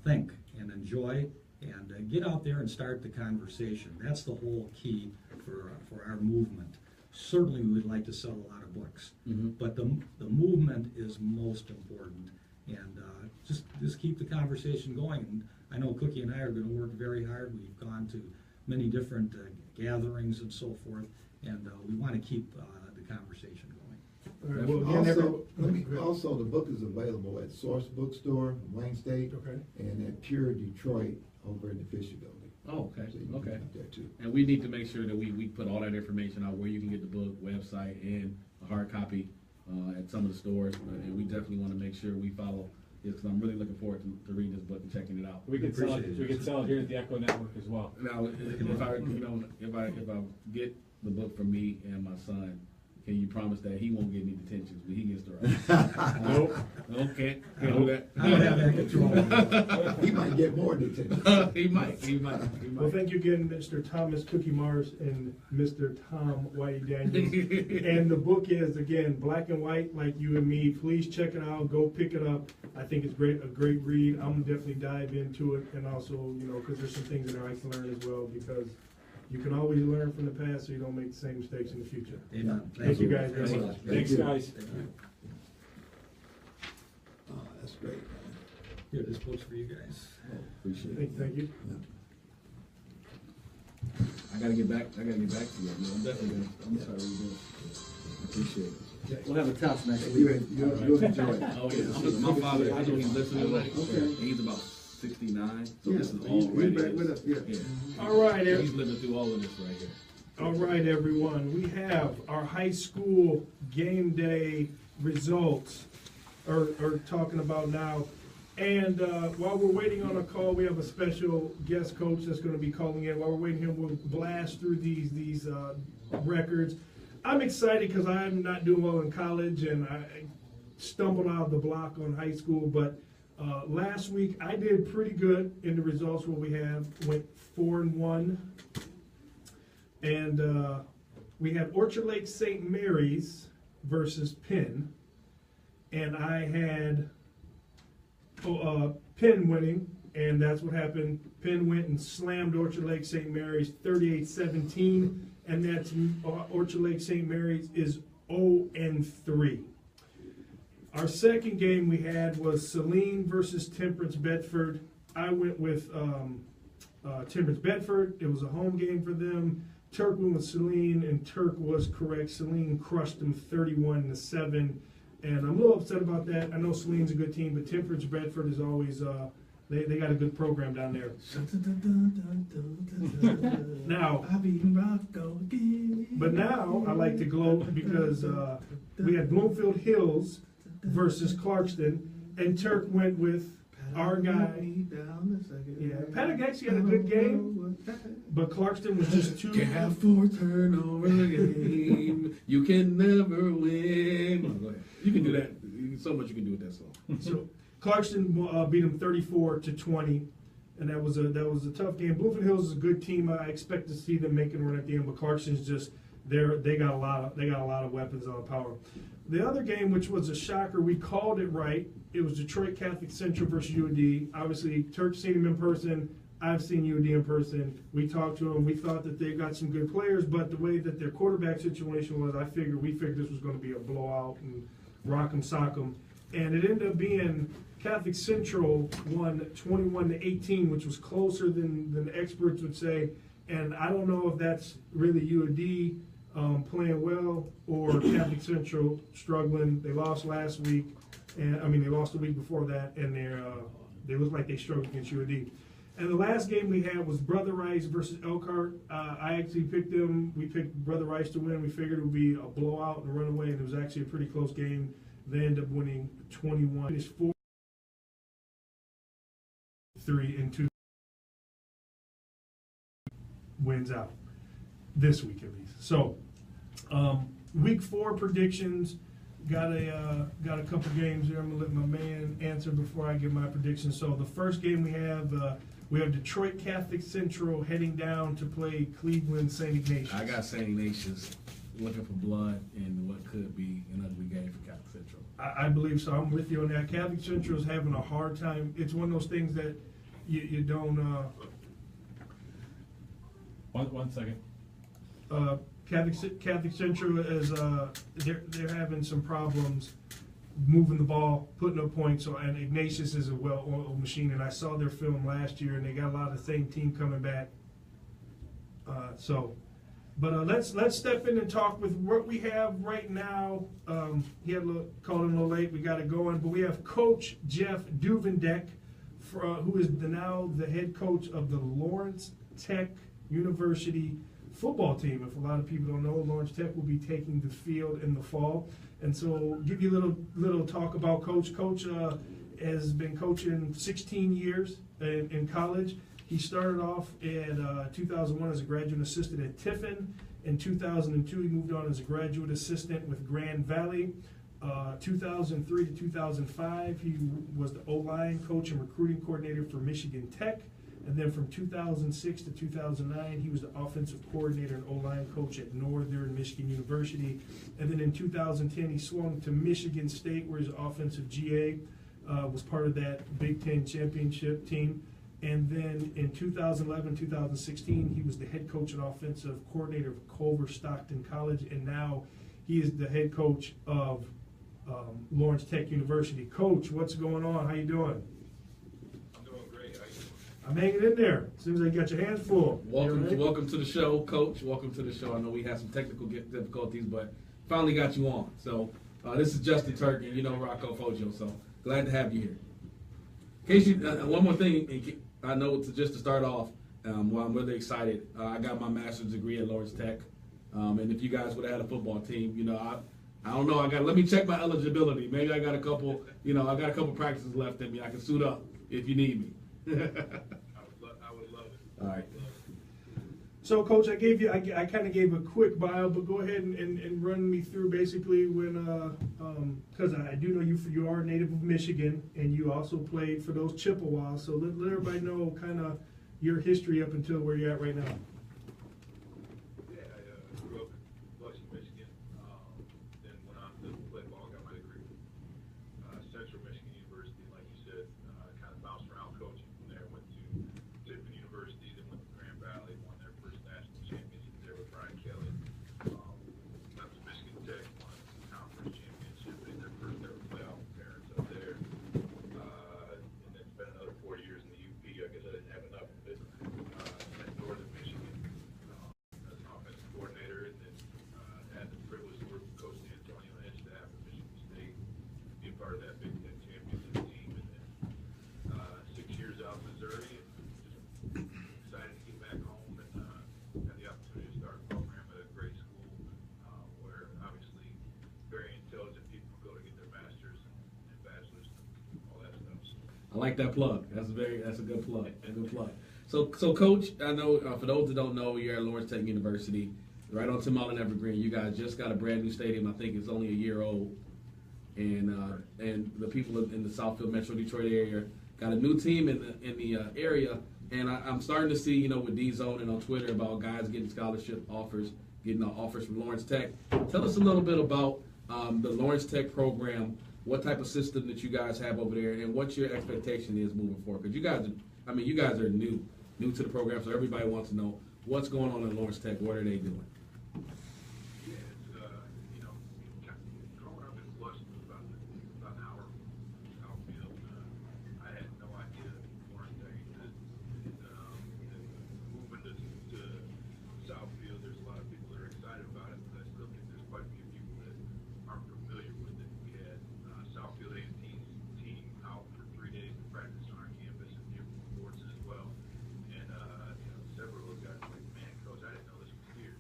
[SPEAKER 5] think and enjoy and get out there and start the conversation. That's the whole key for our movement. Certainly we would like to sell a lot of books, but the movement is most important. And just keep the conversation going. And I know Cookie and I are going to work very hard. We've gone to many different gatherings and so forth, and we want to keep the conversation going.
[SPEAKER 1] All right, well, again,
[SPEAKER 6] Also, the book is available at Source Bookstore, Wayne State,
[SPEAKER 1] Okay.
[SPEAKER 6] and at Pure Detroit over in the Fisher Building.
[SPEAKER 2] Oh, okay,
[SPEAKER 6] So you can
[SPEAKER 2] okay.
[SPEAKER 6] get up there too.
[SPEAKER 2] And we need to make sure that we put all that information out where you can get the book, website, and a hard copy at some of the stores. And we definitely want to make sure we follow because I'm really looking forward to reading this book and checking it out.
[SPEAKER 3] We could sell
[SPEAKER 5] Appreciate
[SPEAKER 3] it.
[SPEAKER 5] it.
[SPEAKER 3] We could sell it here at the Echo Network as well.
[SPEAKER 2] Now, if I get the book from me and my son, can you promise that he won't get any detentions when he gets to write?
[SPEAKER 3] Nope.
[SPEAKER 2] Okay, can't do that.
[SPEAKER 5] I don't have that control.
[SPEAKER 6] He might get more detention.
[SPEAKER 2] He might.
[SPEAKER 1] Well, thank you again, Mr. Thomas Cookie Marsh and Mr. Tom Whitey Daniels. And the book is, again, black and white, like you and me. Please check it out. Go pick it up. I think it's a great read. I'm gonna definitely dive into it, and also, because there's some things in there I can learn as well, because you can always learn from the past so you don't make the same mistakes in the future.
[SPEAKER 5] Amen.
[SPEAKER 1] Thank you guys very much.
[SPEAKER 3] Thanks, guys.
[SPEAKER 6] Oh, that's great.
[SPEAKER 5] Here, this book's for you guys.
[SPEAKER 6] Appreciate it.
[SPEAKER 1] Thank you.
[SPEAKER 2] I gotta get back to you. I'm definitely gonna start reading this. Appreciate it.
[SPEAKER 5] We'll have a test next
[SPEAKER 6] You
[SPEAKER 5] week.
[SPEAKER 6] enjoy it.
[SPEAKER 2] Oh yeah, my father. I know he's listening.
[SPEAKER 6] Okay.
[SPEAKER 2] He's about 69, so
[SPEAKER 6] Yeah,
[SPEAKER 2] this is
[SPEAKER 6] he's
[SPEAKER 2] already.
[SPEAKER 6] back with us, yeah.
[SPEAKER 1] All right,
[SPEAKER 2] He's living through all of this right here.
[SPEAKER 1] All right, everyone. We have our high school game day results are talking about now. And while we're waiting on a call, we have a special guest coach that's going to be calling in. While we're waiting here, we'll blast through these records. I'm excited because I'm not doing well in college, and I stumbled out of the block on high school. But last week, I did pretty good in the results. What we have went 4-1. And we had Orchard Lake St. Mary's versus Penn. And I had Penn winning, and that's what happened. Penn went and slammed Orchard Lake St. Mary's 38-17, and that's Orchard Lake St. Mary's is 0-3. Our second game we had was Saline versus Temperance Bedford. I went with Temperance Bedford. It was a home game for them. Turk went with Saline, and Turk was correct. Saline crushed them 31-7. And I'm a little upset about that. I know Saline's a good team, but Temperance Bedford is always, they got a good program down there. Now, but now I like to gloat because we had Bloomfield Hills versus Clarkston, and Turk went with our guy. Yeah, Paddock actually had a good game, but Clarkston was just too.
[SPEAKER 2] Can't afford turnover game. You can never win. Go ahead. You can do that. So much you can do with that song.
[SPEAKER 1] So Clarkston beat them 34-20, and that was a tough game. Bloomfield Hills is a good team. I expect to see them making a run at the end, but Clarkston's just they got a lot of weapons on power. The other game, which was a shocker, we called it right. It was Detroit Catholic Central versus UD. Obviously, Turk's seen him in person. I've seen UD in person. We talked to them. We thought that they got some good players, but the way that their quarterback situation was, we figured this was going to be a blowout and rock 'em, sock 'em. And it ended up being Catholic Central won 21-18, which was closer than the experts would say. And I don't know if that's really UD playing well or Catholic Central struggling. They lost last week, and they lost the week before that, and they look like they struggled against UD. And the last game we had was Brother Rice versus Elkhart. I actually picked them. We picked Brother Rice to win. We figured it would be a blowout and a runaway, and it was actually a pretty close game. They ended up winning 21. It's 4-3-2 wins out this week at least. So week 4 predictions. Got a couple games here. I'm gonna let my man answer before I give my predictions. So the first game we have Detroit Catholic Central heading down to play Cleveland St. Ignatius.
[SPEAKER 2] I got St. Ignatius looking for blood in what could be an ugly game for Catholic Central.
[SPEAKER 1] I believe so. I'm with you on that. Catholic Central is having a hard time. It's one of those things that you don't.
[SPEAKER 3] 1 second.
[SPEAKER 1] Catholic Central is they're having some problems moving the ball, putting up points. And Ignatius is a well-oiled machine. And I saw their film last year, and they got a lot of the same team coming back. But let's step in and talk with what we have right now. He had called in a little late. We got it going, but we have Coach Jeff Duvendeck, who is now the head coach of the Lawrence Tech University football team. If a lot of people don't know, Lawrence Tech will be taking the field in the fall, and so we'll give you a little talk about Coach. Coach, has been coaching 16 years in college. He started off in 2001 as a graduate assistant at Tiffin. In 2002, he moved on as a graduate assistant with Grand Valley. 2003 to 2005, he was the O-line coach and recruiting coordinator for Michigan Tech. And then from 2006 to 2009, he was the offensive coordinator and O-line coach at Northern Michigan University. And then in 2010, he swung to Michigan State, where he's an offensive GA, was part of that Big Ten championship team. And then in 2011, 2016, he was the head coach and offensive coordinator of Culver Stockton College. And now he is the head coach of Lawrence Tech University. Coach, what's going on? How you doing?
[SPEAKER 7] I'm doing great. How you doing?
[SPEAKER 1] I'm hanging in there. As soon as I got your hands full.
[SPEAKER 2] Welcome to the show, Coach. Welcome to the show. I know we had some technical difficulties, but finally got you on. So this is Justin Turk, and you know Rocco Foggio. So glad to have you here. In case you, one more thing, I know just to start off. Well, I'm really excited. I got my master's degree at Lawrence Tech, and if you guys would have had a football team, you know, I don't know. Let me check my eligibility. Maybe I got a couple. You know, I got a couple practices left in me. I can suit up if you need me.
[SPEAKER 7] I would love it.
[SPEAKER 2] All right.
[SPEAKER 1] So, Coach, I kind of gave a quick bio, but go ahead and run me through basically when, because I do know you are a native of Michigan, and you also played for those Chippewas. So let everybody know kind of your history up until where you're at right now.
[SPEAKER 7] Yeah, I grew up in Washington, Michigan. Then went on to play ball, got my degree. Central Michigan University, like you said, kind of bounced around coaching from there. Went to Tiffin University, then went to Grand Valley, won their first national championship there with Brian Kelly. Went to Michigan Tech, won the conference championship, made their first ever playoff appearance up there. And then spent another 4 years in the UP. I guess I didn't have enough of it. At Northern Michigan as an offensive coordinator, and then had the privilege to work with Coach Antonio and his staff at Michigan State, be a part of that Big Ten championship team, and then 6 years out in Missouri, and just excited to get back home, and had the opportunity to start a program at a great school where obviously very intelligent people go to get their masters and bachelors and all that stuff. So,
[SPEAKER 2] I like that plug. That's a good plug. A good plug. So Coach, I know for those that don't know, you're at Lawrence Tech University, right on Tim Allen Evergreen. You guys just got a brand new stadium. I think it's only a year old, and the people in the Southfield Metro Detroit area got a new team in the area. And I'm starting to see, you know, with D-Zone and on Twitter about guys getting scholarship offers, getting offers from Lawrence Tech. Tell us a little bit about the Lawrence Tech program. What type of system that you guys have over there, and what your expectation is moving forward? Because you guys are new to the program, so everybody wants to know what's going on at Lawrence Tech. What are they doing?
[SPEAKER 7] yeah, it's, you know, growing up in Flushing was about an hour from Southfield. I had no idea Lawrence Tech existed. Moving to Southfield, there's a lot of people that are excited about it, but I still think there's quite a few people that aren't familiar with it. We had Southfield A&T's team out for 3 days to practice on our campus and near sports as well. And you know, several of those guys were like, man, Coach, I didn't know this was here.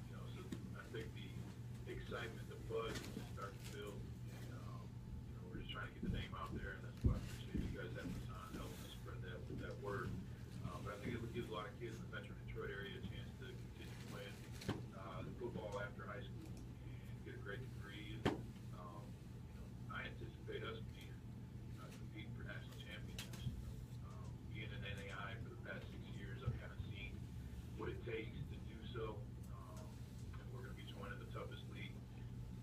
[SPEAKER 7] You know, so I think the excitement, the buzz is starting to build, and you know, we're just trying to get the name out there, and that's why I appreciate you guys having us on, helping us spread that word. But I think it gives a lot of kids in the Metro Detroit area a chance to continue playing football after high school and get a great degree. And you know, I anticipate us being competing for national championships. Being in NAI for the past 6 years, I've kind of seen what it takes to do so. And we're going to be joining the toughest league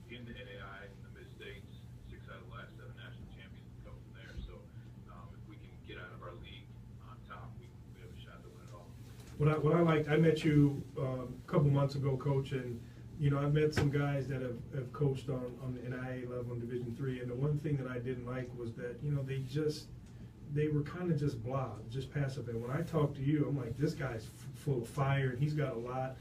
[SPEAKER 7] in the NAI in the Mid-States. 6 out of the last 7 national champions come from there. So if we can get out of our league on top, we have a shot to win it all.
[SPEAKER 1] What I liked, I met you a couple months ago, Coach, and you know, I've met some guys that have coached on the NIA level in Division III, and the one thing that I didn't like was that, you know, they were kind of just blah, just passive. And when I talk to you, I'm like, this guy's full of fire, and he's got a lot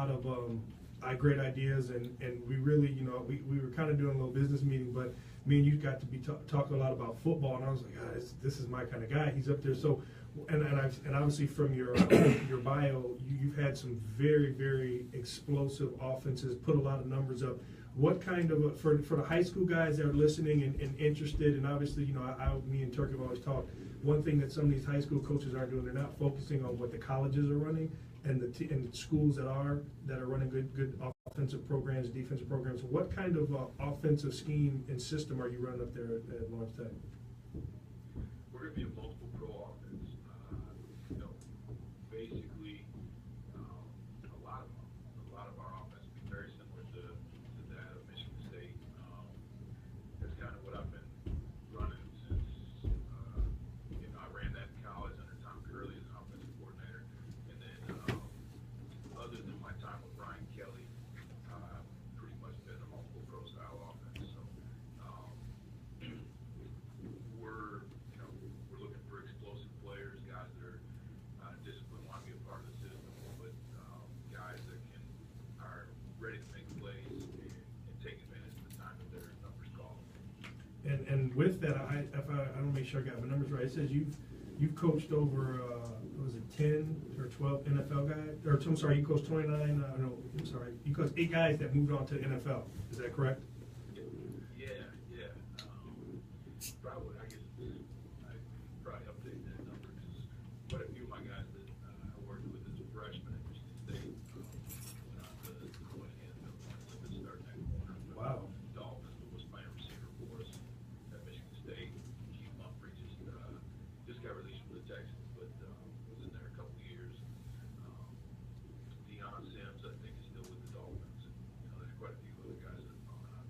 [SPEAKER 1] of great ideas, and we really, you know, we were kind of doing a little business meeting, but me and you got to be talking a lot about football, and I was like, this is my kind of guy. He's up there. So, and obviously from your bio, you've had some very, very explosive offenses, put a lot of numbers up. what kind of, for the high school guys that are listening and interested, and obviously, you know, me and Turk have always talked, one thing that some of these high school coaches aren't doing, they're not focusing on what the colleges are running and the schools that are running good offensive programs, defensive programs. What kind of offensive scheme and system are you running up there at Lawrence Tech?
[SPEAKER 7] We're going to be a multiple pro offense. You know, basically, a lot of our offense will be very similar to that of Michigan State. That's kind of what I've been running since, you know, I ran that in college under Tom Curley as an offensive coordinator. And then, other than my time with Brian Kelly, pretty much been a multiple pro style offense. So, we're looking for explosive players, guys that are disciplined, want to be a part of the system, but guys that are ready to make plays and take advantage of the time that their numbers call.
[SPEAKER 1] And with that, I don't make sure I got my numbers right. It says you've coached over what was it, 10 or 12 NFL guys? Or I'm sorry, you coached 29. No, I'm sorry, you coached 8 guys that moved on to the NFL. Is that correct?
[SPEAKER 7] Yeah. Probably, I guess I probably update that number because quite a few of my guys that I worked with as a freshman at Michigan State went on to go in the NFL and start that corner.
[SPEAKER 1] Wow.
[SPEAKER 7] Dolphins was playing receiver for us at Michigan State. Keith Humphrey just got released from the Texans, but was in there a couple of years. Deion Sims, I think, is still with the Dolphins. You know, there's quite a few other guys that have gone on.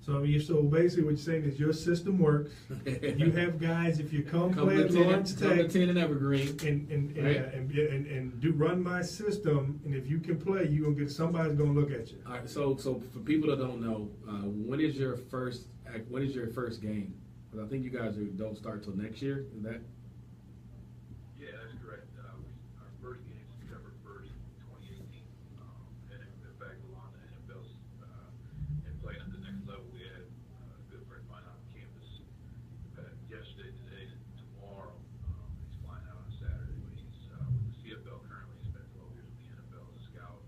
[SPEAKER 1] So basically, what you're saying is your system works. You have guys, if you come play at Lawrence Tech,
[SPEAKER 2] come to 10 and Evergreen,
[SPEAKER 1] and do run my system, and if you can play, you gonna get somebody's gonna look at you.
[SPEAKER 2] All right, so for people that don't know, when is your first game? Because I think you guys don't start till next year. Is that?
[SPEAKER 7] Yeah, that's correct. Our first game is September 1st, 2018. And in fact, along the NFL's and playing at the next level, we had a good friend of mine on campus yesterday, today, and tomorrow. He's flying out on Saturday, but he's with the CFL currently. He spent 12 years with the NFL as a scout.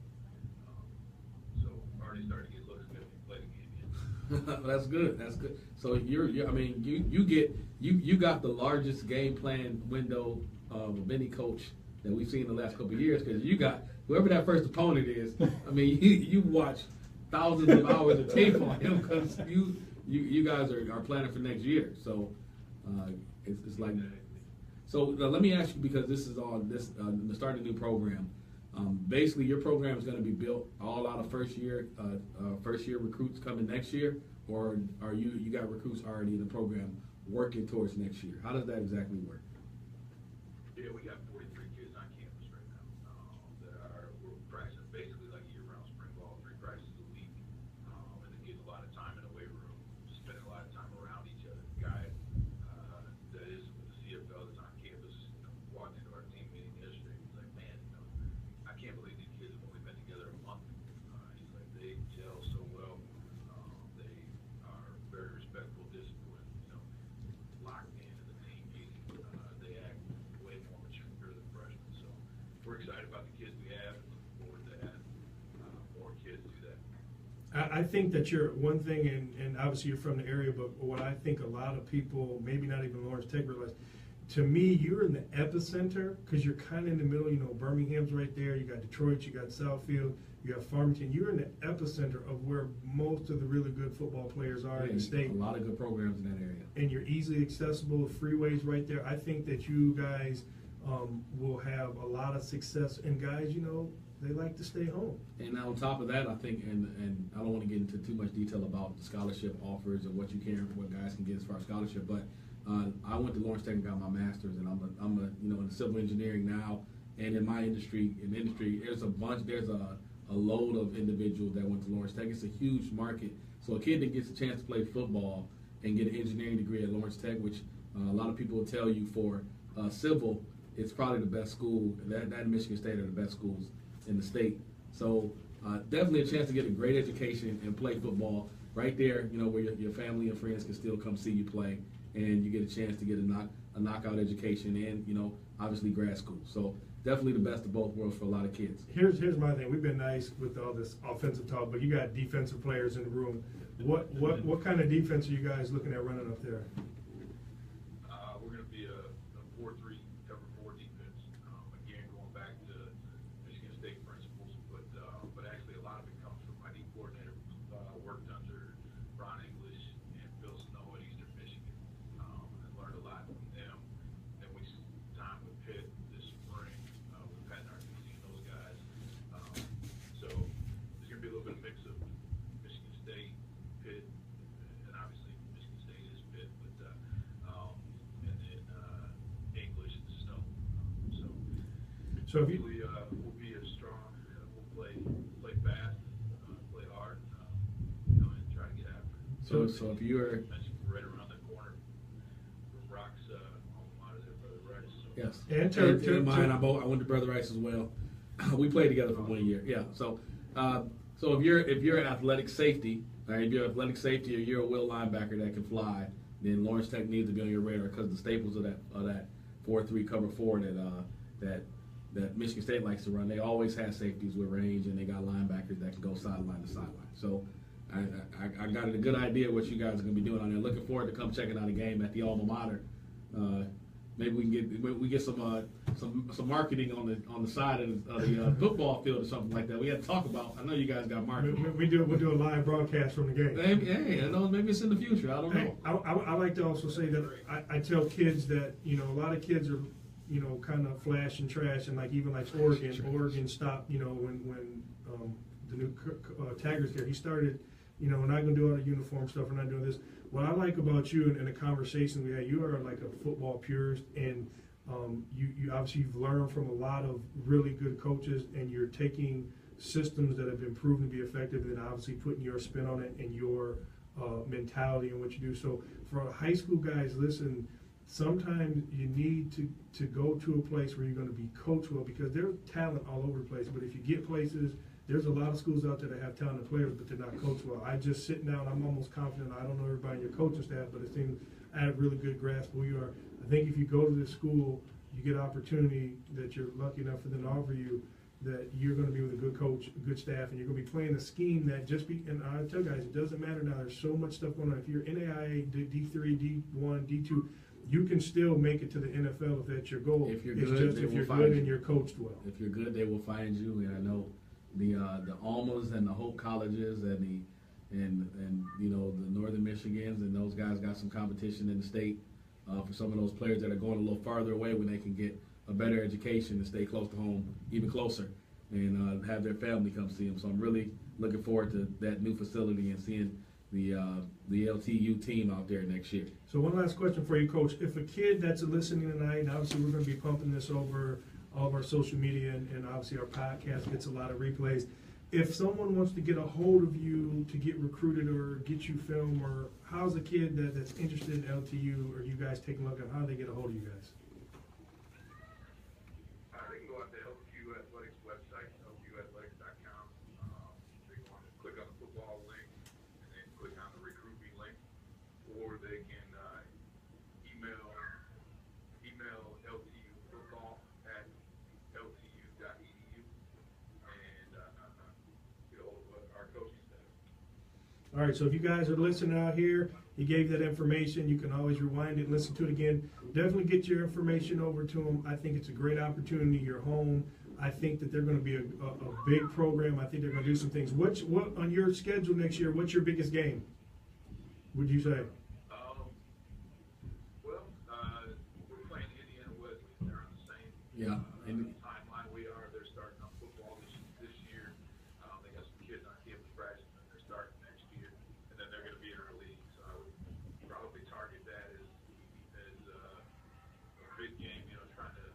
[SPEAKER 7] So already starting to get looks good if you play the game yet.
[SPEAKER 2] That's good. That's good. So you got the largest game plan window of any coach that we've seen in the last couple of years, because you got whoever that first opponent is. I mean, you watch thousands of hours of tape on him because you guys are planning for next year. So it's like. So let me ask you, because this is all starting a new program. Basically, your program is going to be built all out of first year recruits coming next year, or are you got recruits already in the program working towards next year? How does that exactly work?
[SPEAKER 7] Yeah, we got 43 kids on campus right now we're practicing basically like year-round spring ball, 3 practices a week, and then getting a lot of time in the weight room, just spending a lot of time around each other. The guy that is with the CFL that's on campus, walked into our team meeting yesterday. He's like, man, I can't believe these kids have only been together a month. He's like, they gel so well. They are very respectful, disciplined, locked in the team meeting. They act way more mature than freshmen. So we're excited about the kids we have and looking forward to having more kids do that.
[SPEAKER 1] I think that you're one thing, and obviously you're from the area, but what I think a lot of people, maybe not even Lawrence Tech, realize, to me, you're in the epicenter because you're kind of in the middle. Birmingham's right there. You got Detroit, you got Southfield, you got Farmington. You're in the epicenter of where most of the really good football players are in the state.
[SPEAKER 2] A lot of good programs in that area.
[SPEAKER 1] And you're easily accessible. Freeways right there. I think that you guys will have a lot of success. And guys, they like to stay home.
[SPEAKER 2] And on top of that, I think, and I don't want to get into too much detail about the scholarship offers and what guys can get as far as scholarship, but I went to Lawrence Tech and got my master's, and I'm in civil engineering now, and in my industry, there's a load of individuals that went to Lawrence Tech. It's a huge market. So a kid that gets a chance to play football and get an engineering degree at Lawrence Tech, which a lot of people will tell you for civil, it's probably the best school. That and Michigan State are the best schools in the state. So definitely a chance to get a great education and play football right there, where your family and friends can still come see you play, and you get a chance to get a a knockout education and, you know, obviously grad school. So definitely the best of both worlds for a lot of kids.
[SPEAKER 1] Here's my thing. We've been nice with all this offensive talk, but you got defensive players in the room. What kind of defense are you guys looking at running up there?
[SPEAKER 7] We're going to be a 4-3 cover 4 defense. Again, going back to Michigan State principles, but actually a lot of it comes from my D coordinator. Worked under Ron English and Phil Snow at Eastern Michigan, and learned a lot from them. Then we spent time with Pitt this spring with Pat Narcisi and those guys. So there's going to be a little bit of mix of Michigan State, Pitt, and obviously Michigan State is Pitt, but and then English and Snow.
[SPEAKER 1] So if you
[SPEAKER 7] Hopefully, we'll be as strong. We'll play fast, play hard, and try to get after it.
[SPEAKER 2] So if you're
[SPEAKER 7] Mentioned right around the corner from Rock's alma mater there, Brother Rice. So.
[SPEAKER 2] yes,
[SPEAKER 1] And Turk,
[SPEAKER 2] mine. I went to Brother Rice as well. We played together for 1 year. Yeah. So so if you're an athletic safety, all right, if you're an athletic safety or you're a will linebacker that can fly, then Lawrence Tech needs to be on your radar because the staples of that 4-3 cover 4 that Michigan State likes to run. They always have safeties with range, and they got linebackers that can go sideline to sideline. So I got a good idea what you guys are going to be doing on there. Looking forward to come checking out a game at the alma mater. Maybe we get some marketing on the side of the football field or something like that. We had to talk about. I know you guys got marketing.
[SPEAKER 1] we'll do a live broadcast from the game.
[SPEAKER 2] Hey, I know maybe it's in the future. I don't know.
[SPEAKER 1] I like to also say that I tell kids that, you know, a lot of kids are, you know, kind of flash and trash, and like even like Oregon stopped, you know, when the new Taggart here, he started, you know, we're not going to do all the uniform stuff, we're not doing this. What I like about you and the conversation we had, you are like a football purist, and you obviously you've learned from a lot of really good coaches, and you're taking systems that have been proven to be effective, and then obviously putting your spin on it and your mentality and what you do. So for high school guys, listen, sometimes you need to go to a place where you're going to be coached well, because there's talent all over the place. But if you get places, there's a lot of schools out there that have talented players, but they're not coached well. I just sitting down, I'm almost confident. I don't know everybody in your coaching staff, but it seems I have a really good grasp of who you are. I think if you go to this school, you get opportunity that you're lucky enough for them to offer you, that you're going to be with a good coach, a good staff, and you're going to be playing a scheme that and I tell guys, it doesn't matter now. There's so much stuff going on. If you're NAIA, D3, D1, D2, you can still make it to the NFL if that's your goal.
[SPEAKER 2] If you're
[SPEAKER 1] it's
[SPEAKER 2] good,
[SPEAKER 1] just
[SPEAKER 2] they
[SPEAKER 1] if
[SPEAKER 2] will
[SPEAKER 1] you're
[SPEAKER 2] find
[SPEAKER 1] good
[SPEAKER 2] you.
[SPEAKER 1] and you're coached well.
[SPEAKER 2] If you're good, they will find you. And I know the Almas and the Hope colleges and you know the Northern Michigans and those guys got some competition in the state for some of those players that are going a little farther away when they can get a better education and stay close to home, even closer, and have their family come see them. So I'm really looking forward to that new facility and seeing the LTU team out there next year.
[SPEAKER 1] So one last question for you, Coach. If a kid that's listening tonight, and obviously we're going to be pumping this over all of our social media, and obviously our podcast gets a lot of replays. If someone wants to get a hold of you to get recruited or get you film, or how's a kid that's interested in LTU or you guys take a look at how they get a hold of you guys?
[SPEAKER 7] They can go out to LTU Athletics website, LTUathletics.com. They can click on the football link and then click on the recruit me link, or they can email LTUfootball@ltu.edu and get a hold of our coaching staff.
[SPEAKER 1] All right, so if you guys are listening out here, he gave that information. You can always rewind it and listen to it again. Definitely get your information over to him. I think it's a great opportunity. You're home. I think that they're going to be a big program. I think they're going to do some things. What on your schedule next year, what's your biggest game, would you say?
[SPEAKER 7] We're playing Indiana Wesley. They're on the same timeline we are. They're starting on football this year. They got some kids on campus practicing, and they're starting next year. And then they're going to be in our league. So I would probably target that as a big game, trying to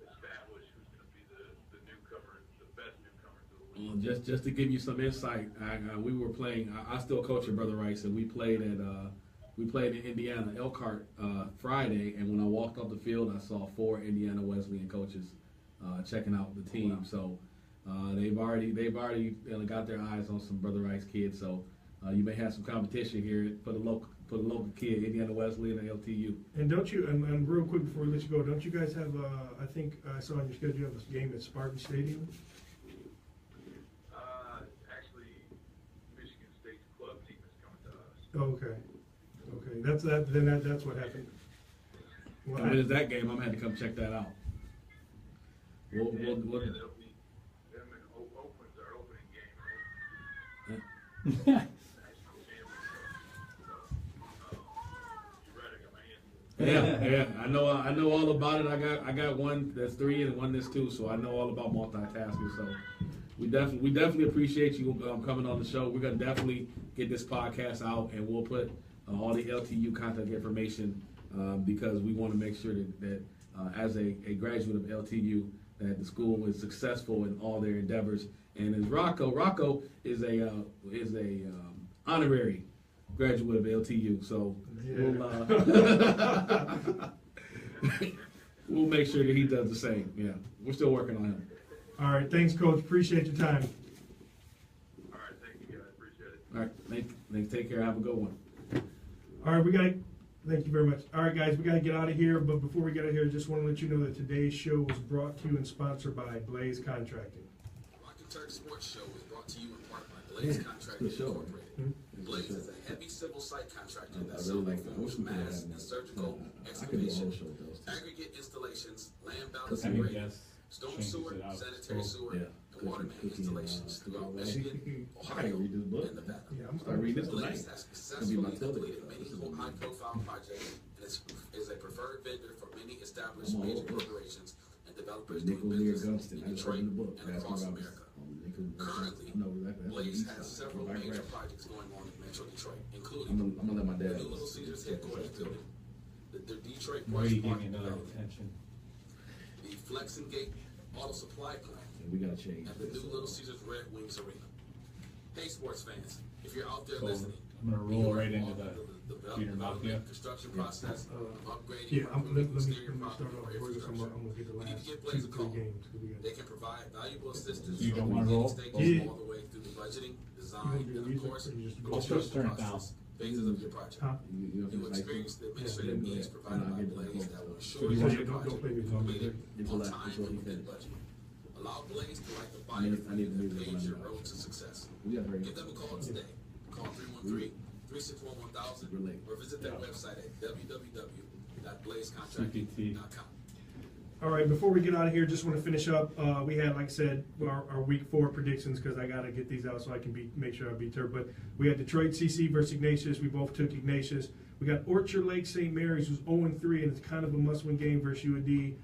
[SPEAKER 7] establish who's going to be the newcomer, the best newcomer to the league.
[SPEAKER 2] Just to give you some insight, we were playing. I still coach at Brother Rice, and we played in Indiana, Elkhart, Friday. And when I walked off the field, I saw 4 Indiana Wesleyan coaches checking out the team. Wow. So they've already got their eyes on some Brother Rice kids. So you may have some competition here for the local for the local kid, Indiana Wesleyan and LTU.
[SPEAKER 1] And don't you, and real quick before we let you go, don't you guys have, I think I saw on your schedule, you have a game at Spartan Stadium?
[SPEAKER 7] Actually, Michigan State's club team is coming to us.
[SPEAKER 1] Oh, okay. Okay, that's what happened. Well,
[SPEAKER 2] When is that game? I'm gonna have to come check that out. We'll
[SPEAKER 7] Yeah, that'll be them and Oakland's our opening game. National championship. So, you're right, I got my hands full.
[SPEAKER 2] Yeah. I know all about it. I got one that's 3 and one that's 2, so I know all about multitasking. So we definitely appreciate you coming on the show. We're gonna definitely get this podcast out, and we'll put all the LTU contact information because we want to make sure that as a graduate of LTU, that the school is successful in all their endeavors. And as Rocco is a honorary graduate of LTU, so we'll make sure that he does the same. Yeah, we're still working on him.
[SPEAKER 1] all right, thanks, Coach. Appreciate your time.
[SPEAKER 7] All right, thank you guys, appreciate it.
[SPEAKER 2] All right, thanks. Take care. Have a good one.
[SPEAKER 1] All right, thank you very much. All right, guys, we got to get out of here. But before we get out of here, I just want to let you know that today's show was brought to you and sponsored by Blaze Contracting.
[SPEAKER 4] Turk Sports Show is brought to you in part by Blaze Contracting Incorporated. Blaze is a heavy civil site contractor that self-performs mass and surgical excavation, aggregate installations, land balancing rate, storm sewer, sanitary sewer, and water main installations throughout Michigan, Ohio, and Nevada.
[SPEAKER 1] Yeah, I'm starting to read this tonight.
[SPEAKER 4] Blaze has successfully completed many high-profile projects and is a preferred vendor for many established major corporations and developers doing business in Detroit and across America. Currently, Blaze has several major projects going on in Metro Detroit, including
[SPEAKER 2] I'm gonna let my
[SPEAKER 4] the
[SPEAKER 2] dad.
[SPEAKER 4] new Little Caesars headquarters building, the Detroit
[SPEAKER 3] Why
[SPEAKER 4] Marsh
[SPEAKER 3] you give
[SPEAKER 4] Park
[SPEAKER 3] me another
[SPEAKER 4] development,
[SPEAKER 3] attention?
[SPEAKER 4] the Flex and Gate Auto Supply Plant,
[SPEAKER 2] We gotta change.
[SPEAKER 4] and the new Little Caesars Red Wings Arena. Hey, sports fans, if you're out there
[SPEAKER 3] So,
[SPEAKER 4] listening,
[SPEAKER 3] I'm gonna
[SPEAKER 4] and you
[SPEAKER 3] roll
[SPEAKER 4] are
[SPEAKER 3] right into
[SPEAKER 4] involved
[SPEAKER 3] the
[SPEAKER 4] in
[SPEAKER 3] Peter
[SPEAKER 4] development,
[SPEAKER 3] Mafia.
[SPEAKER 4] construction process, upgrading,
[SPEAKER 1] Yeah,
[SPEAKER 4] or improving
[SPEAKER 1] let me
[SPEAKER 4] exterior
[SPEAKER 1] start
[SPEAKER 4] property
[SPEAKER 1] off
[SPEAKER 4] or
[SPEAKER 1] before this. I'm
[SPEAKER 4] infrastructure.
[SPEAKER 1] gonna get the
[SPEAKER 4] You need
[SPEAKER 1] last
[SPEAKER 4] to give
[SPEAKER 1] 2,
[SPEAKER 4] Blaze a
[SPEAKER 1] 3
[SPEAKER 4] call.
[SPEAKER 1] games. 'Cause we got-
[SPEAKER 4] They can provide valuable assistance
[SPEAKER 3] You don't
[SPEAKER 4] from
[SPEAKER 3] wanna
[SPEAKER 4] beginning
[SPEAKER 3] roll?
[SPEAKER 4] stages
[SPEAKER 1] Yeah.
[SPEAKER 4] all the way through the budgeting,
[SPEAKER 1] You
[SPEAKER 4] design,
[SPEAKER 1] wanna do
[SPEAKER 4] and of
[SPEAKER 1] music,
[SPEAKER 4] course,
[SPEAKER 1] or you just go-
[SPEAKER 3] Let's just turn it down.
[SPEAKER 4] phases of your project.
[SPEAKER 1] Huh?
[SPEAKER 4] You experience the administrative needs provided by Blaze that will ensure
[SPEAKER 3] you
[SPEAKER 4] your
[SPEAKER 3] want-
[SPEAKER 1] don't
[SPEAKER 4] project
[SPEAKER 1] play
[SPEAKER 4] is
[SPEAKER 1] music.
[SPEAKER 4] completed
[SPEAKER 2] Until
[SPEAKER 4] on
[SPEAKER 2] I-
[SPEAKER 4] time
[SPEAKER 2] until he
[SPEAKER 4] and within
[SPEAKER 2] finishes.
[SPEAKER 4] budget. Allow Blaze to write the
[SPEAKER 2] I
[SPEAKER 4] fire
[SPEAKER 2] need
[SPEAKER 4] for
[SPEAKER 2] the
[SPEAKER 4] you and
[SPEAKER 2] music when
[SPEAKER 4] pave
[SPEAKER 2] I'm
[SPEAKER 4] your
[SPEAKER 2] done.
[SPEAKER 4] road to success.
[SPEAKER 2] We got very
[SPEAKER 4] Give them a call today. Call 313-361-1000
[SPEAKER 2] Relate.
[SPEAKER 4] or visit their website at www.blazecontracting.com.
[SPEAKER 1] All right, before we get out of here, just want to finish up. We had, like I said, our week 4 predictions because I got to get these out so I can make sure I beat Turk. But we had Detroit CC versus Ignatius. We both took Ignatius. We got Orchard Lake St. Mary's, who's 0-3, and it's kind of a must-win game versus UAD.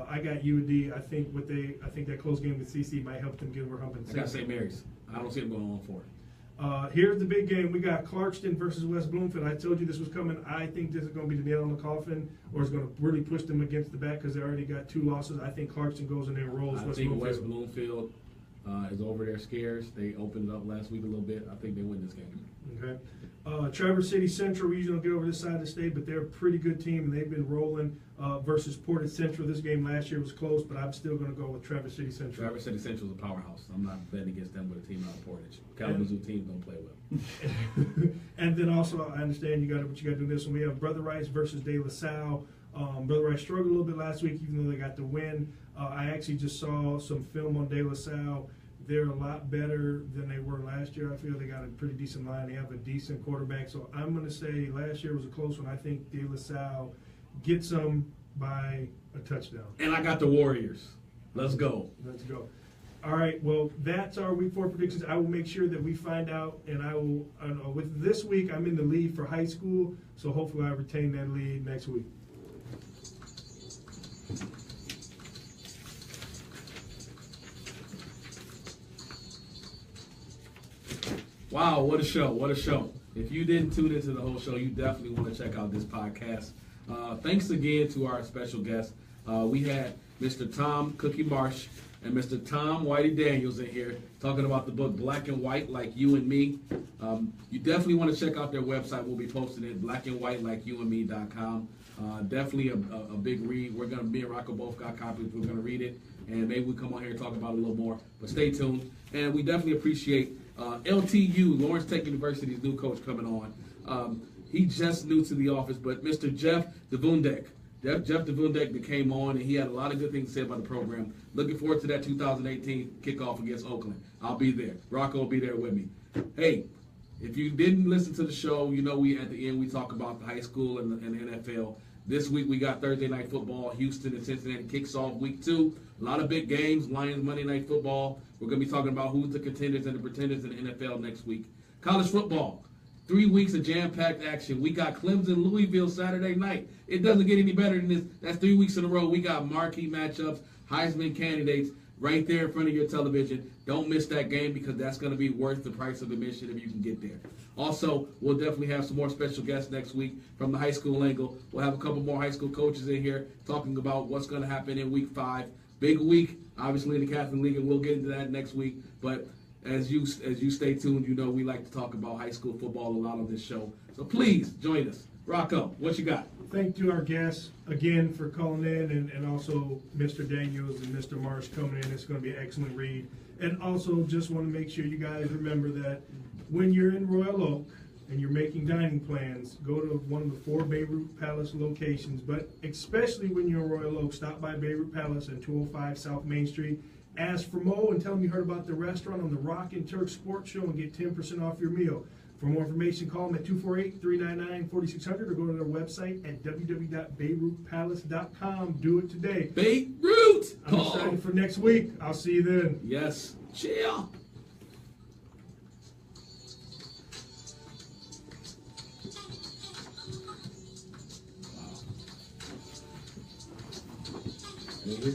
[SPEAKER 1] I got UAD. I think that close game with CC might help them get over hump.
[SPEAKER 2] I got St. Mary's. I don't see them going on for it.
[SPEAKER 1] Here's the big game. We got Clarkston versus West Bloomfield. I told you this was coming. I think this is going to be the nail in the coffin, or it's going to really push them against the back because they already got 2 losses. I think Clarkston goes in there and rolls
[SPEAKER 2] I
[SPEAKER 1] West
[SPEAKER 2] think
[SPEAKER 1] Bloomfield.
[SPEAKER 2] West Bloomfield is over their scares. They opened it up last week a little bit. I think they win this game.
[SPEAKER 1] Okay. Traverse City Central, we usually don't get over this side of the state, but they're a pretty good team, and they've been rolling versus Portage Central. This game last year was close, but I'm still going to go with Traverse City Central.
[SPEAKER 2] Traverse City Central is a powerhouse. I'm not betting against them with a team out of Portage. Kalamazoo teams don't play well.
[SPEAKER 1] And then also, I understand what you got to do this one. We have Brother Rice versus De La Salle. Brother Rice struggled a little bit last week, even though they got the win. I actually just saw some film on De La Salle. They're a lot better than they were last year. I feel they got a pretty decent line. They have a decent quarterback. So I'm going to say last year was a close one. I think De La Salle gets them by a touchdown.
[SPEAKER 2] And I got the Warriors. Let's go.
[SPEAKER 1] Let's go. All right, well, that's our week 4 predictions. I will make sure that we find out, and I will, with this week, I'm in the lead for high school, so hopefully I retain that lead next week.
[SPEAKER 2] Wow, what a show. What a show. If you didn't tune into the whole show, you definitely want to check out this podcast. Thanks again to our special guests. We had Mr. Tom Cookie Marsh and Mr. Tom Whitey Daniels in here talking about the book Black and White Like You and Me. You definitely want to check out their website. We'll be posting it, blackandwhitelikeyoumandme.com. Definitely a big read. We're going to, me and Rocco both got copies. We're going to read it, and maybe we come on here and talk about it a little more. But stay tuned. And we definitely appreciate LTU, Lawrence Tech University's new coach, coming on. He just new to the office, but Mr. Jeff Duvendeck. Jeff Duvendeck that came on, and he had a lot of good things to say about the program. Looking forward to that 2018 kickoff against Oakland. I'll be there. Rocco will be there with me. Hey, if you didn't listen to the show, you know we at the end we talk about the high school and the NFL. This week we got Thursday Night Football. Houston and Cincinnati kicks off week 2. A lot of big games. Lions Monday Night Football. We're going to be talking about who's the contenders and the pretenders in the NFL next week. College football. 3 weeks of jam-packed action. We got Clemson, Louisville Saturday night. It doesn't get any better than this. That's 3 weeks in a row. We got marquee matchups, Heisman candidates right there in front of your television. Don't miss that game because that's going to be worth the price of admission if you can get there. Also, we'll definitely have some more special guests next week from the high school angle. We'll have a couple more high school coaches in here talking about what's going to happen in week 5. Big week, obviously, in the Catholic League, and we'll get into that next week. But as you stay tuned, you know we like to talk about high school football a lot on this show. So please join us. Rocco, what you got?
[SPEAKER 1] Thank you to our guests again for calling in, and also Mr. Daniels and Mr. Marsh coming in. It's going to be an excellent read. And also just want to make sure you guys remember that when you're in Royal Oak and you're making dining plans, go to one of the 4 Beirut Palace locations. But especially when you're in Royal Oak, stop by Beirut Palace at 205 South Main Street. Ask for Mo and tell him you heard about the restaurant on the Rock and Turk Sports Show and get 10% off your meal. For more information, call them at 248-399-4600 or go to their website at www.beirutpalace.com. Do it today.
[SPEAKER 2] Beirut!
[SPEAKER 1] I'm excited for next week. I'll see you then.
[SPEAKER 2] Yes. Chill. Wow.